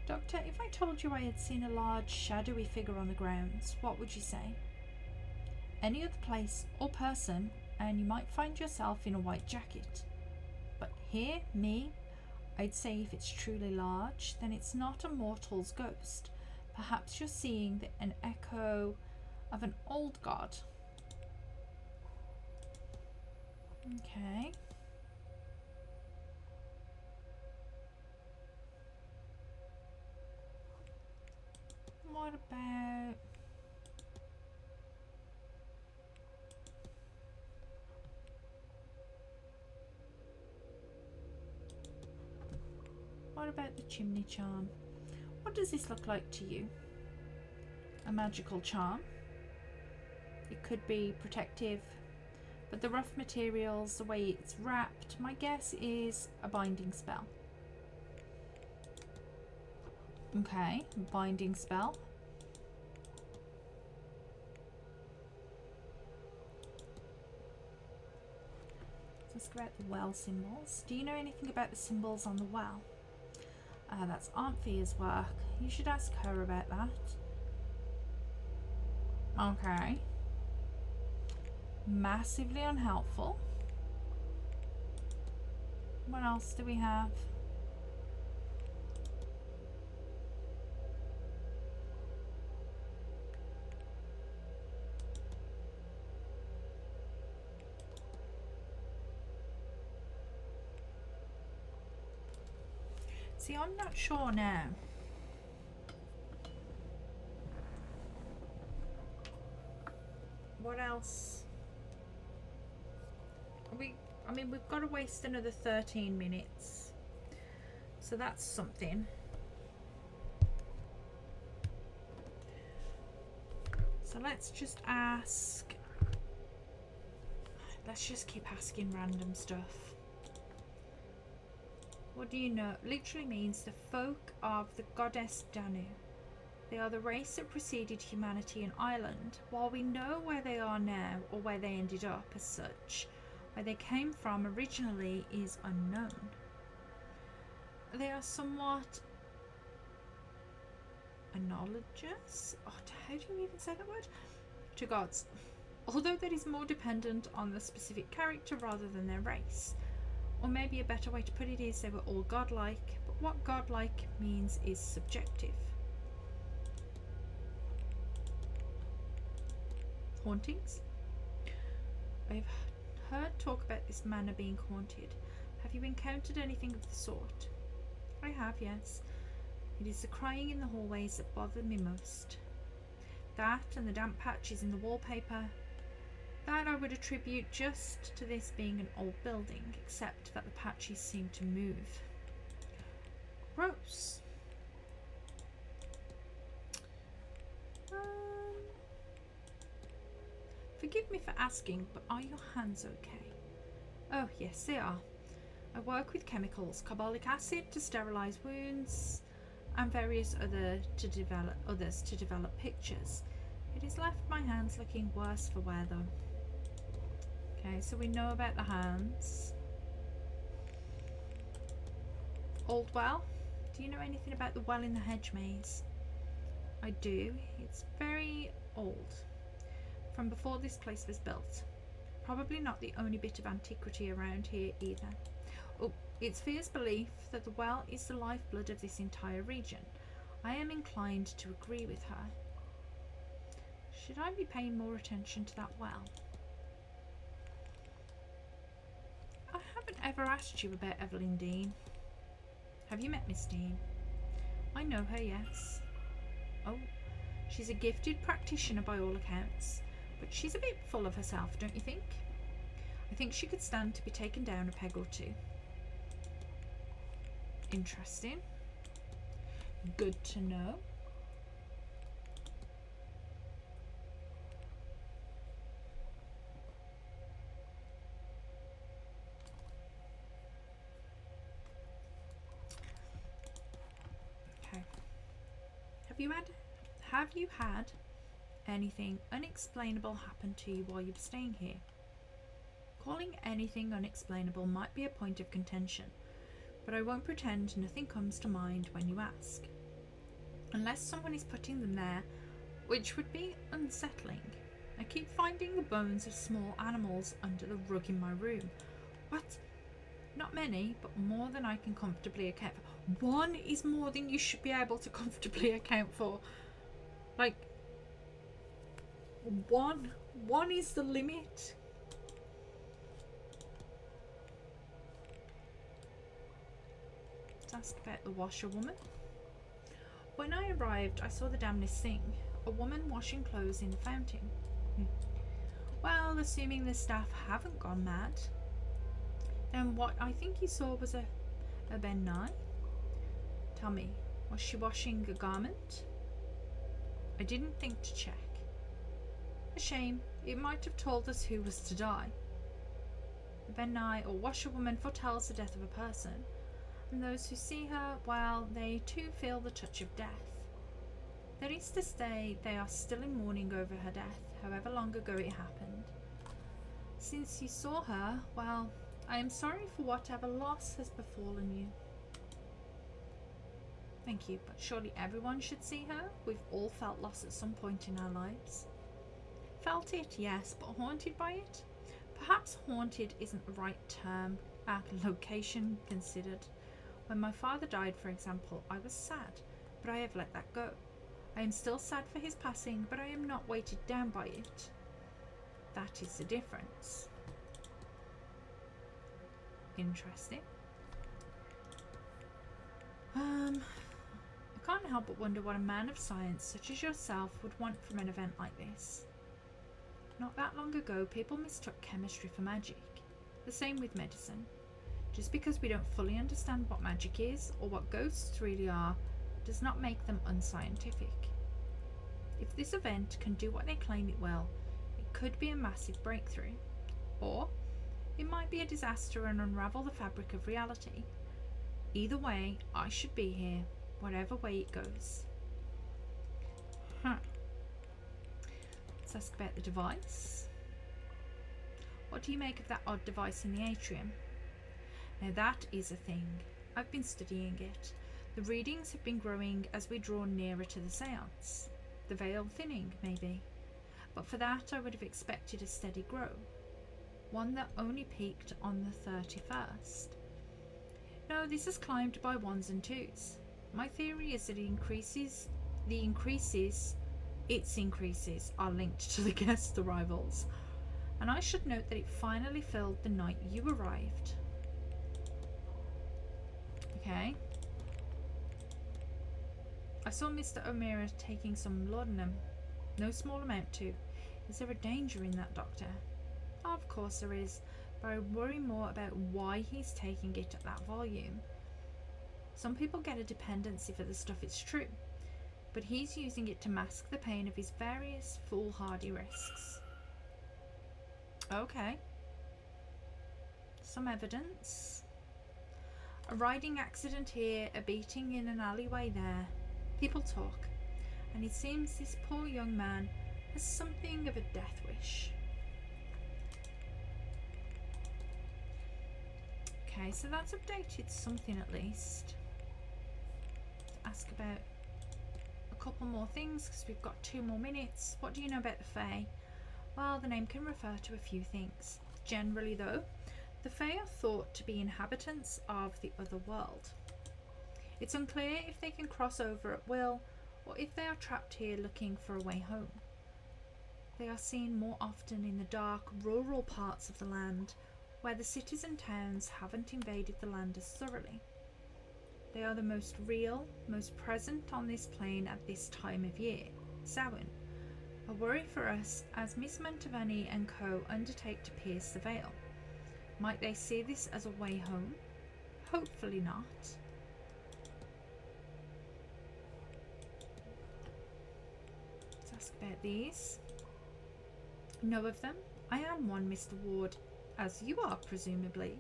Doctor, if I told you I had seen a large shadowy figure on the grounds, what would you say? Any other place or person, and you might find yourself in a white jacket. But here, me, I'd say if it's truly large, then it's not a mortal's ghost. Perhaps you're seeing an echo of an old god. Okay. What about... What about the chimney charm? What does this look like to you? A magical charm? It could be protective, but the rough materials, the way it's wrapped, my guess is a binding spell. Okay, binding spell. Let's ask about the well symbols. Do you know anything about the symbols on the well? That's Aunt Fia's work. You should ask her about that. Okay. Massively unhelpful. What else do we have? See, I'm not sure now. What else? I mean, we've got to waste another 13 minutes. So that's something. So let's just ask. Let's just keep asking random stuff. What do you know? Literally means the folk of the goddess Danu. They are the race that preceded humanity in Ireland. While we know where they are now, or where they ended up as such, where they came from originally is unknown. They are somewhat analogous? Oh, how do you even say that word? To gods. Although that is more dependent on the specific character rather than their race. Or maybe a better way to put it is they were all godlike, but what godlike means is subjective. Hauntings? I've heard talk about this manor being haunted. Have you encountered anything of the sort? I have, yes. It is the crying in the hallways that bother me most. That and the damp patches in the wallpaper. That I would attribute just to this being an old building, except that the patches seem to move. Gross. Forgive me for asking, but are your hands okay? Oh, yes, they are. I work with chemicals, carbolic acid to sterilize wounds, and various others to develop pictures. It has left my hands looking worse for wear, though. Okay, so we know about the hands. Old well. Do you know anything about the well in the hedge maze? I do. It's very old. From before this place was built. Probably not the only bit of antiquity around here either. Oh, it's Fear's belief that the well is the lifeblood of this entire region. I am inclined to agree with her. Should I be paying more attention to that well? I haven't ever asked you about Evelyn Dean. Have you met Miss Dean? I know her, yes. Oh, she's a gifted practitioner by all accounts, but she's a bit full of herself, don't you think? I think she could stand to be taken down a peg or two. Interesting. Good to know. Okay. Have you had anything unexplainable happen to you while you were staying here? Calling anything unexplainable might be a point of contention, but I won't pretend nothing comes to mind when you ask. Unless someone is putting them there, which would be unsettling. I keep finding the bones of small animals under the rug in my room. What? Not many, but more than I can comfortably account for. One is more than you should be able to comfortably account for. Like, one is the limit. Let's ask about the washerwoman. When I arrived, I saw the damnedest thing. A woman washing clothes in the fountain. Well, assuming the staff haven't gone mad, then what I think you saw was a Ben Nye. Tell me, was she washing a garment? I didn't think to check. A shame, it might have told us who was to die. The Ben Nye or washerwoman foretells the death of a person, and those who see her, well, they too feel the touch of death. That is to say, they are still in mourning over her death, however long ago it happened. Since you saw her, well, I am sorry for whatever loss has befallen you. Thank you, but surely everyone should see her? We've all felt loss at some point in our lives. Felt it, yes, but haunted by it? Perhaps haunted isn't the right term, location considered. When my father died, for example, I was sad, but I have let that go. I am still sad for his passing, but I am not weighted down by it. That is the difference. Interesting. I can't help but wonder what a man of science such as yourself would want from an event like this. Not that long ago, people mistook chemistry for magic. The same with medicine. Just because we don't fully understand what magic is, or what ghosts really are, does not make them unscientific. If this event can do what they claim it will, it could be a massive breakthrough. Or, it might be a disaster and unravel the fabric of reality. Either way, I should be here, whatever way it goes. Let's ask about the device. What do you make of that odd device in the atrium? Now that is a thing. I've been studying it. The readings have been growing as we draw nearer to the seance. The veil thinning, maybe. But for that I would have expected a steady grow. One that only peaked on the 31st. No, this has climbed by ones and twos. My theory is that its increases are linked to the guest arrivals. And I should note that it finally filled the night you arrived. Okay. I saw Mr. O'Meara taking some laudanum. No small amount too. Is there a danger in that, Doctor? Oh, of course there is, but I worry more about why he's taking it at that volume. Some people get a dependency for the stuff, it's true, but he's using it to mask the pain of his various foolhardy risks. Okay. Some evidence. A riding accident here, a beating in an alleyway there. People talk, and it seems this poor young man has something of a death wish. Okay, so that's updated something at least. Let's ask about a couple more things because we've got 2 more minutes. What do you know about the Fae? Well, the name can refer to a few things. Generally though, the Fae are thought to be inhabitants of the other world. It's unclear if they can cross over at will, or if they are trapped here looking for a way home. They are seen more often in the dark, rural parts of the land, where the cities and towns haven't invaded the land as thoroughly. They are the most real, most present on this plane at this time of year. Samhain. A worry for us as Miss Mantovani and co undertake to pierce the veil. Might they see this as a way home? Hopefully not. Let's ask about these. Know of them? I am one, Mr. Ward, as you are, presumably.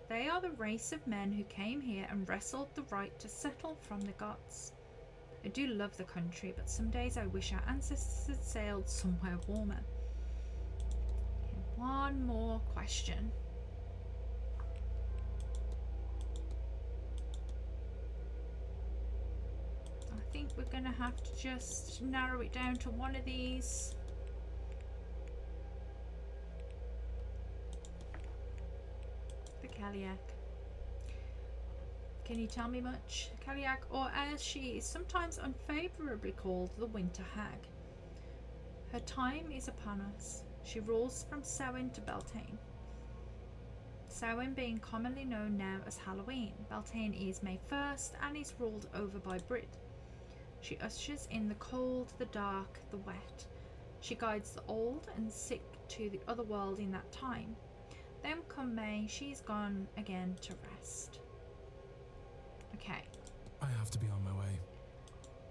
They are the race of men who came here and wrestled the right to settle from the gods. I do love the country, but some days I wish our ancestors had sailed somewhere warmer. Okay, one more question. I think we're going to have to just narrow it down to one of these. The Kaliak. Can you tell me much? Kaliak, or as she is sometimes unfavourably called, the Winter Hag. Her time is upon us. She rules from Samhain to Beltane. Samhain being commonly known now as Halloween. Beltane is May 1st and is ruled over by Brid. She ushers in the cold, the dark, the wet. She guides the old and sick to the other world in that time. Then come May, she is gone again to rest. Okay. I have to be on my way.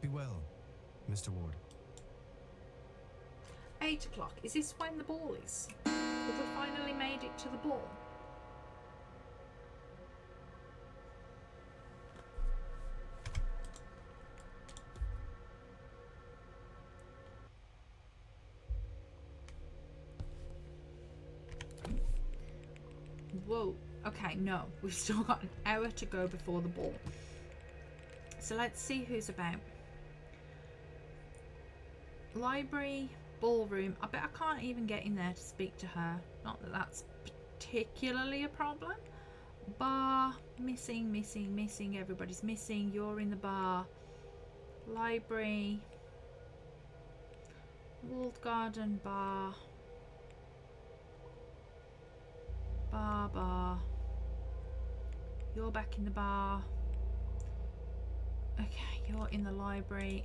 Be well, Mr. Ward. 8 o'clock. Is this when the ball is? Have we finally made it to the ball? Whoa. Okay, no. We've still got an hour to go before the ball. So let's see who's about. Library, ballroom. I bet I can't even get in there to speak to her. Not that that's particularly a problem. Bar, missing, missing, missing. Everybody's missing. You're in the bar. Library. Walled garden, bar. Bar. You're back in the bar. Okay, you're in the library.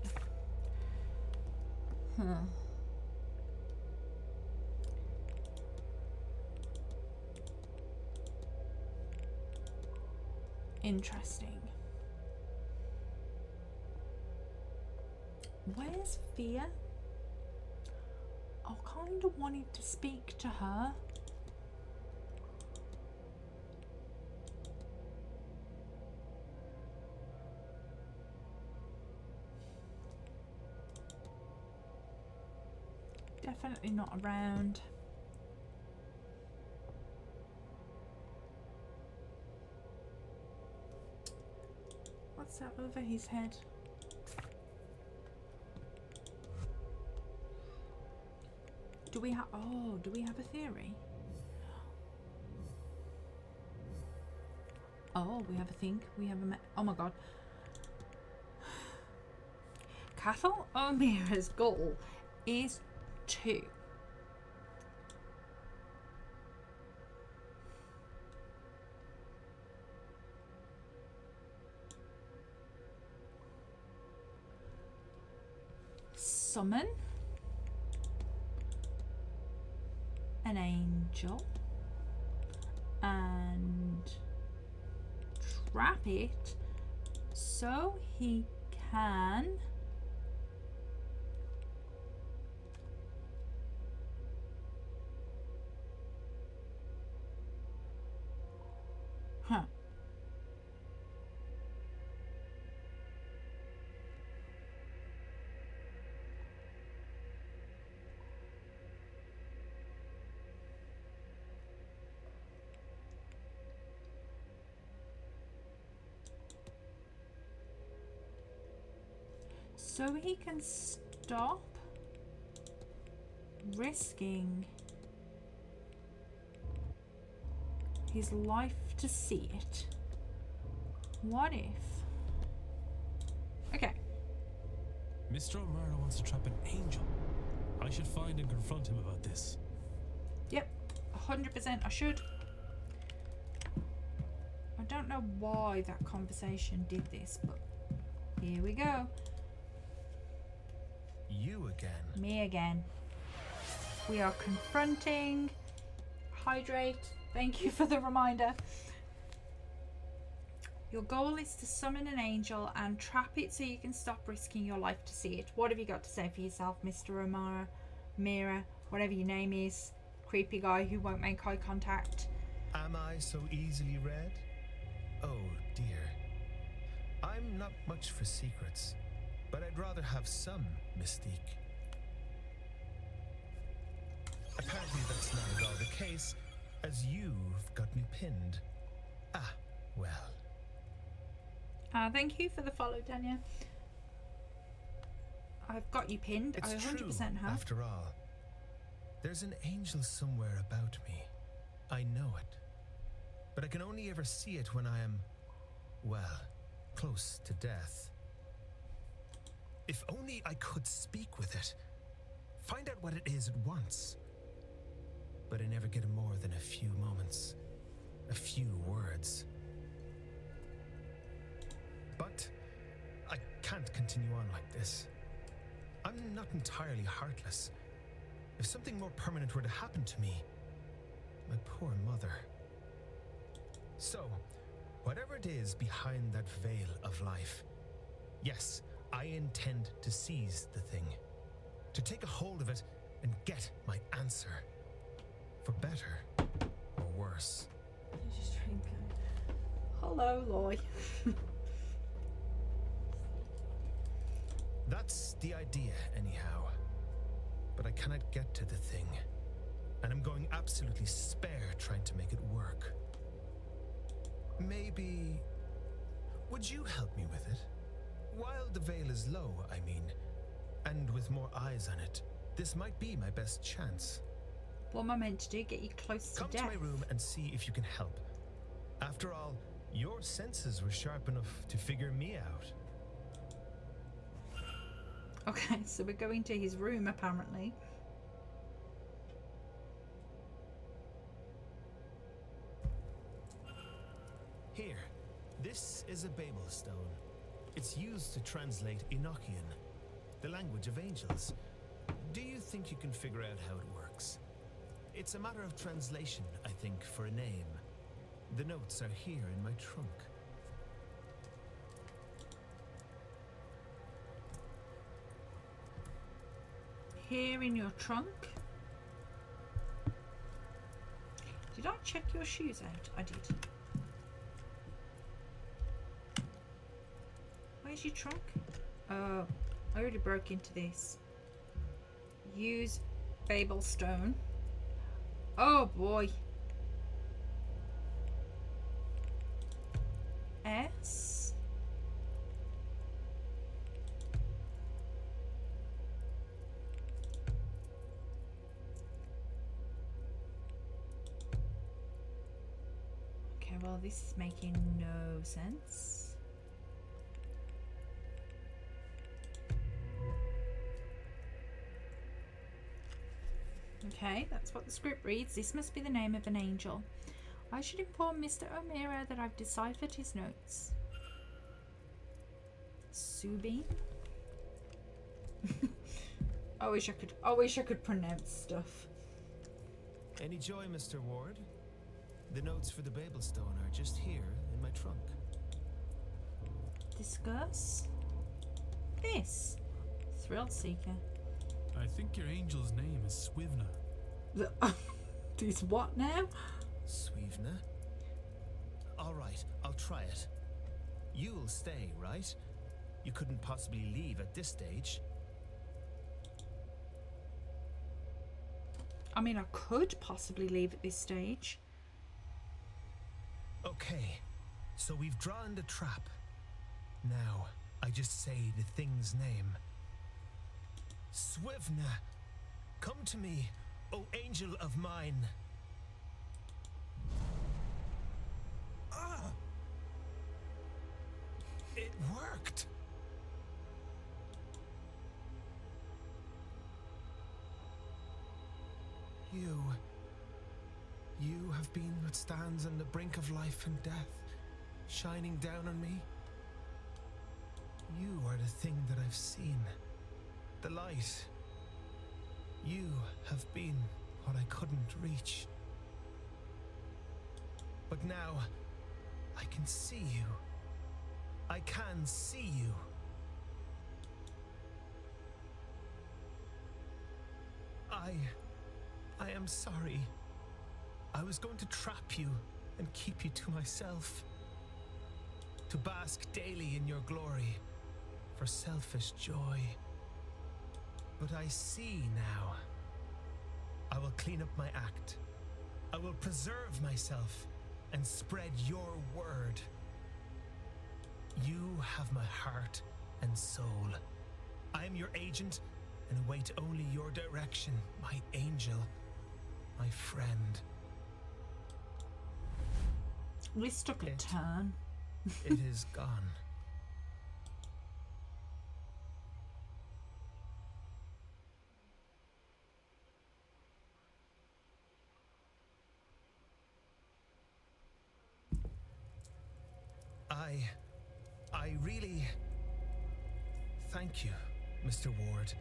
Interesting. Where's Fia? I kind of wanted to speak to her. Definitely not around. What's that over his head? Do we have a theory? Oh, we have a think. We have a oh my god. Cathal O'Meara's goal is 2. Summon an angel and trap it so he can so he can stop risking his life to see it. What if? Okay. Mr. O'Mara wants to trap an angel. I should find and confront him about this. Yep, 100% I should. I don't know why that conversation did this, but here we go. You again? Me again. We are confronting. Hydrate. Thank you for the reminder. Your goal is to summon an angel and trap it so you can stop risking your life to see it. What have you got to say for yourself, Mr. O'Mara, Mira, whatever your name is? Creepy guy who won't make eye contact. Am I so easily read? Oh dear. I'm not much for secrets, but I'd rather have some mystique. Apparently that's not at all the case, as you've got me pinned. Ah, well. Thank you for the follow, Dania. I've got you pinned. It's I 100% true, have. after all. There's an angel somewhere about me. I know it. But I can only ever see it when I am, well, close to death. If only I could speak with it. Find out what it is at once. But I never get more than a few moments. A few words. But I can't continue on like this. I'm not entirely heartless. If something more permanent were to happen to me, my poor mother. So, whatever it is behind that veil of life, yes, I intend to seize the thing, to take a hold of it and get my answer, for better or worse. Hello, Loy. That's the idea, anyhow. But I cannot get to the thing, and I'm going absolutely spare trying to make it work. Maybe... would you help me with it? While the veil is low, I mean, and with more eyes on it, this might be my best chance. What am I meant to do? Get you close to Come death? to my room and see if you can help. After all, your senses were sharp enough to figure me out. Okay, so we're going to his room, apparently. Here, this is a Babel stone. It's used to translate Enochian, the language of angels. Do you think you can figure out how it works? It's a matter of translation, I think, for a name. The notes are here in my trunk. Here in your trunk. Did I check your shoes out? I did. Where's your trunk? Oh, I already broke into this. Use Babel stone. Oh boy. S. Okay, well, this is making no sense. Okay, that's what the script reads. This must be the name of an angel. I should inform Mr. O'Meara that I've deciphered his notes. Subin? I wish I could pronounce stuff. Any joy, Mr. Ward? The notes for the Babel stone are just here in my trunk. Discuss this. Thrill Seeker. I think your angel's name is Swivna. This what now? Swivna? All right, I'll try it. You'll stay, right? You couldn't possibly leave at this stage. I mean, I could possibly leave at this stage. Okay, so we've drawn the trap. Now, I just say the thing's name. Swivna, come to me, O angel of mine. Ah! It worked! You have been what stands on the brink of life and death, shining down on me. You are the thing that I've seen, the light. You have been what I couldn't reach. But now, I can see you. I can see you. I am sorry. I was going to trap you and keep you to myself. To bask daily in your glory, for selfish joy. But I see now. I will clean up my act. I will preserve myself and spread your word. You have my heart and soul. I am your agent and await only your direction, my angel, my friend. This took a turn. It is gone. I really thank you, Mr. Ward,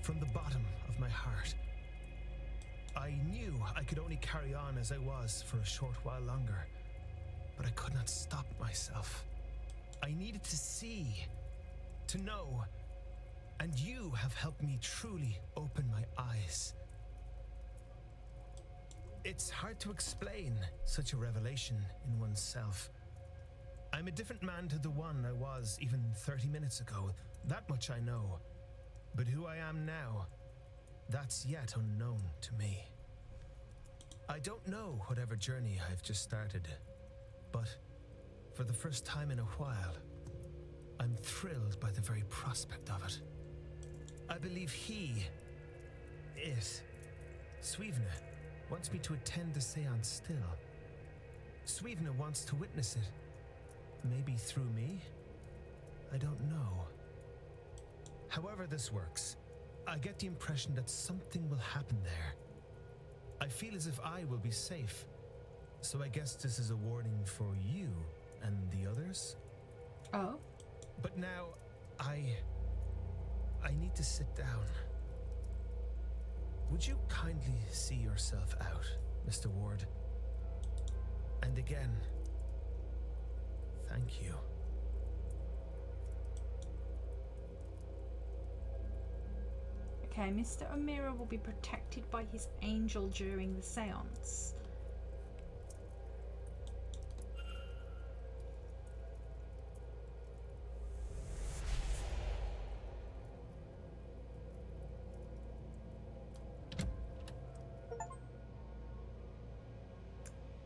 from the bottom of my heart. I knew I could only carry on as I was for a short while longer, but I could not stop myself. I needed to see, to know, and you have helped me truly open my eyes. It's hard to explain such a revelation in oneself. I'm a different man to the one I was even 30 minutes ago. That much I know. But who I am now, that's yet unknown to me. I don't know whatever journey I've just started, but for the first time in a while, I'm thrilled by the very prospect of it. I believe Swevna, wants me to attend the seance still. Swevna wants to witness it. Maybe through me? I don't know. However this works, I get the impression that something will happen there. I feel as if I will be safe. So I guess this is a warning for you and the others? Oh? But now, I need to sit down. Would you kindly see yourself out, Mr. Ward? And again, thank you. Okay, Mr. O'Meara will be protected by his angel during the seance.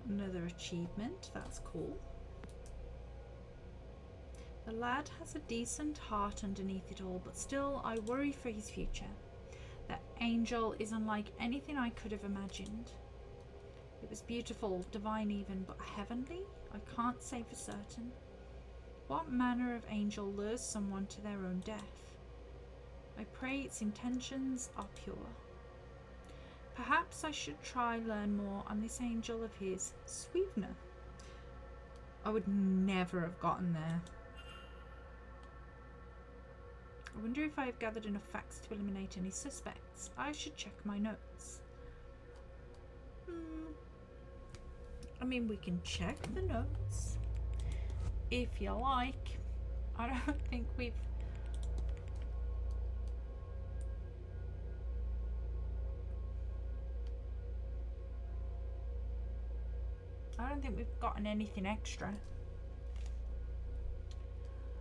Another achievement, that's cool. The lad has a decent heart underneath it all, but still I worry for his future. That angel is unlike anything I could have imagined. It was beautiful, divine even, but heavenly? I can't say for certain. What manner of angel lures someone to their own death? I pray its intentions are pure. Perhaps I should try learn more on this angel of his, Swevna. I would never have gotten there. I wonder if I have gathered enough facts to eliminate any suspects. I should check my notes. I mean, we can check the notes if you like. I don't think we've... I don't think we've gotten anything extra.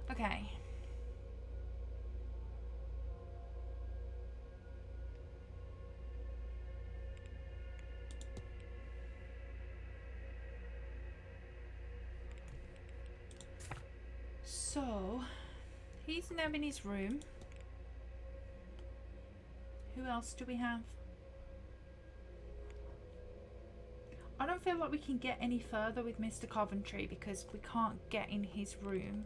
Okay. So, he's now in his room. Who else do we have? I don't feel like we can get any further with Mr. Coventry because we can't get in his room.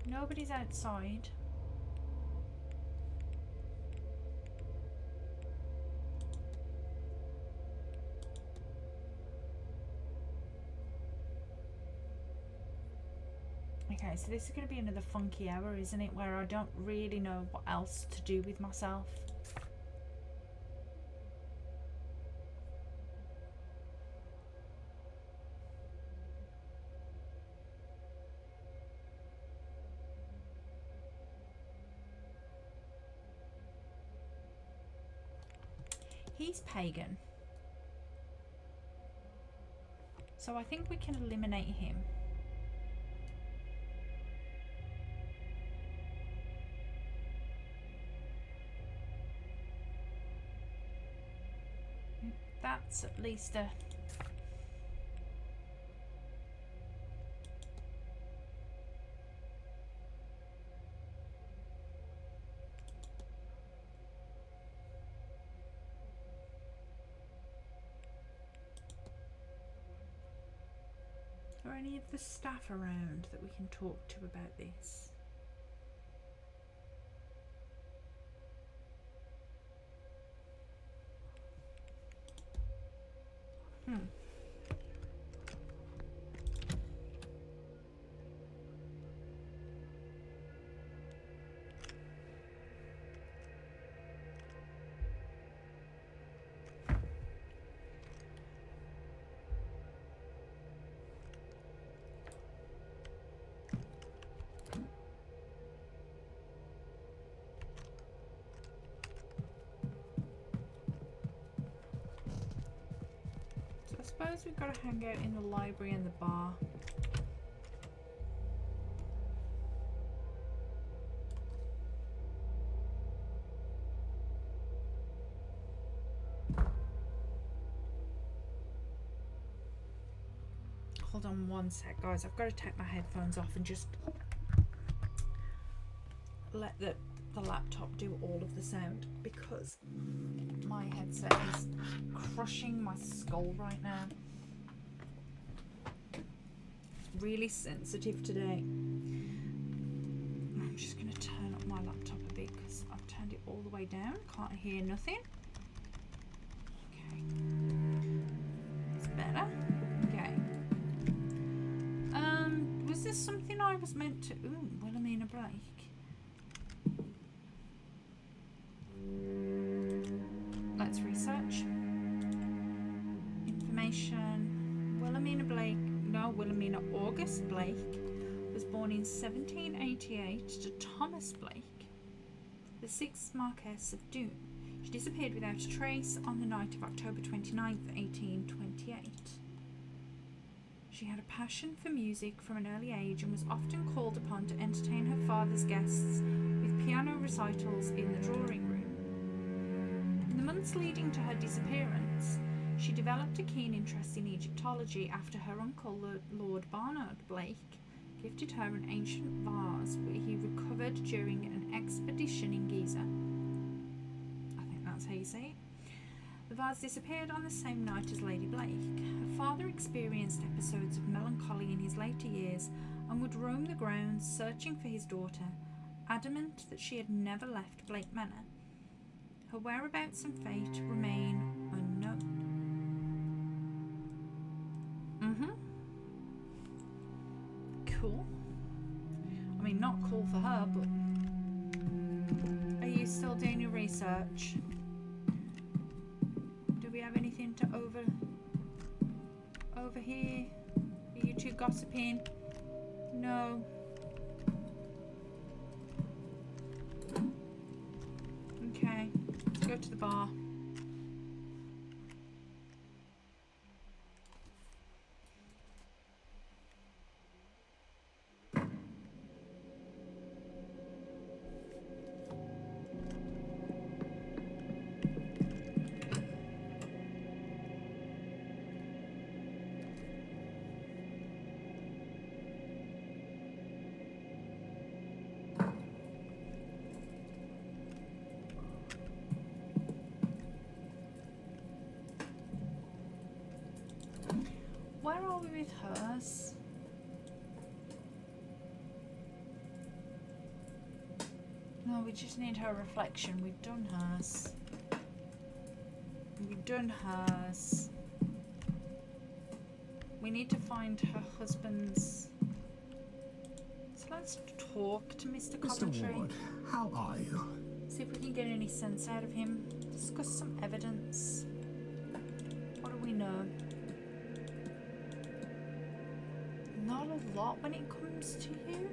Nobody's outside. Okay, so this is going to be another funky hour, isn't it? Where I don't really know what else to do with myself. He's pagan. So I think we can eliminate him. That's at least a... Are any of the staff around that we can talk to about this? I suppose we've got to hang out in the library and the bar. Hold on one sec, guys. I've got to take my headphones off and just let the laptop do all of the sound, because my headset is crushing my skull right now. It's really sensitive today. I'm just going to turn up my laptop a bit because I've turned it all the way down. Can't hear nothing. Okay. It's better. Okay. Was this something I was meant to... Ooh, Wilhelmina Blake. Let's research. Information. Wilhelmina August Blake was born in 1788 to Thomas Blake, the 6th Marquess of Doon. She disappeared without a trace on the night of October 29th, 1828. She had a passion for music from an early age and was often called upon to entertain her father's guests with piano recitals in the drawing room. In the months leading to her disappearance, she developed a keen interest in Egyptology after her uncle, Lord Barnard Blake, gifted her an ancient vase where he recovered during an expedition in Giza. I think that's how you say it. The vase disappeared on the same night as Lady Blake. Her father experienced episodes of melancholy in his later years and would roam the grounds searching for his daughter, adamant that she had never left Blake Manor. Her whereabouts and fate remain unknown. Cool. I mean, not cool for her, but... Are you still doing your research? Do we have anything to overhear? Are you two gossiping? No. Okay, let's go to the bar. Where are we with hers? No, we just need her reflection. We've done hers. We've done hers. We need to find her husband's Let's talk to Mr. Mr. Coventry. Ward, how are you? See if we can get any sense out of him. Discuss some evidence. What do we know? Not a lot when it comes to you.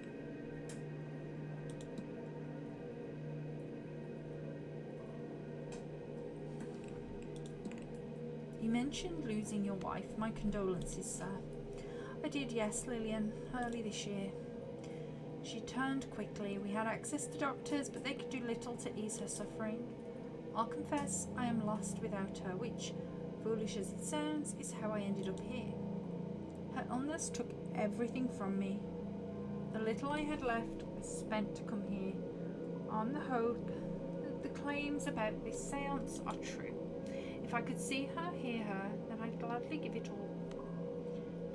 You mentioned losing your wife. My condolences, sir. I did, yes, Lillian, early this year. She turned quickly. We had access to doctors, but they could do little to ease her suffering. I'll confess, I am lost without her, which, foolish as it sounds, is how I ended up here. Her illness took everything from me. The little I had left was spent to come here, on the hope that the claims about this seance are true. If I could see her, hear her, then I'd gladly give it all.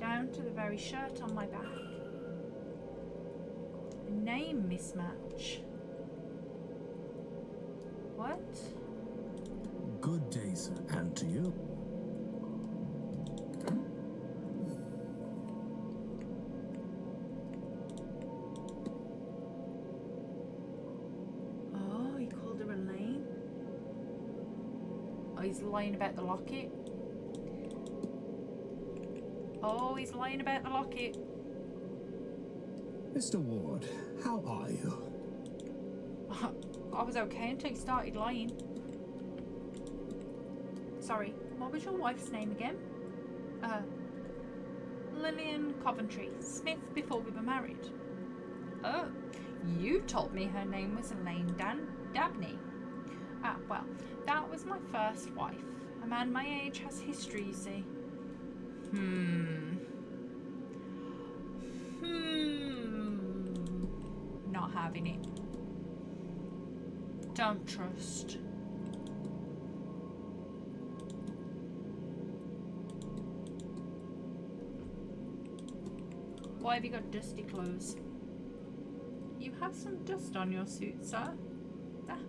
Down to the very shirt on my back. A name mismatch. What? Good day, sir, and to you. Oh, he called her Elaine. Oh, he's lying about the locket. Oh, he's lying about the locket. Mr. Ward, how are you? I was okay until he started lying. Sorry, what was your wife's name again? Lillian Coventry. Smith before we were married. Oh, you told me her name was Elaine Dabney. Ah, well, that was my first wife. A man my age has history, you see. Not having it. Don't trust. Why have you got dusty clothes? You have some dust on your suit, sir. Ah,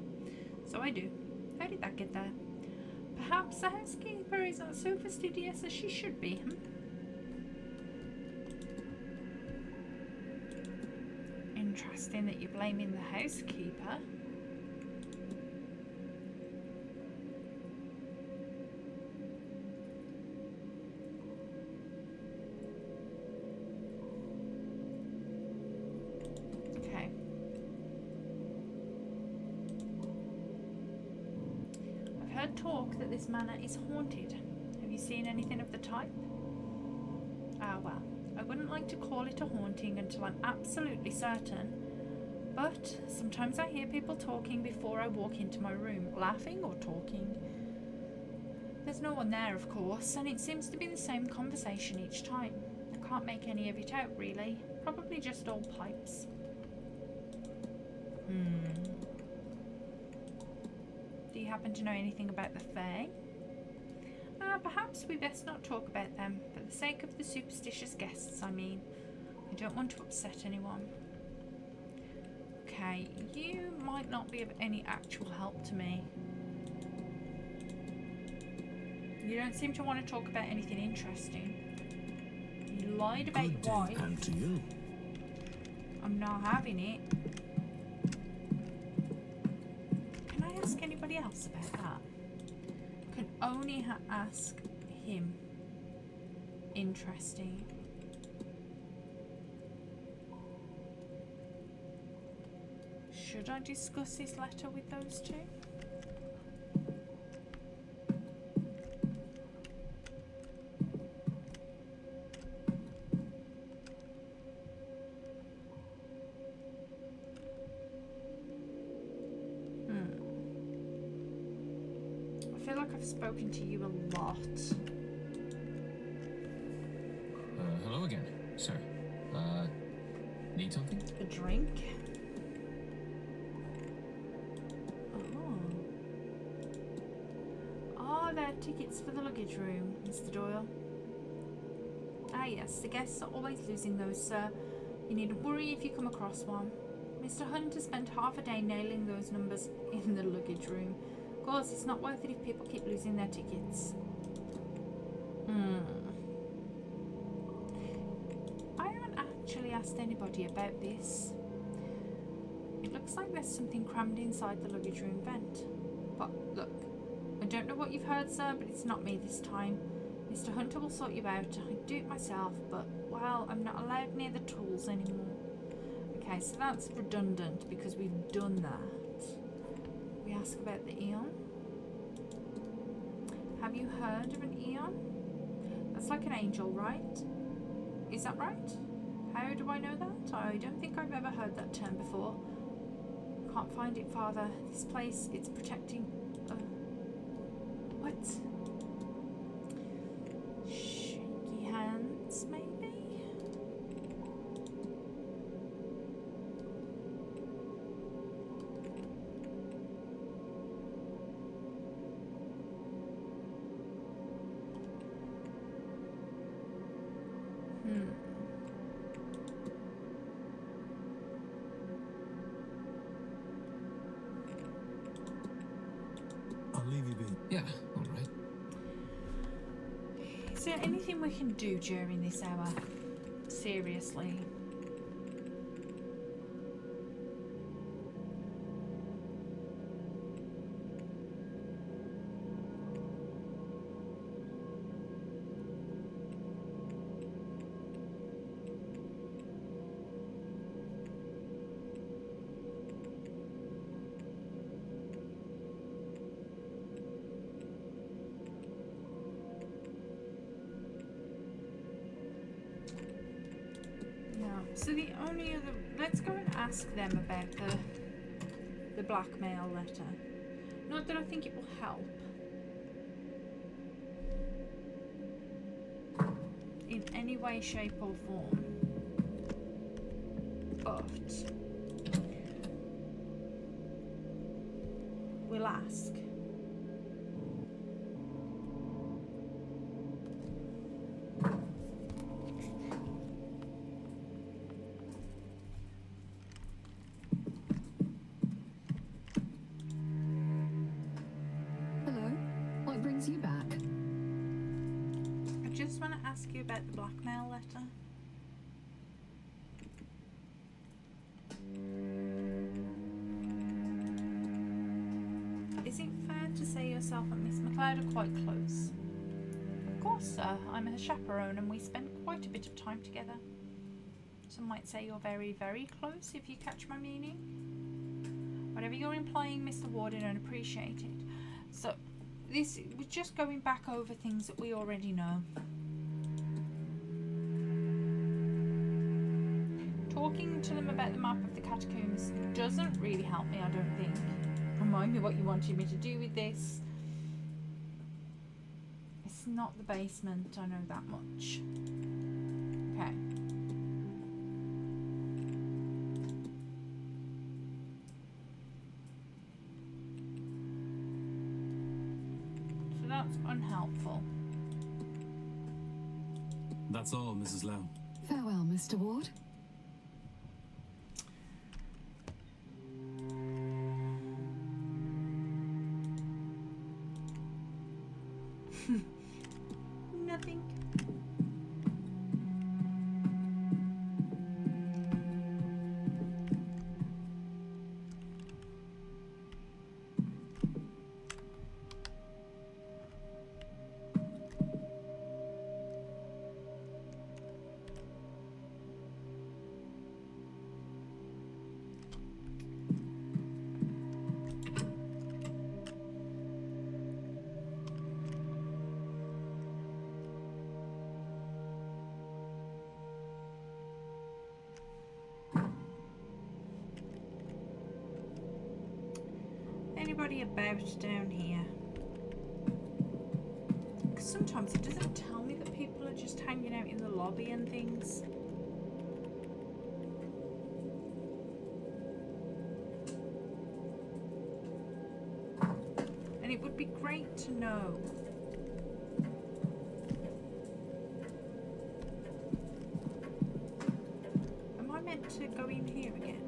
so I do. How did that get there? Perhaps the housekeeper is not so fastidious as she should be, Interesting that you're blaming the housekeeper. Okay. I've heard talk that this manor is haunted. Have you seen anything of the type? Ah, well. I wouldn't like to call it a haunting until I'm absolutely certain, but sometimes I hear people talking before I walk into my room, laughing or talking. There's no one there, of course, and it seems to be the same conversation each time. I can't make any of it out, really. Probably just old pipes. Do you happen to know anything about the Fae? Perhaps we best not talk about them, for the sake of the superstitious guests, I mean. I don't want to upset anyone. Okay, you might not be of any actual help to me. You don't seem to want to talk about anything interesting. You lied about your wife. And to you. I'm not having it. Can I ask anybody else about that? Can only ask him. Interesting. Should I discuss this letter with those two? I feel like I've spoken to you a lot. Hello again, sir. Need something? A drink? Oh, there are tickets for the luggage room, Mr. Doyle. Ah yes, the guests are always losing those, sir. You needn't worry if you come across one. Mr. Hunter spent half a day nailing those numbers in the luggage room. Of course, it's not worth it if people keep losing their tickets. I haven't actually asked asked anybody about this. It looks like there's something crammed inside the luggage room vent. But look, I don't know what you've heard, sir, but it's not me this time. Mr. Hunter will sort you out. I do it myself, but, well, I'm not allowed near the tools anymore. Okay, so that's redundant because we've done that. We ask about the Eon. Have you heard of an Eon? That's like an angel, right? Is that right? How do I know that? I don't think I've ever heard that term before. Can't find it, Father. This place, it's protecting... what? Shaky hands, maybe? I'll leave you be. Yeah, alright. Is there anything we can do during this hour? Seriously. So the only other... let's go and ask them about the blackmail letter. Not that I think it will help. In any way, shape or form. But... we'll ask. You back. I just want to ask you about the blackmail letter. Is it fair to say yourself and Miss McLeod are quite close? Of course, sir. I'm her chaperone and we spend quite a bit of time together. Some might say you're very, very close, if you catch my meaning. Whatever you're implying, Mr. Ward, I don't appreciate it. So, this was just going back over things that we already know. Talking to them about the map of the catacombs doesn't really help me, I don't think. Remind me what you wanted me to do with this. It's not the basement, I know that much. Okay. That's unhelpful. That's all, Mrs. Lowe. Farewell, Mr. Ward. Nothing. Anybody about down here? Because sometimes it doesn't tell me that people are just hanging out in the lobby and things. And it would be great to know. Am I meant to go in here again?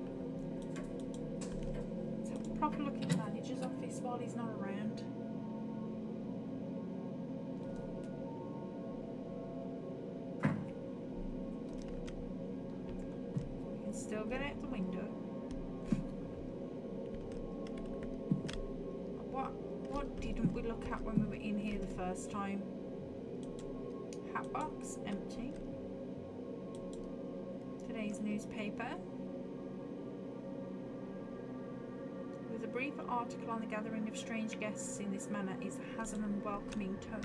Let's have a proper look at the manager's office while he's not around. Still get out the window. What didn't we look at when we were in here the first time? Hat box, empty. Today's newspaper. With a brief article on the gathering of strange guests in this manor has an unwelcoming tone.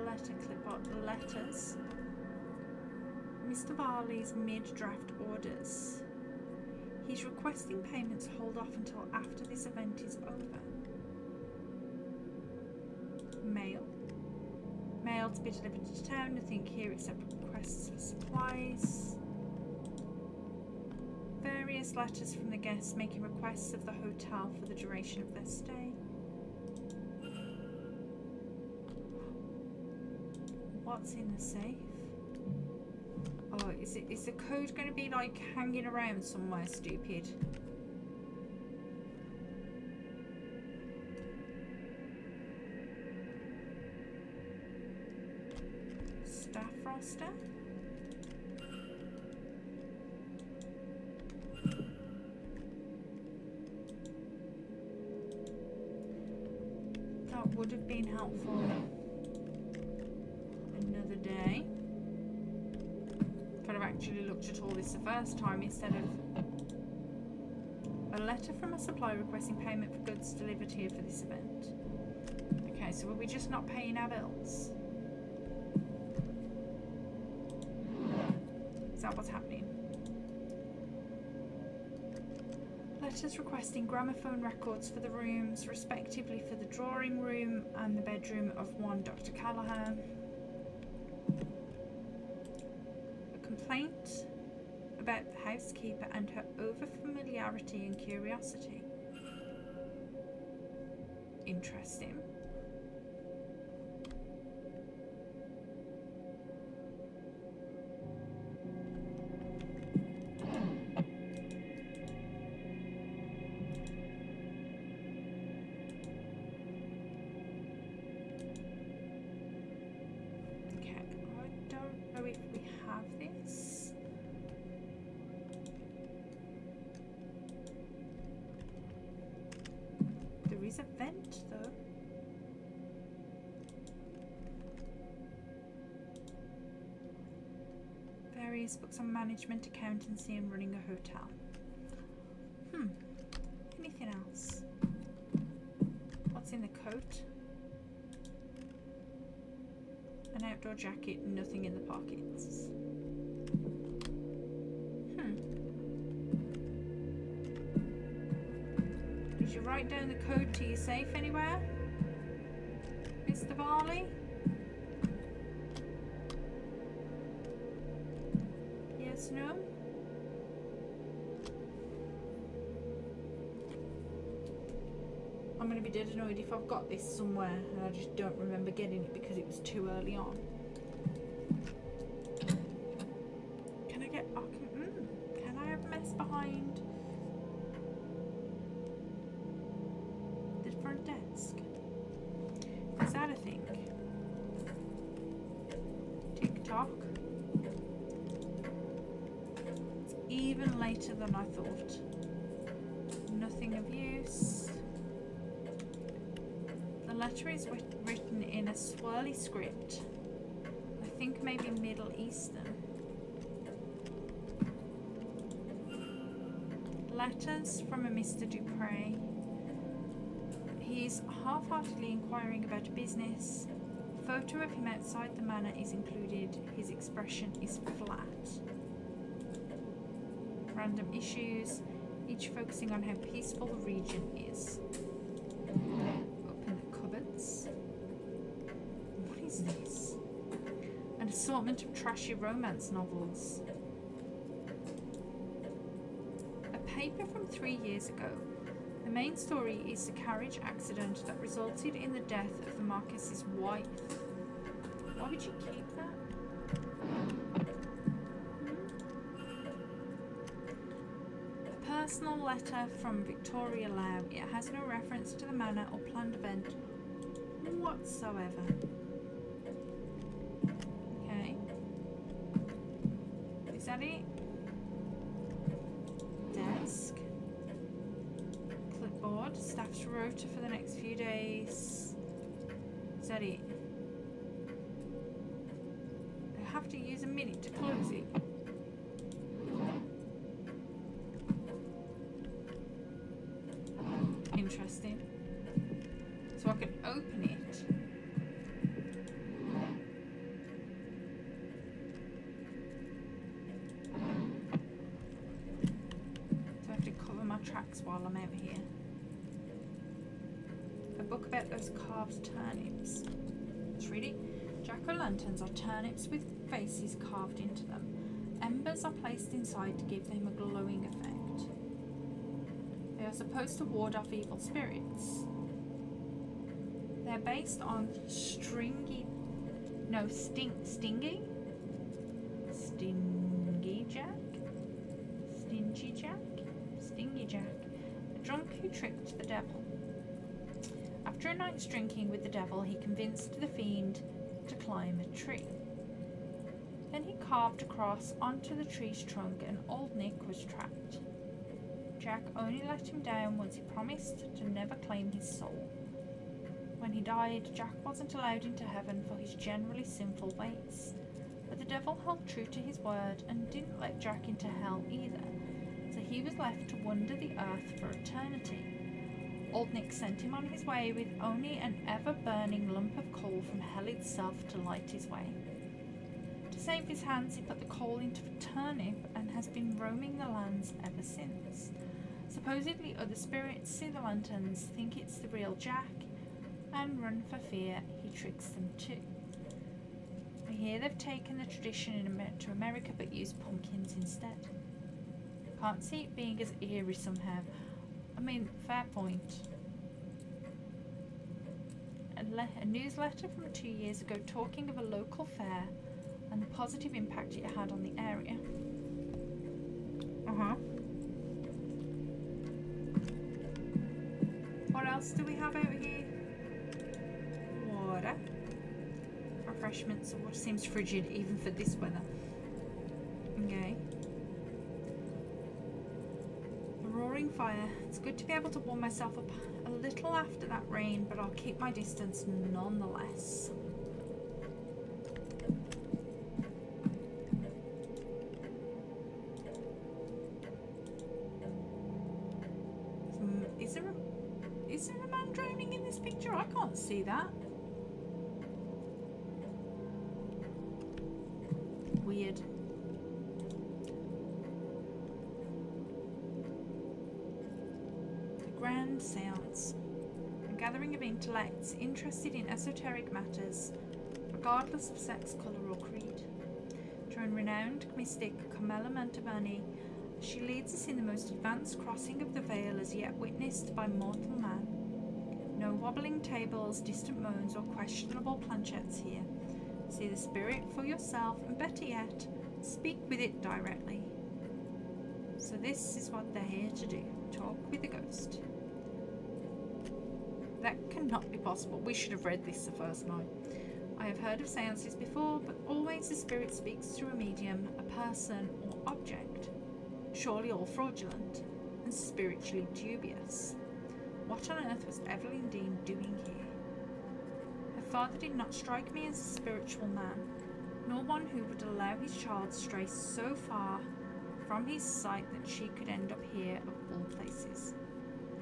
Letter clipboard, letters. Mr. Varley's mid-draft orders. He's requesting payments hold off until after this event is over. Mail. Mail to be delivered to town. Nothing here except requests for supplies. Various letters from the guests making requests of the hotel for the duration of their stay. What's in the safe? Oh, is the code going to be like hanging around somewhere, stupid? Staff roster? That would have been helpful another day. I've actually looked at all this the first time instead of a letter from a supplier requesting payment for goods delivered here for this event. Okay, so were we just not paying our bills? Is that what's happening? Letters requesting gramophone records for the rooms, respectively for the drawing room and the bedroom of one Dr. Callahan. Complaint about the housekeeper and her over-familiarity and curiosity. Interesting. Okay, I don't know if we have this. There is a vent though. Various books on management, accountancy and running a hotel. Anything else? What's in the coat? An outdoor jacket, nothing in the pockets. Did you write down the code to your safe anywhere, Mr. Varley? Yes, no? I'm going to be dead annoyed if I've got this somewhere and I just don't remember getting it because it was too early on. Can I get... Oh, can I have a mess behind the front desk? Is that a thing? Tick-tock. It's even later than I thought. Nothing of use. The letter is written in a swirly script. I think maybe Middle Eastern. Letters from a Mr. Dupre. He's half-heartedly inquiring about a business. A photo of him outside the manor is included. His expression is flat. Random issues, each focusing on how peaceful the region is. What is this? An assortment of trashy romance novels. A paper from 3 years ago. The main story is the carriage accident that resulted in the death of the Marquess's wife. Why would you keep that? A personal letter from Victoria Lau. It has no reference to the manor or planned event whatsoever. that it? Desk. Clipboard. Staff's rota for the next few days. Is that it? I have to use a minute to close it. Interesting. So I can open it. So I have to cover my tracks while I'm over here. A book about those carved turnips. Let's read it. Jack-o'-lanterns are turnips with faces carved into them. Embers are placed inside to give them a glowing effect. They are supposed to ward off evil spirits. They're based on stingy Jack, a drunk who tricked the devil. After a night's drinking with the devil, he convinced the fiend to climb a tree. Then he carved across onto the tree's trunk and old Nick was trapped. Jack only let him down once he promised to never claim his soul. When he died, Jack wasn't allowed into heaven for his generally sinful ways. But the devil held true to his word and didn't let Jack into hell either, so he was left to wander the earth for eternity. Old Nick sent him on his way with only an ever-burning lump of coal from hell itself to light his way. To save his hands, he put the coal into a turnip and has been roaming the lands ever since. Supposedly other spirits see the lanterns, think it's the real Jack, and run for fear he tricks them too. I hear they've taken the tradition to America but use pumpkins instead. Can't see it being as eerie somehow. I mean, fair point. A newsletter from 2 years ago talking of a local fair and the positive impact it had on the area. What else do we have over here? Water. Refreshments. What seems frigid even for this weather. Okay. A roaring fire. It's good to be able to warm myself up a little after that rain, but I'll keep my distance nonetheless. Is there a man drowning in this picture? I can't see that. Weird. The Grand Seance. A gathering of intellects interested in esoteric matters, regardless of sex, colour or creed. Join renowned mystic Carmela Mantovani. She leads us in the most advanced crossing of the veil as yet witnessed by mortal man. No wobbling tables, distant moans, or questionable planchettes here. See the spirit for yourself, and better yet, speak with it directly. So this is what they're here to do. Talk with the ghost. That cannot be possible. We should have read this the first night. I have heard of seances before, but always the spirit speaks through a medium, a person, or object. Surely all fraudulent and spiritually dubious. What on earth was Evelyn Dean doing here? Her father did not strike me as a spiritual man, nor one who would allow his child to stray so far from his sight that she could end up here of all places.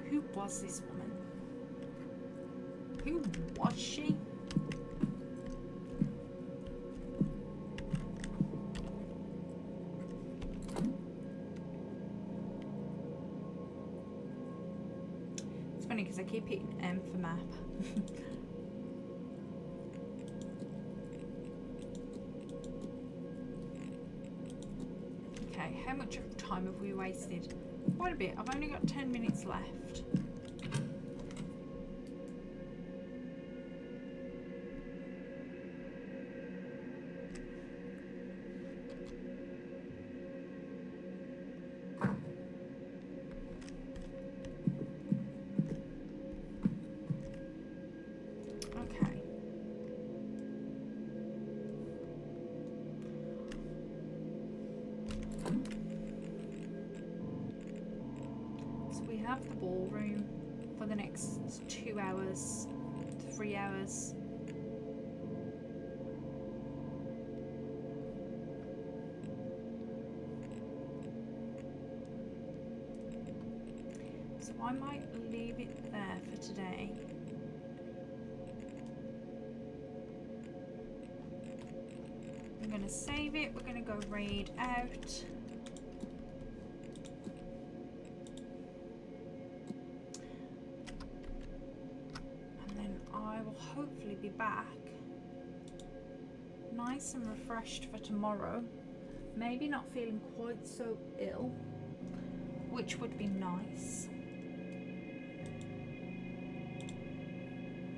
Who was this woman? Who was she? Because I keep hitting M for map. Okay, how much time have we wasted? Quite a bit. I've only got 10 minutes left. have the ballroom for the next 2 hours, 3 hours. So I might leave it there for today. I'm going to save it. We're going to go raid out. And then I will hopefully be back nice and refreshed for tomorrow. Maybe not feeling quite so ill, which would be nice.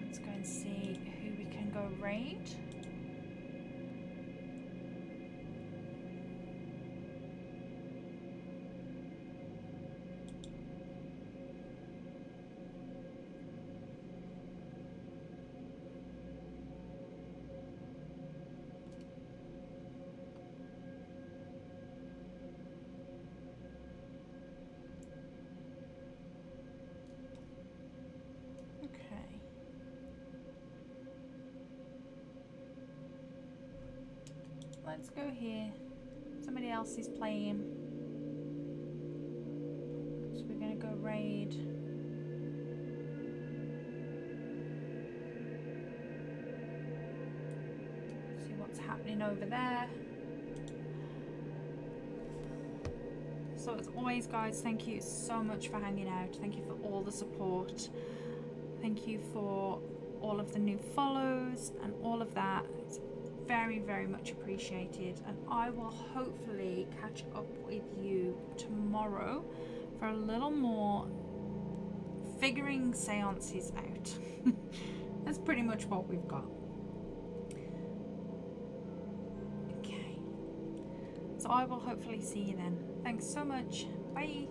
Let's go and see who we can go raid. Let's go here. Somebody else is playing. So we're going to go raid. See what's happening over there. So as always, guys, thank you so much for hanging out. Thank you for all the support. Thank you for all of the new follows and all of that. It's very, very much appreciated, and I will hopefully catch up with you tomorrow for a little more figuring seances out. That's pretty much what we've got. Okay, so I will hopefully see you then. Thanks so much. Bye.